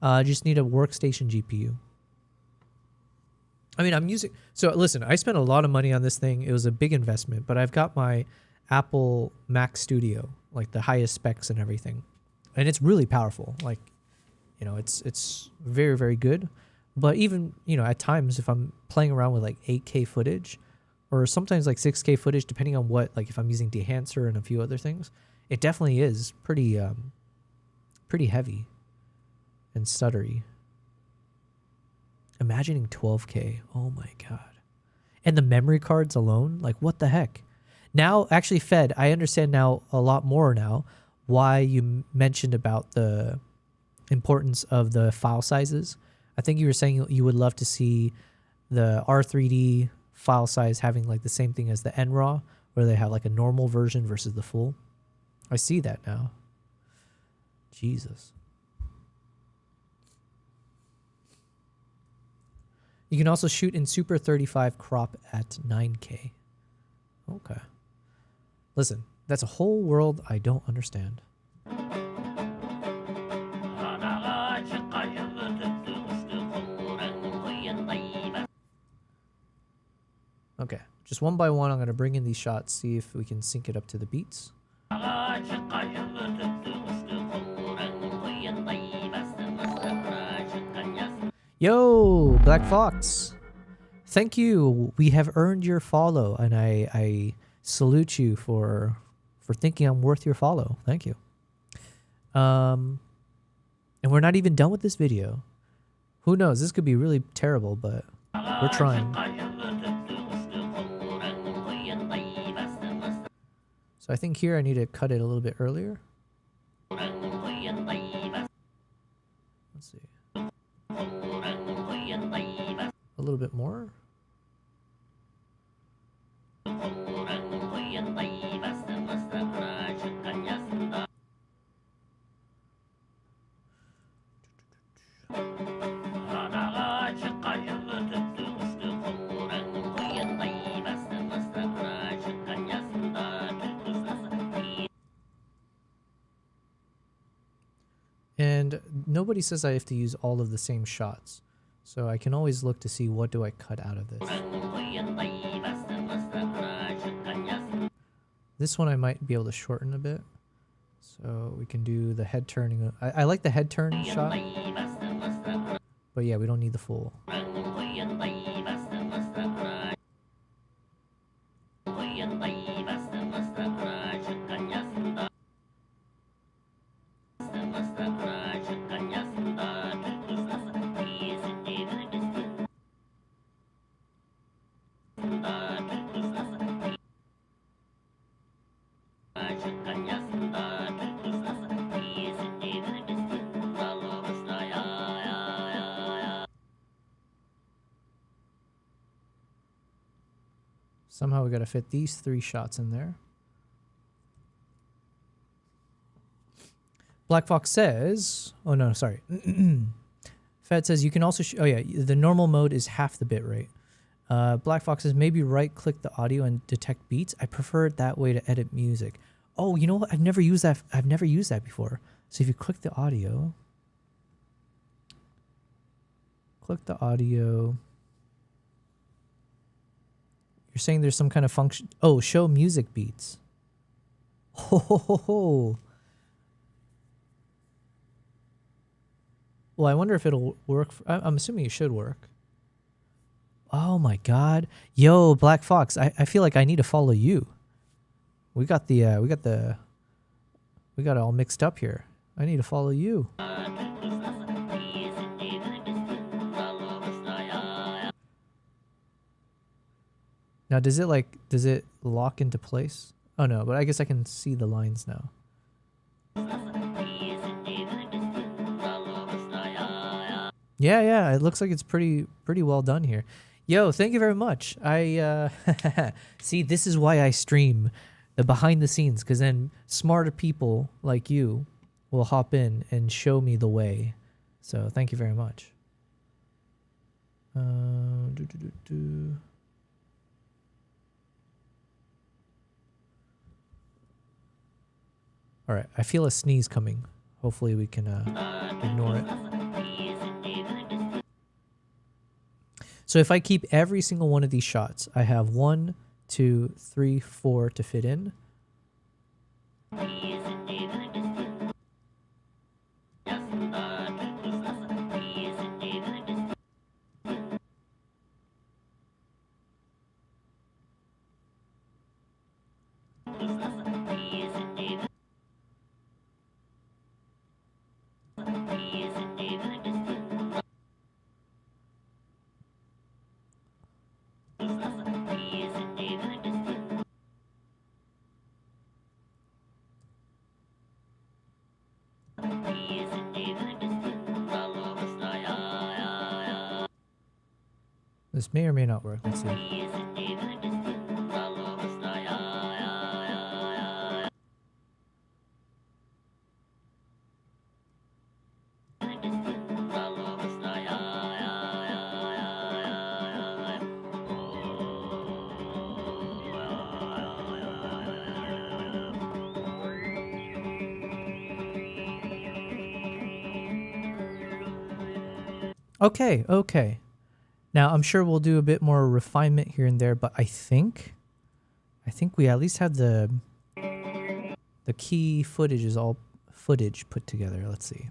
I just need a workstation GPU. I mean, I'm using... So, listen, I spent a lot of money on this thing. It was a big investment, but I've got my Apple Mac Studio, like the highest specs and everything. And it's really powerful. Like, you know, it's very, very good. But even, you know, at times, if I'm playing around with, like, 8K footage, or sometimes, like, 6K footage, depending on what... Like, if I'm using Dehancer and a few other things, it definitely is pretty, pretty heavy and stuttery. Imagining 12K. Oh my god. And the memory cards alone, like what the heck? Now, actually, Fed, I understand now a lot more now why you mentioned about the importance of the file sizes. I think you were saying you would love to see the R3D file size having like the same thing as the NRAW, where they have like a normal version versus the full. I see that now. Jesus. You can also shoot in Super 35 crop at 9K. Okay. Listen, that's a whole world I don't understand. Okay, just one by one, I'm going to bring in these shots, see if we can sync it up to the beats. Yo, Black Fox. Thank you. We have earned your follow, and I salute you for thinking I'm worth your follow. Thank you. And we're not even done with this video. Who knows? This could be really terrible, but we're trying. So I think here I need to cut it a little bit earlier. Let's see. A little bit more. And nobody says I have to use all of the same shots. So I can always look to see what do I cut out of this. This one I might be able to shorten a bit. So we can do the head turning. I like the head turn shot. But yeah, we don't need the full. Somehow we got to fit these 3 shots in there. Black Fox says, oh no, sorry. Fed says you can also, oh yeah, the normal mode is half the bit rate. Black Fox says maybe right click the audio and detect beats. I prefer it that way to edit music. Oh, you know what? I've never used that. I've never used that before. So if you click the audio, you're saying there's some kind of function. Oh, show music beats. Ho ho ho ho. Well, I wonder if it'll work. I'm assuming it should work. Oh my god. Yo, Black Fox, I feel like I need to follow you. We got it all mixed up here. I need to follow you. Now, does it lock into place? Oh no, but I guess I can see the lines now. Yeah, it looks like it's pretty well done here. Yo, thank you very much. I see, this is why I stream the behind the scenes, because then smarter people like you will hop in and show me the way. So thank you very much. All right, I feel a sneeze coming. Hopefully we can ignore it. So if I keep every single one of these shots, I have 1, 2, 3, 4 to fit in. This may or may not work. Let's see. Okay, okay. Now, I'm sure we'll do a bit more refinement here and there, but I think we at least have the key footage is all footage put together. Let's see.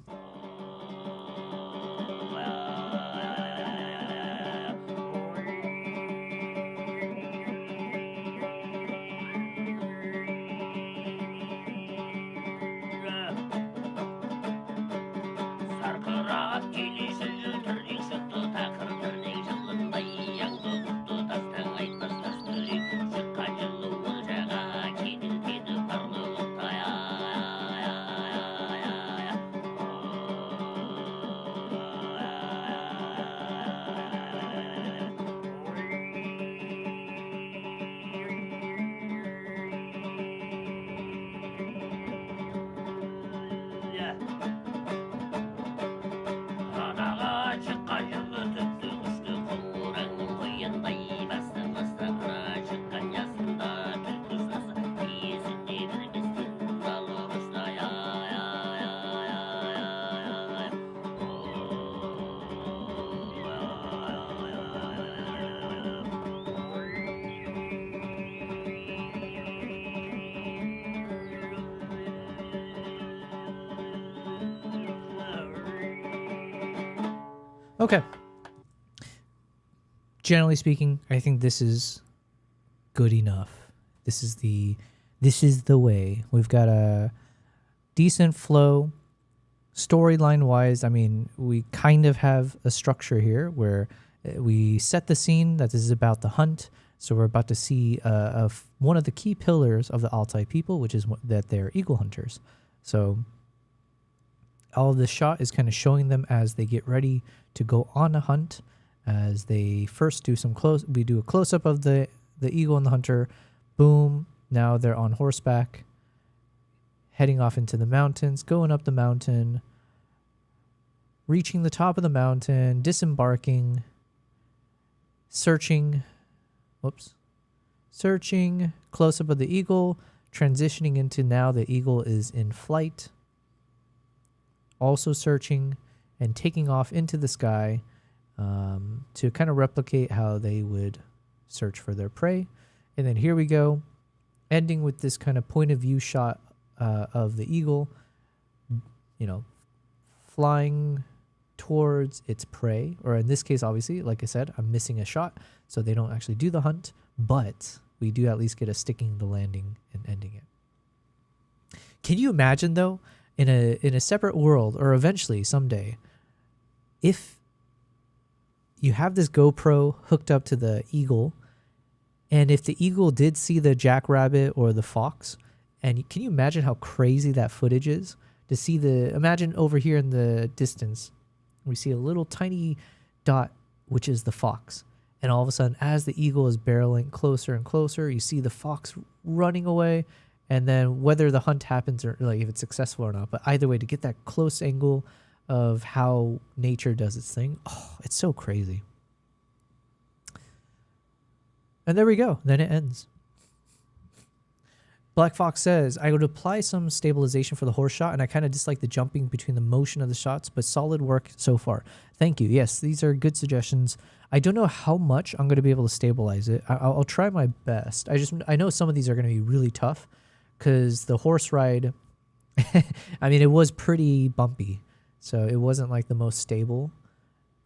Okay. Generally speaking, I think this is good enough. This is the way. We've got a decent flow. Storyline wise, I mean, we kind of have a structure here where we set the scene that this is about the hunt. So we're about to see one of the key pillars of the Altai people, which is that they're eagle hunters. So all of this shot is kind of showing them as they get ready to go on a hunt. As they first do we do a close up of the eagle and the hunter. Boom! Now they're on horseback, heading off into the mountains, going up the mountain, reaching the top of the mountain, disembarking, searching, close up of the eagle, transitioning into now the eagle is in flight, also searching and taking off into the sky to kind of replicate how they would search for their prey. And then here we go, ending with this kind of point of view shot of the eagle, flying towards its prey, or in this case, obviously, like I said, I'm missing a shot, so they don't actually do the hunt, but we do at least get a sticking the landing and ending it. Can you imagine, though, in a separate world, or eventually someday, if you have this GoPro hooked up to the eagle, and if the eagle did see the jackrabbit or the fox, and can you imagine how crazy that footage is? To see imagine over here in the distance, we see a little tiny dot, which is the fox. And all of a sudden, as the eagle is barreling closer and closer, you see the fox running away, and then whether the hunt happens or like if it's successful or not. But either way, to get that close angle of how nature does its thing, oh, it's so crazy. And there we go. Then it ends. Black Fox says, I would apply some stabilization for the horse shot, and I kind of dislike the jumping between the motion of the shots, but solid work so far. Thank you. Yes, these are good suggestions. I don't know how much I'm going to be able to stabilize it. I'll try my best. I know some of these are going to be really tough because the horse ride, I mean, it was pretty bumpy, so it wasn't like the most stable.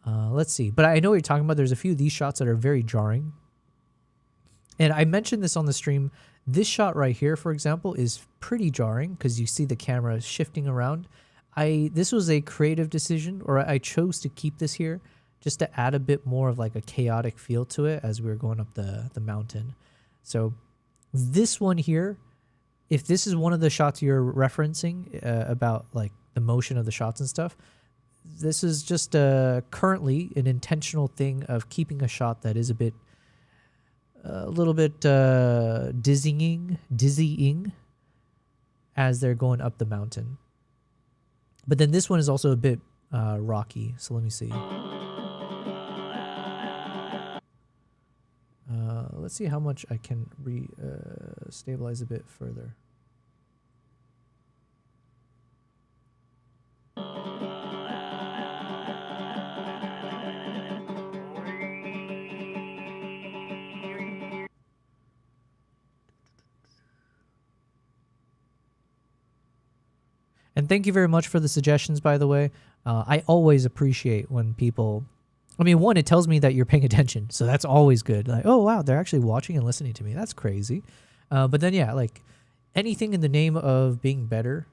Let's see. But I know what you're talking about. There's a few of these shots that are very jarring. And I mentioned this on the stream. This shot right here, for example, is pretty jarring because you see the camera shifting around. This was a creative decision, or I chose to keep this here just to add a bit more of like a chaotic feel to it as we were going up the mountain. So this one here, if this is one of the shots you're referencing about like the motion of the shots and stuff, this is just currently an intentional thing of keeping a shot that is a little bit dizzying as they're going up the mountain. But then this one is also a bit rocky. So let me see. Let's see how much I can stabilize a bit further. And thank you very much for the suggestions, by the way. I always appreciate when people... I mean, one, it tells me that you're paying attention, so that's always good. Like, oh, wow, they're actually watching and listening to me. That's crazy. But then, yeah, like anything in the name of being better,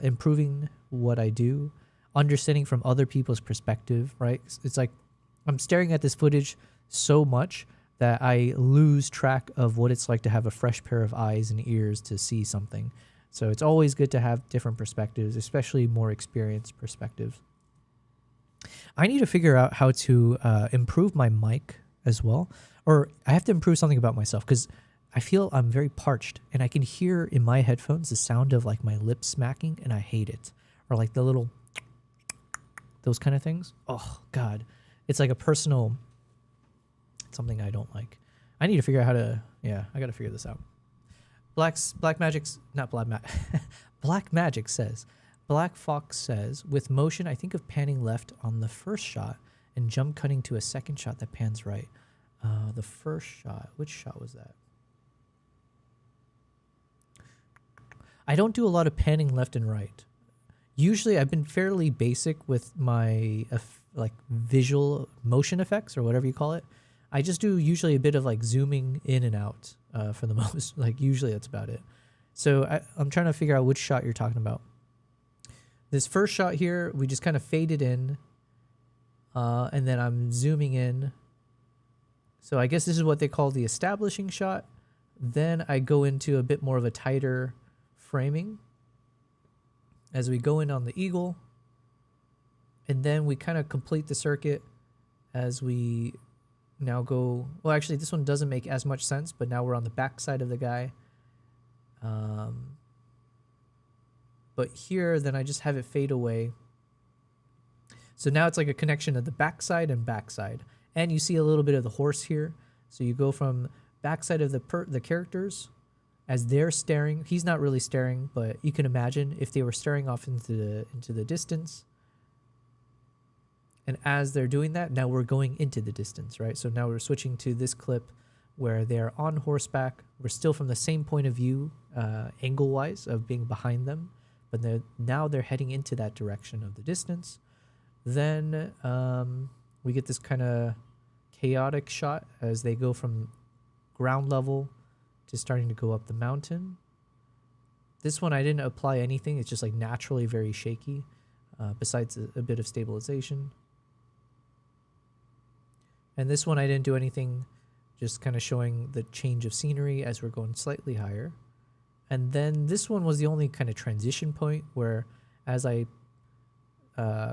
improving what I do, understanding from other people's perspective, right? It's like I'm staring at this footage so much that I lose track of what it's like to have a fresh pair of eyes and ears to see something. So it's always good to have different perspectives, especially more experienced perspectives. I need to figure out how to improve my mic as well. Or I have to improve something about myself because I feel I'm very parched. And I can hear in my headphones the sound of like my lips smacking, and I hate it. Or like the little... those kind of things. Oh, God. It's like a personal... something I don't like. I need to figure out how to... yeah, I got to figure this out. Black Magic says, Black Fox says, with motion, I think of panning left on the first shot and jump cutting to a second shot that pans right. The first shot, which shot was that? I don't do a lot of panning left and right. Usually I've been fairly basic with my like visual motion effects or whatever you call it. I just do usually a bit of like zooming in and out for the most. Like usually that's about it. So I'm trying to figure out which shot you're talking about. This first shot here, we just kind of faded in. And then I'm zooming in. So I guess this is what they call the establishing shot. Then I go into a bit more of a tighter framing as we go in on the eagle. And then we kind of complete the circuit as we now go... well, actually, this one doesn't make as much sense, but now we're on the back side of the guy. But here, then I just have it fade away. So now it's like a connection of the backside and backside. And you see a little bit of the horse here. So you go from backside of the characters as they're staring. He's not really staring, but you can imagine if they were staring off into the distance. And as they're doing that, now we're going into the distance, right? So now we're switching to this clip where they're on horseback. We're still from the same point of view, angle-wise, of being behind them. But now they're heading into that direction of the distance. Then we get this kind of chaotic shot as they go from ground level to starting to go up the mountain. This one I didn't apply anything. It's just like naturally very shaky, besides a bit of stabilization. And this one I didn't do anything, just kind of showing the change of scenery as we're going slightly higher. And then this one was the only kind of transition point where as I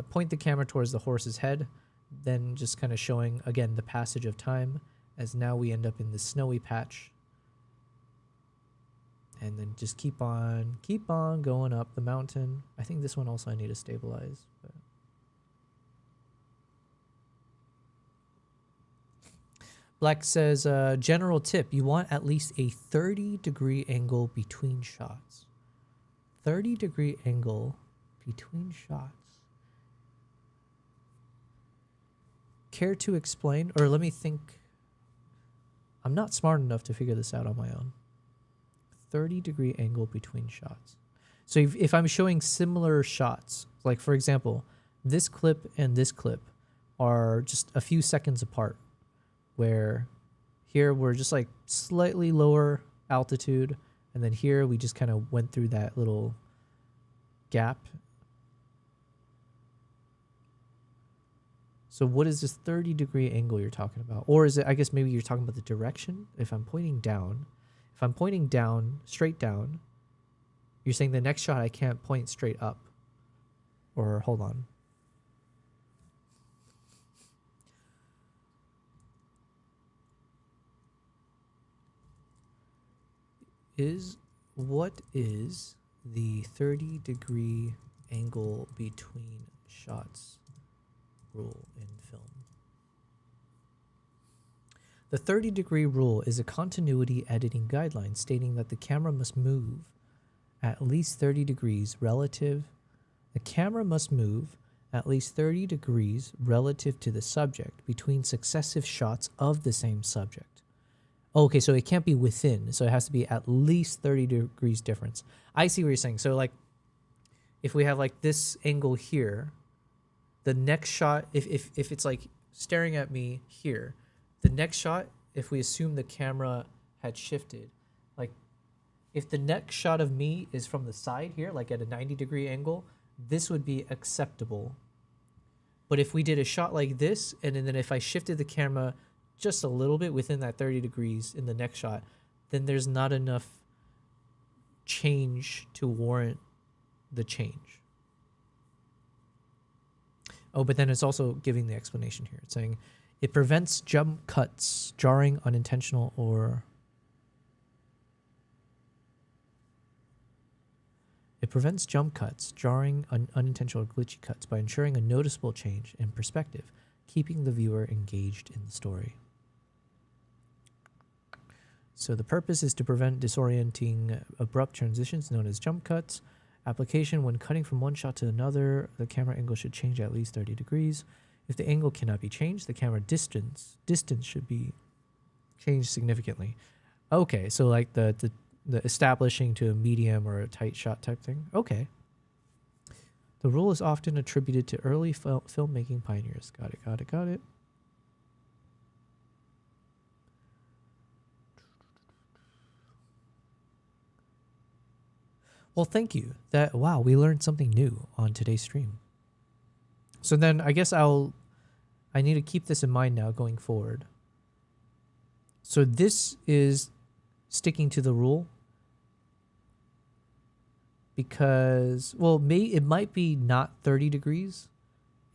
point the camera towards the horse's head, then just kind of showing, again, the passage of time as now we end up in the snowy patch. And then just keep on going up the mountain. I think this one also I need to stabilize. But Black says, general tip, you want at least a 30-degree angle between shots. 30-degree angle between shots. Care to explain? Or let me think. I'm not smart enough to figure this out on my own. 30-degree angle between shots. So if I'm showing similar shots, like for example, this clip and this clip are just a few seconds apart, where here we're just like slightly lower altitude, and then here we just kind of went through that little gap. So what is this 30-degree angle you're talking about? Or is it, I guess maybe you're talking about the direction? If I'm pointing down, straight down, you're saying the next shot I can't point straight up. Or hold on. What is the 30-degree angle between shots rule in film? The 30-degree rule is a continuity editing guideline stating that the camera must move at least 30 degrees relative. The camera must move at least 30 degrees relative to the subject between successive shots of the same subject. Okay, so it can't be within, so it has to be at least 30 degrees difference. I see what you're saying. So like, if we have like this angle here, the next shot, if it's like staring at me here, the next shot, if we assume the camera had shifted, like if the next shot of me is from the side here, like at a 90-degree angle, this would be acceptable. But if we did a shot like this, and then if I shifted the camera just a little bit within that 30 degrees in the next shot, then there's not enough change to warrant the change. Oh, but then it's also giving the explanation here. It's saying it prevents jump cuts, jarring, unintentional, or it prevents jump cuts, jarring, unintentional, or glitchy cuts by ensuring a noticeable change in perspective, keeping the viewer engaged in the story. So the purpose is to prevent disorienting abrupt transitions known as jump cuts. Application: when cutting from one shot to another, the camera angle should change at least 30 degrees. If the angle cannot be changed, the camera distance should be changed significantly. Okay, so like the establishing to a medium or a tight shot type thing. Okay. The rule is often attributed to early filmmaking pioneers. Got it. Well, thank you. Wow, we learned something new on today's stream. So then I guess I need to keep this in mind now going forward. So this is sticking to the rule because, well, it might be not 30 degrees.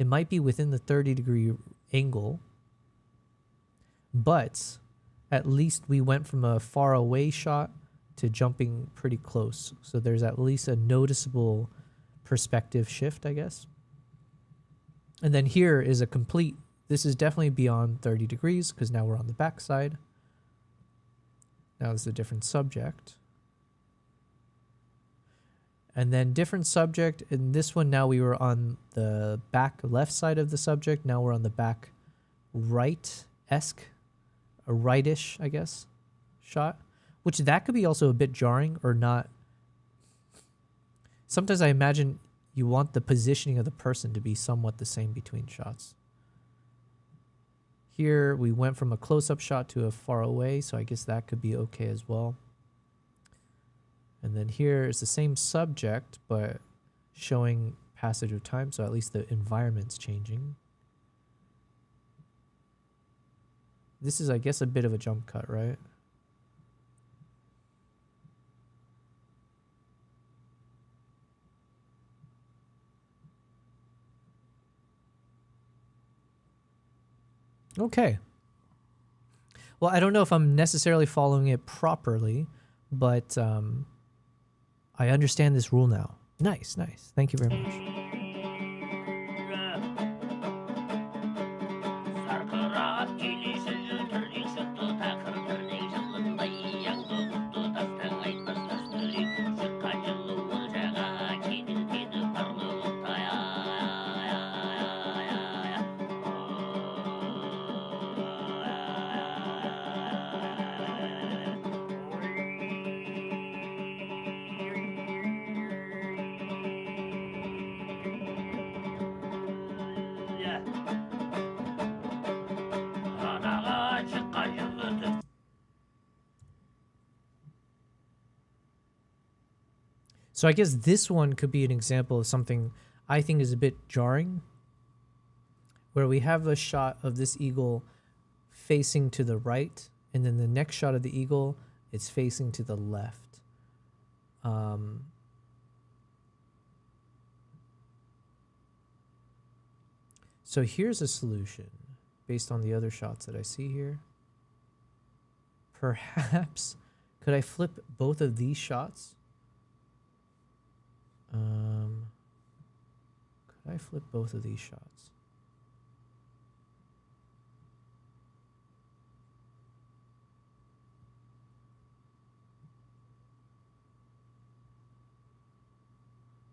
It might be within the 30-degree angle, but at least we went from a far away shot to jumping pretty close. So there's at least a noticeable perspective shift, I guess. And then here is this is definitely beyond 30 degrees because now we're on the back side. Now this is a different subject. And then different subject. In this one, now we were on the back left side of the subject. Now we're on the back right-esque, a rightish, I guess, shot. Which that could be also a bit jarring or not. Sometimes I imagine you want the positioning of the person to be somewhat the same between shots. Here we went from a close-up shot to a far away, so I guess that could be okay as well. And then here is the same subject, but showing passage of time, so at least the environment's changing. This is, I guess, a bit of a jump cut, right? Okay. Well, I don't know if I'm necessarily following it properly, but I understand this rule now. Nice, nice. Thank you very much. So I guess this one could be an example of something I think is a bit jarring, where we have a shot of this eagle facing to the right, and then the next shot of the eagle, it's facing to the left. So here's a solution based on the other shots that I see here. Perhaps, could I flip both of these shots? Could I flip both of these shots?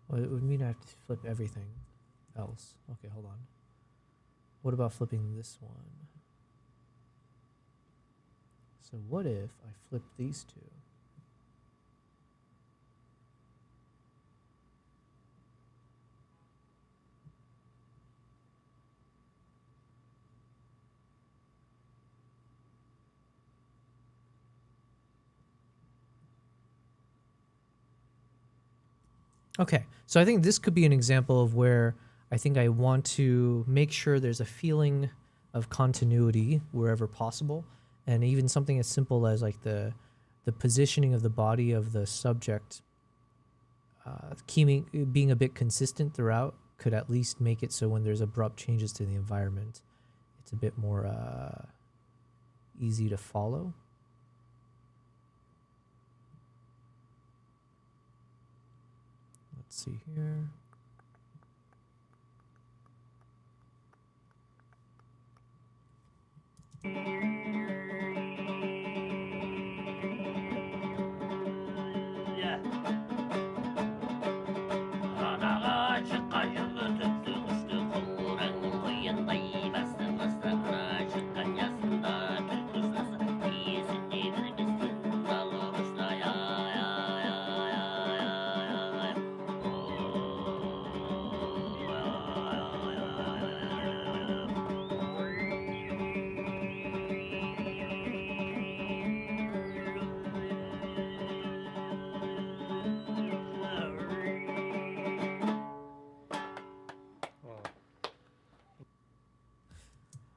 Well, it would mean I have to flip everything else. Okay, hold on. What about flipping this one? So what if I flip these two? Okay, so I think this could be an example of where I think I want to make sure there's a feeling of continuity wherever possible, and even something as simple as like the positioning of the body of the subject, being a bit consistent throughout could at least make it so when there's abrupt changes to the environment, it's a bit more easy to follow. Let's see here.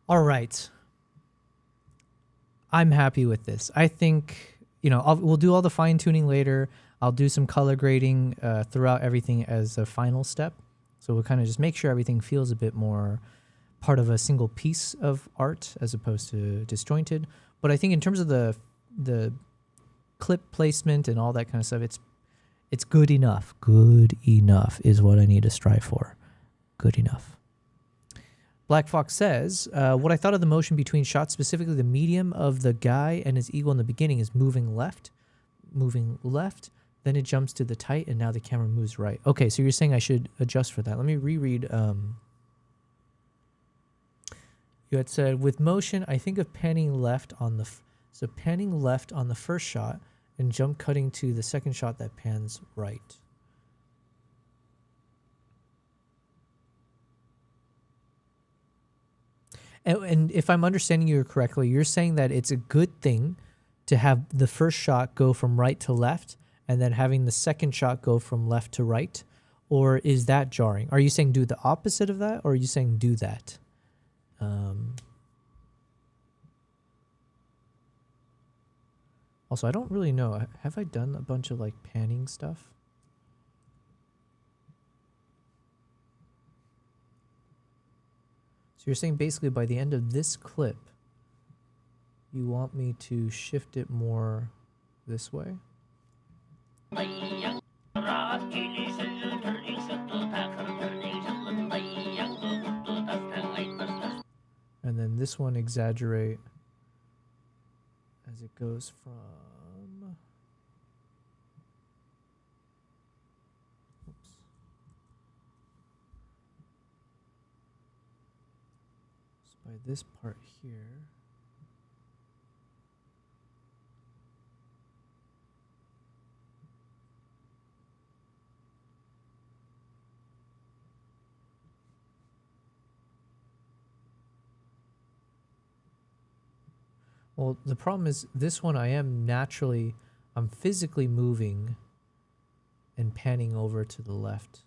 All right. I'm happy with this. I think, we'll do all the fine tuning later. I'll do some color grading throughout everything as a final step. So we'll kind of just make sure everything feels a bit more part of a single piece of art as opposed to disjointed. But I think in terms of the clip placement and all that kind of stuff, it's good enough. Good enough is what I need to strive for. Good enough. Black Fox says, what I thought of the motion between shots, specifically the medium of the guy and his eagle in the beginning is moving left, then it jumps to the tight, and now the camera moves right. Okay, so you're saying I should adjust for that. Let me reread. You had said, with motion, I think of panning left on the... So panning left on the first shot and jump cutting to the second shot that pans right. And if I'm understanding you correctly, you're saying that it's a good thing to have the first shot go from right to left and then having the second shot go from left to right? Or is that jarring? Are you saying do the opposite of that, or are you saying do that? Also, I don't really know. Have I done a bunch of like panning stuff? So you're saying basically by the end of this clip, you want me to shift it more this way? this one exaggerate as it goes from... Oops. So by this part here... Well, the problem is this one I'm physically moving and panning over to the left.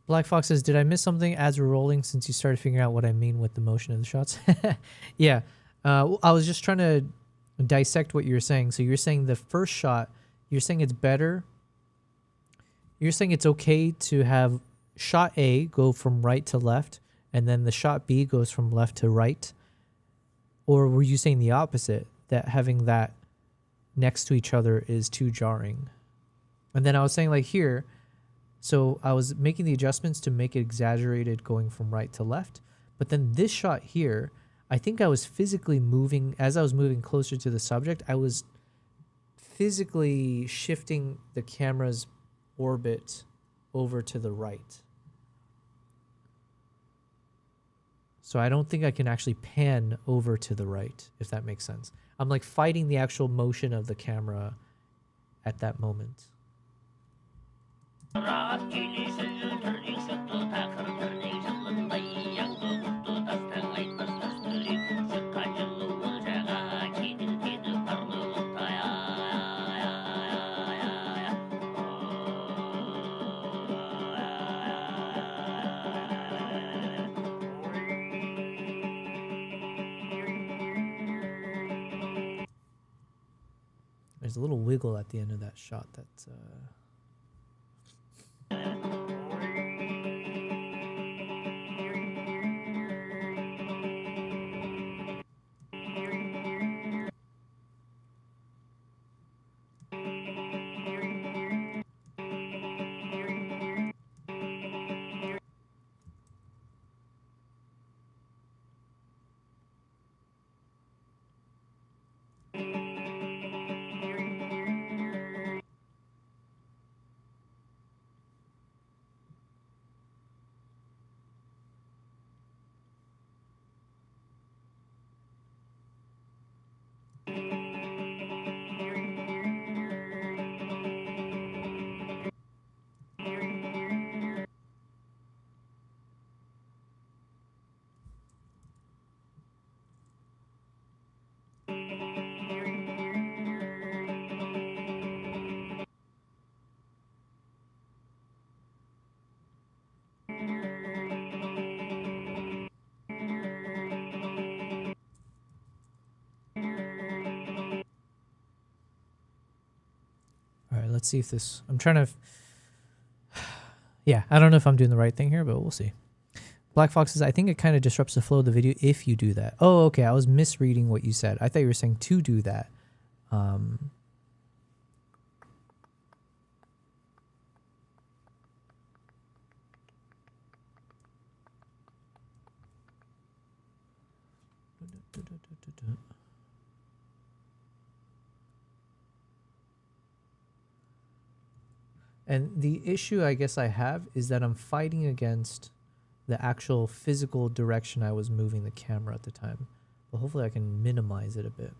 Black Fox says, did I miss something as we're rolling since you started figuring out what I mean with the motion of the shots? Yeah. I was just trying to dissect what you're saying. So you're saying the first shot, you're saying it's better. You're saying it's okay to have shot A go from right to left, and then the shot B goes from left to right? Or were you saying the opposite, that having that next to each other is too jarring? And then I was saying like here, so I was making the adjustments to make it exaggerated going from right to left. But then this shot here, I think I was physically moving, as I was moving closer to the subject, I was physically shifting the camera's orbit over to the right. So I don't think I can actually pan over to the right, if that makes sense. I'm like fighting the actual motion of the camera at that moment. There's a little wiggle at the end of that shot that's... All right, let's see if this... I'm trying to... Yeah, I don't know if I'm doing the right thing here, but we'll see. Black Fox says, I think it kind of disrupts the flow of the video if you do that. Oh, okay, I was misreading what you said. I thought you were saying to do that. And the issue I guess I have is that I'm fighting against the actual physical direction I was moving the camera at the time. But hopefully I can minimize it a bit.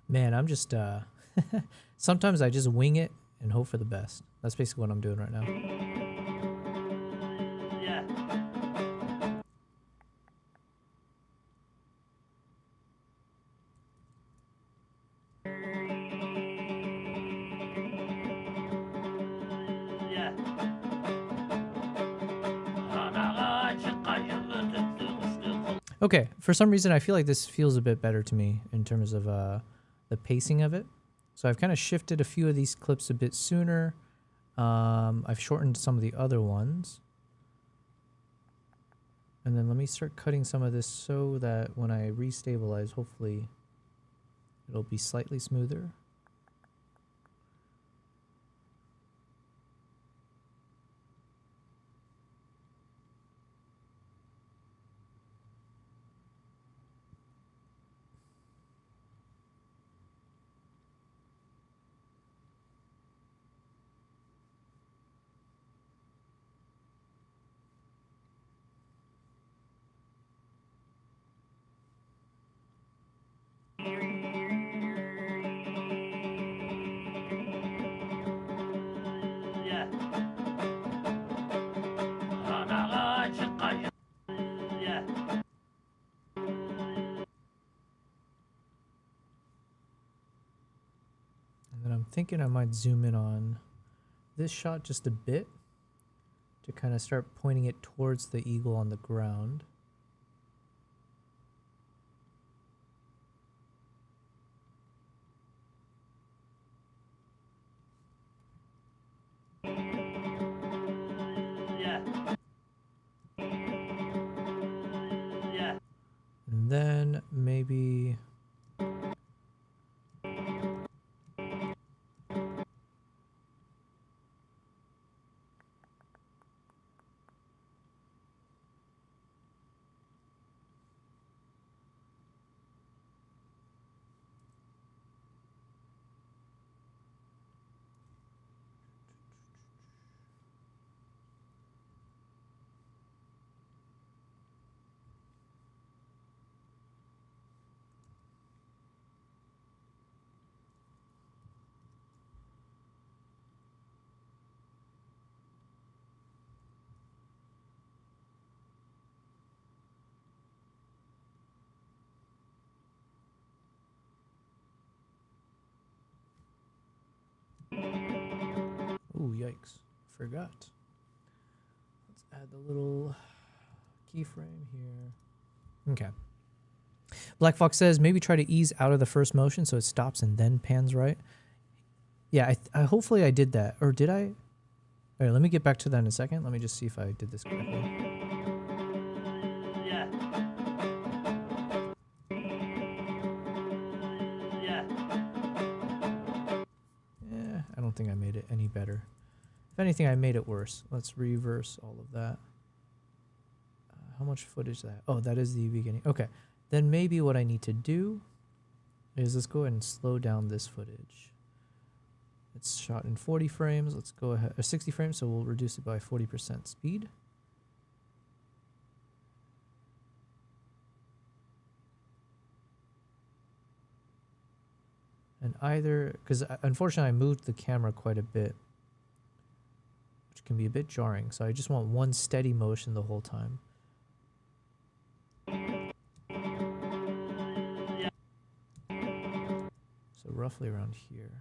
Man, I'm just sometimes I just wing it and hope for the best. That's basically what I'm doing right now. Okay, for some reason I feel like this feels a bit better to me in terms of the pacing of it. So I've kind of shifted a few of these clips a bit sooner. I've shortened some of the other ones. And then let me start cutting some of this so that when I restabilize, hopefully it'll be slightly smoother. And then I'm thinking I might zoom in on this shot just a bit to kind of start pointing it towards the eagle on the ground. And then maybe ooh, yikes. Forgot. Let's add the little keyframe here. Okay. Black Fox says maybe try to ease out of the first motion so it stops and then pans right. Yeah, I hopefully I did that. Or did I? All right, let me get back to that in a second. Let me just see if I did this correctly. I don't think I made it any better. If anything, I made it worse. Let's reverse all of that. How much footage is that? Oh, that is the beginning. Okay. Then maybe what I need to do is let's go ahead and slow down this footage. It's shot in 40 frames. Let's go ahead, 60 frames, so we'll reduce it by 40% speed. And either, because unfortunately I moved the camera quite a bit, which can be a bit jarring. So I just want one steady motion the whole time. So roughly around here.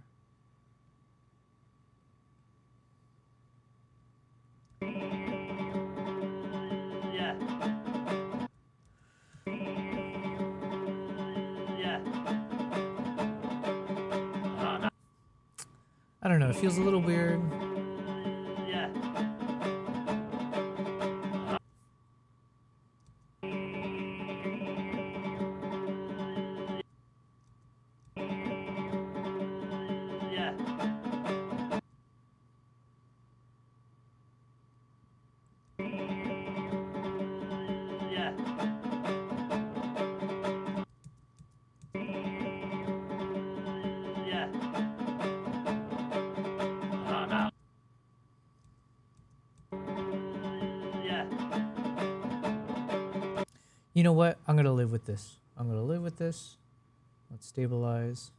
I don't know, it feels a little weird. You know what? I'm going to live with this. I'm going to live with this. Let's stabilize.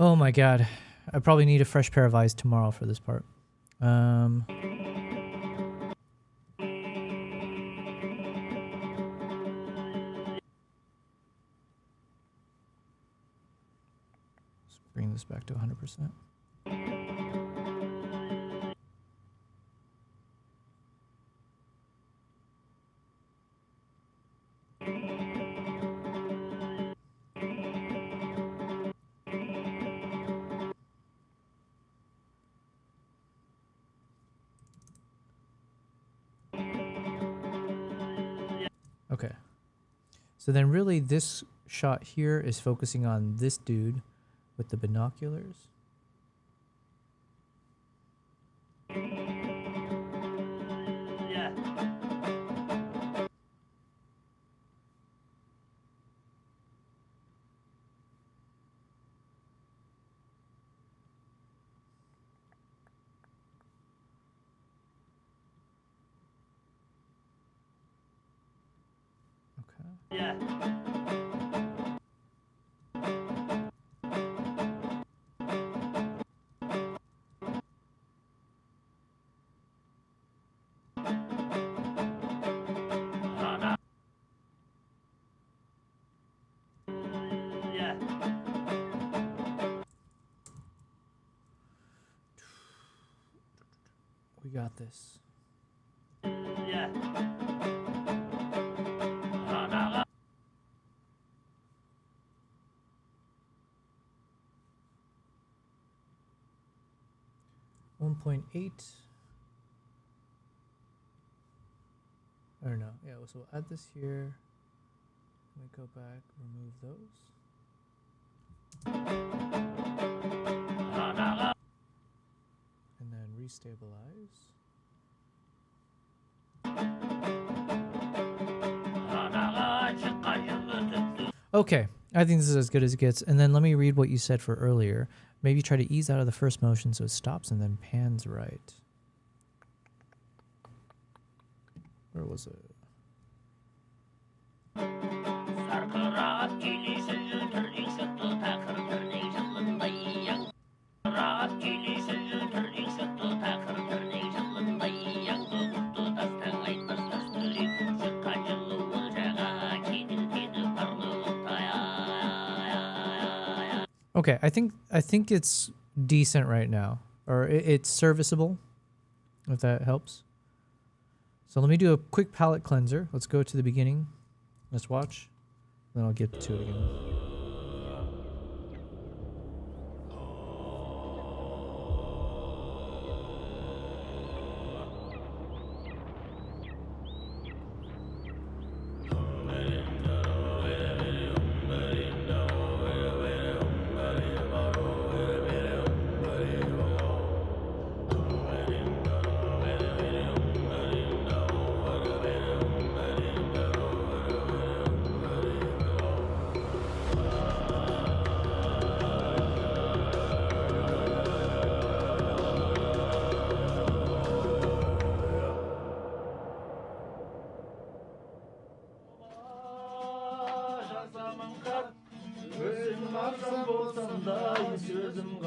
Oh my god. I probably need a fresh pair of eyes tomorrow for this part. Let's bring this back to 100%. Okay. So then really this shot here is focusing on this dude with the binoculars. We got this. 1.8. Or no, yeah, so we'll add this here. Let me go back, remove those. And then restabilize. Okay, I think this is as good as it gets. And then let me read what you said for earlier. Maybe try to ease out of the first motion so it stops and then pans right. Where was it? Okay, I think it's decent right now, or it's serviceable, if that helps. So let me do a quick palette cleanser. Let's go to the beginning. Let's watch. Then I'll get to it again.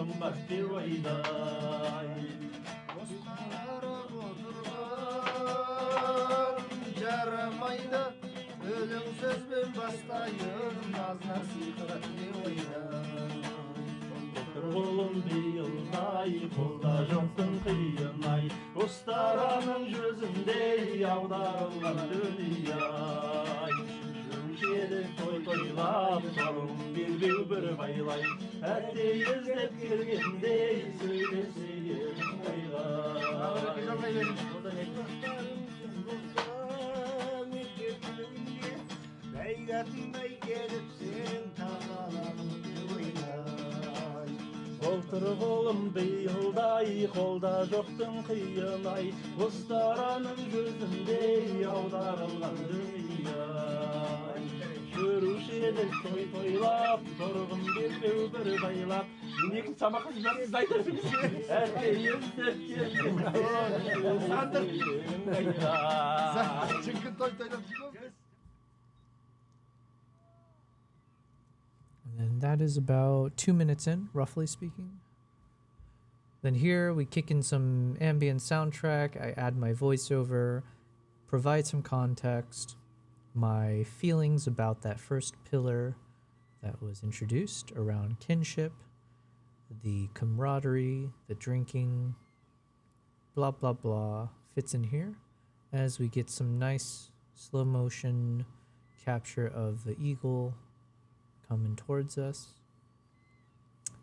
kımbat bir oyday. Dostlarım oturgan yaramaydı. Ölüm söz ben bastayım naz nasihat ne oyday. Oğlum bir yılday, kolda joktun kıyınay. Dostaranın gözünde yavdarılan dünyay. Şöyle toy toylap, sorun bir baylay. Hadi izlep girgende, söyleseyim oylay. Beygatımday gelip sen tağalarım bir oyday. Oltur oğlum bir yılday, kolda joktun kıyınay. Dostaranın gözünde yavdarılan dünyay. Görüşelim toy toylap, sorgun bir baylap. Nekin sama kızlar izlaydır. Herkeyiz tepkiyelim. Sandır. Çünkü toy toylap çıkıyor. And that is about 2 minutes in, roughly speaking. Then here we kick in some ambient soundtrack. I add my voiceover, provide some context, my feelings about that first pillar that was introduced around kinship, the camaraderie, the drinking, blah, blah, blah, fits in here as we get some nice slow motion capture of the eagle coming towards us.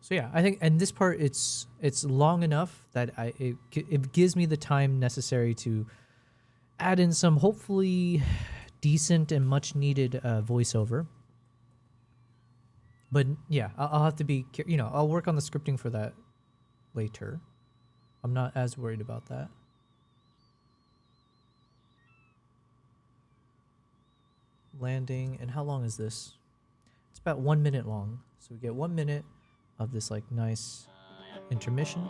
So yeah, I think, and this part, it's long enough that it gives me the time necessary to add in some hopefully decent and much needed voiceover. But yeah, I'll have to be, I'll work on the scripting for that later. I'm not as worried about that. Landing, and how long is this? It's about 1 minute long. So we get 1 minute of this like nice intermission.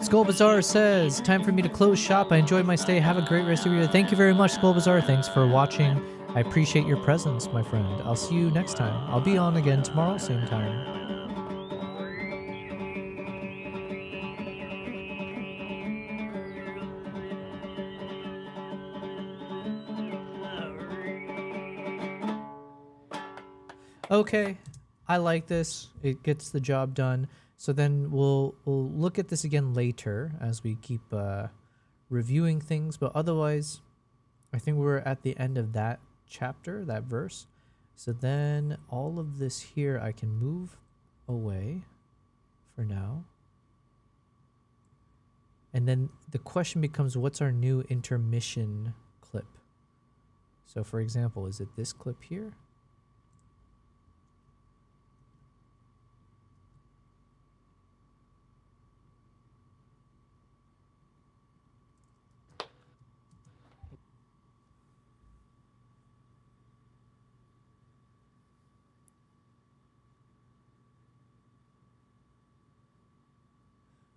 Skull Bazaar says, time for me to close shop. I enjoyed my stay. Have a great rest of your day. Thank you very much, Skull Bazaar. Thanks for watching. I appreciate your presence, my friend. I'll see you next time. I'll be on again tomorrow, same time. Okay, I like this. It gets the job done. So then we'll look at this again later as we keep reviewing things. But otherwise, I think we're at the end of that chapter, that verse. So then all of this here I can move away for now. And then the question becomes, what's our new intermission clip? So for example, is it this clip here?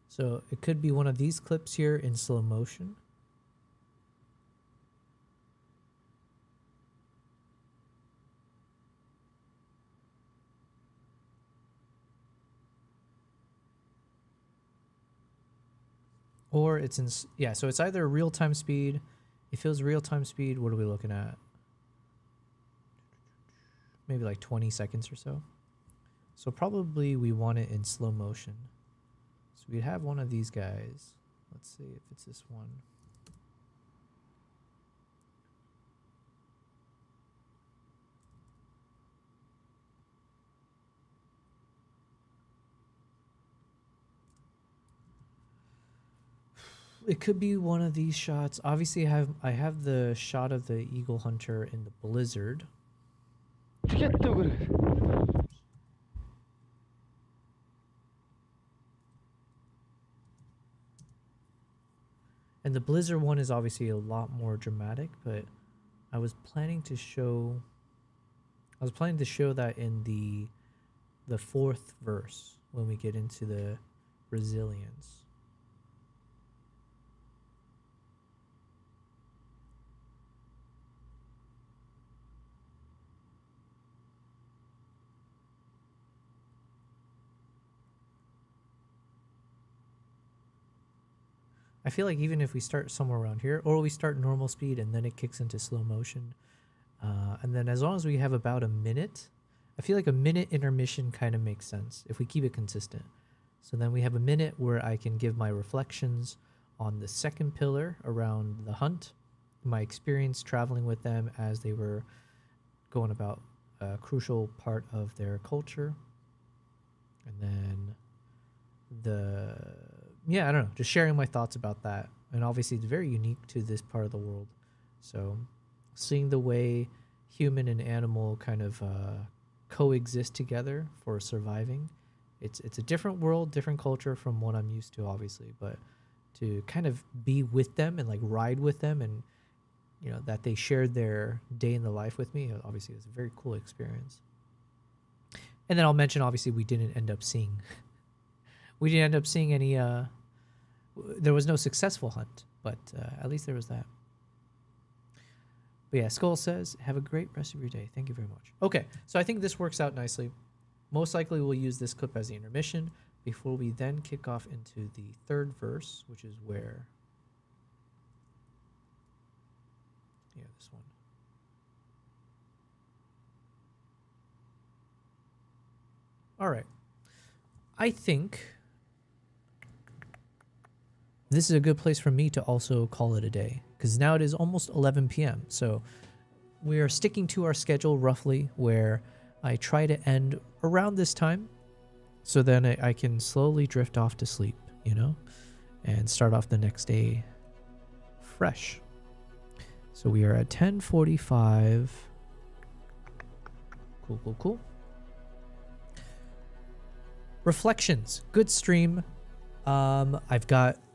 So it could be one of these clips here in slow motion. Or it's in, yeah, so it's either real-time speed. It feels real-time speed. What are we looking at? Maybe like 20 seconds or so. So probably we want it in slow motion. So we'd have one of these guys. Let's see if it's this one. It could be one of these shots. Obviously, I have the shot of the eagle hunter in the blizzard. And the blizzard one is obviously a lot more dramatic, but I was planning to show that in the fourth verse when we get into the Brazilians. I feel like even if we start somewhere around here, or we start normal speed and then it kicks into slow motion, and then as long as we have about a minute, I feel like a minute intermission kind of makes sense if we keep it consistent. So then we have a minute where I can give my reflections on the second pillar around the hunt, my experience traveling with them as they were going about a crucial part of their culture, and then I don't know, just sharing my thoughts about that. And obviously it's very unique to this part of the world. So seeing the way human and animal kind of coexist together for surviving. It's a different world, different culture from what I'm used to, obviously, but to kind of be with them and like ride with them, and you know that they shared their day in the life with me, obviously it was a very cool experience. And then I'll mention, obviously, we didn't end up seeing any there was no successful hunt, but at least there was that. But yeah, Skull says, have a great rest of your day. Thank you very much. Okay, so I think this works out nicely. Most likely we'll use this clip as the intermission before we then kick off into the third verse, which is where... yeah, this one. All right. I think this is a good place for me to also call it a day, because now it is almost 11 p.m. So we are sticking to our schedule roughly, where I try to end around this time, so then I can slowly drift off to sleep, you know, and start off the next day fresh. So we are at 10:45. Cool. Reflections. Good stream.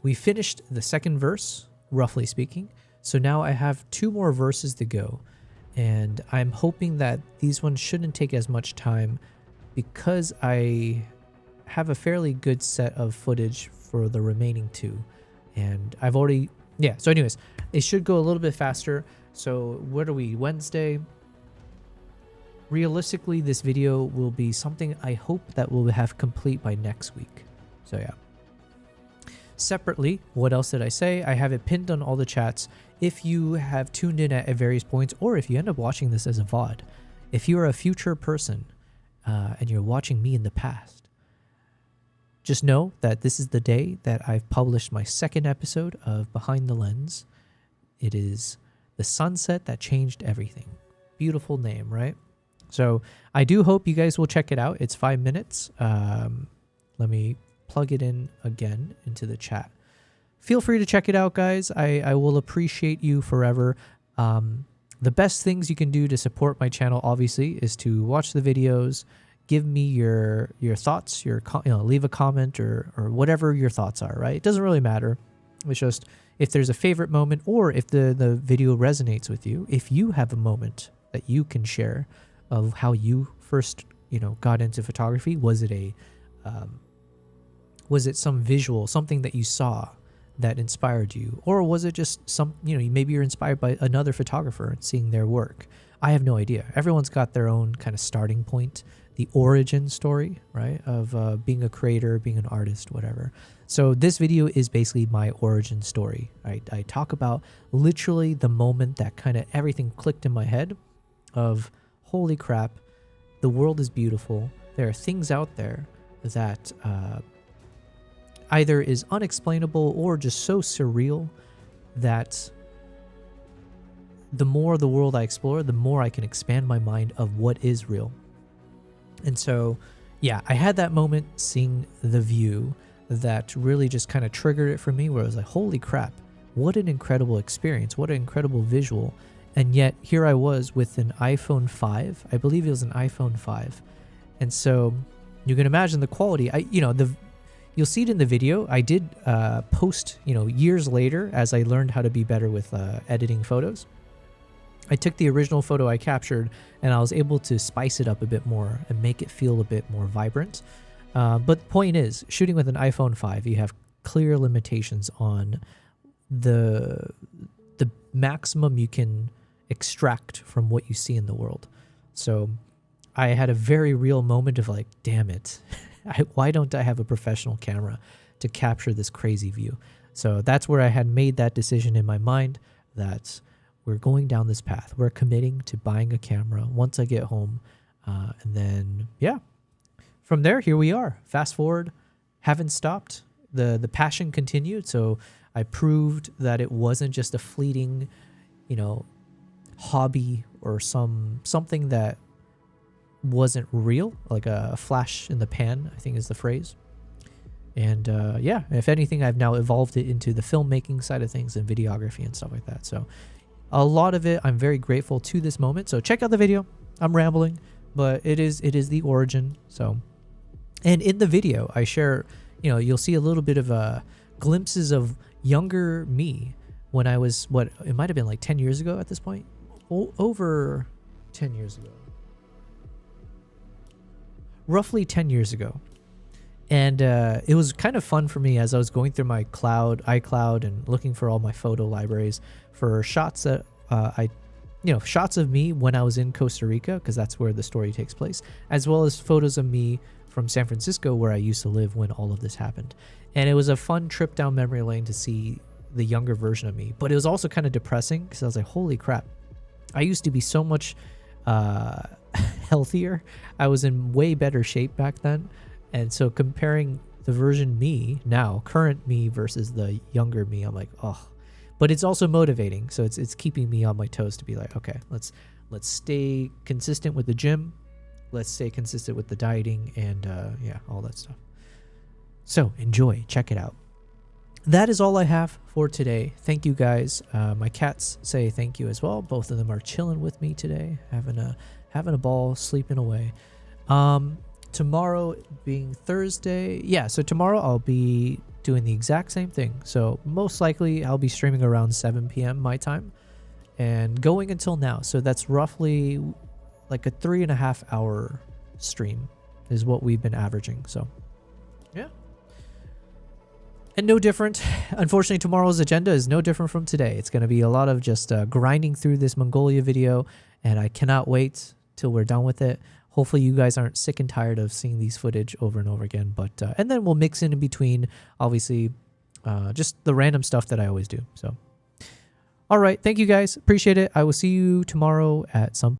We finished the second verse, roughly speaking. So now I have 2 more verses to go. And I'm hoping that these ones shouldn't take as much time, because I have a fairly good set of footage for the remaining 2. And I've already... yeah, so anyways, it should go a little bit faster. So what are we, Wednesday? Realistically, this video will be something I hope that we'll have complete by next week. So yeah. Separately, what else did I say? I have it pinned on all the chats. If you have tuned in at various points, or if you end up watching this as a VOD, if you're a future person and you're watching me in the past, just know that this is the day that I've published my second episode of Behind the Lens. It is The Sunset That Changed Everything. Beautiful name, right? So I do hope you guys will check it out. It's 5 minutes. Let me plug it in again into the chat. Feel free to check it out, guys. I will appreciate you forever. The best things you can do to support my channel, obviously, is to watch the videos, give me your thoughts, leave a comment or whatever your thoughts are, right? It doesn't really matter. It's just if there's a favorite moment, or if the video resonates with you, if you have a moment that you can share of how you first, got into photography. Was it some visual, something that you saw that inspired you? Or was it just maybe you're inspired by another photographer and seeing their work? I have no idea. Everyone's got their own kind of starting point, the origin story, right? Of being a creator, being an artist, whatever. So this video is basically my origin story. I talk about literally the moment that kind of everything clicked in my head of, holy crap, the world is beautiful. There are things out there that either is unexplainable or just so surreal that the more the world I explore, the more I can expand my mind of what is real. And so, yeah, I had that moment seeing The View that really just kind of triggered it for me, where I was like, holy crap, what an incredible experience, what an incredible visual. And yet here I was with an iPhone 5. I believe it was an iPhone 5. And so you can imagine the quality. You'll see it in the video. I did post, years later, as I learned how to be better with editing photos. I took the original photo I captured and I was able to spice it up a bit more and make it feel a bit more vibrant. But the point is, shooting with an iPhone 5, you have clear limitations on the maximum you can extract from what you see in the world. So I had a very real moment of like, damn it, why don't I have a professional camera to capture this crazy view? So that's where I had made that decision in my mind that we're going down this path. We're committing to buying a camera once I get home. And then, yeah, from there, here we are. Fast forward, haven't stopped. The passion continued. So I proved that it wasn't just a fleeting, hobby or something that wasn't real, like a flash in the pan, I think is the phrase. And yeah, if anything, I've now evolved it into the filmmaking side of things and videography and stuff like that. So a lot of it, I'm very grateful to this moment. So check out the video. I'm rambling, but it is the origin. So, and in the video, I share, you'll see a little bit of glimpses of younger me when I was, it might have been like 10 years ago at this point. Over 10 years ago. Roughly 10 years ago. And it was kind of fun for me as I was going through my iCloud and looking for all my photo libraries for shots that shots of me when I was in Costa Rica, because that's where the story takes place, as well as photos of me from San Francisco, where I used to live when all of this happened. And it was a fun trip down memory lane to see the younger version of me. But it was also kind of depressing because I was like, holy crap, I used to be so much healthier. I was in way better shape back then. And so comparing the version me now, current me versus the younger me, I'm like, oh. But it's also motivating. So it's keeping me on my toes to be like, okay, let's stay consistent with the gym. Let's stay consistent with the dieting and yeah, all that stuff. So enjoy, check it out. That is all I have for today. Thank you guys. My cats say thank you as well. Both of them are chilling with me today, having a ball, sleeping away. Tomorrow being Thursday, yeah, so tomorrow I'll be doing the exact same thing. So most likely I'll be streaming around 7 p.m. my time and going until now. So that's roughly like a 3.5 hour stream is what we've been averaging. So yeah. And no different. Unfortunately, tomorrow's agenda is no different from today. It's going to be a lot of just grinding through this Mongolia video, and I cannot wait till we're done with it. Hopefully you guys aren't sick and tired of seeing these footage over and over again. But and then we'll mix in between, obviously, just the random stuff that I always do. So, all right. Thank you guys. Appreciate it. I will see you tomorrow at some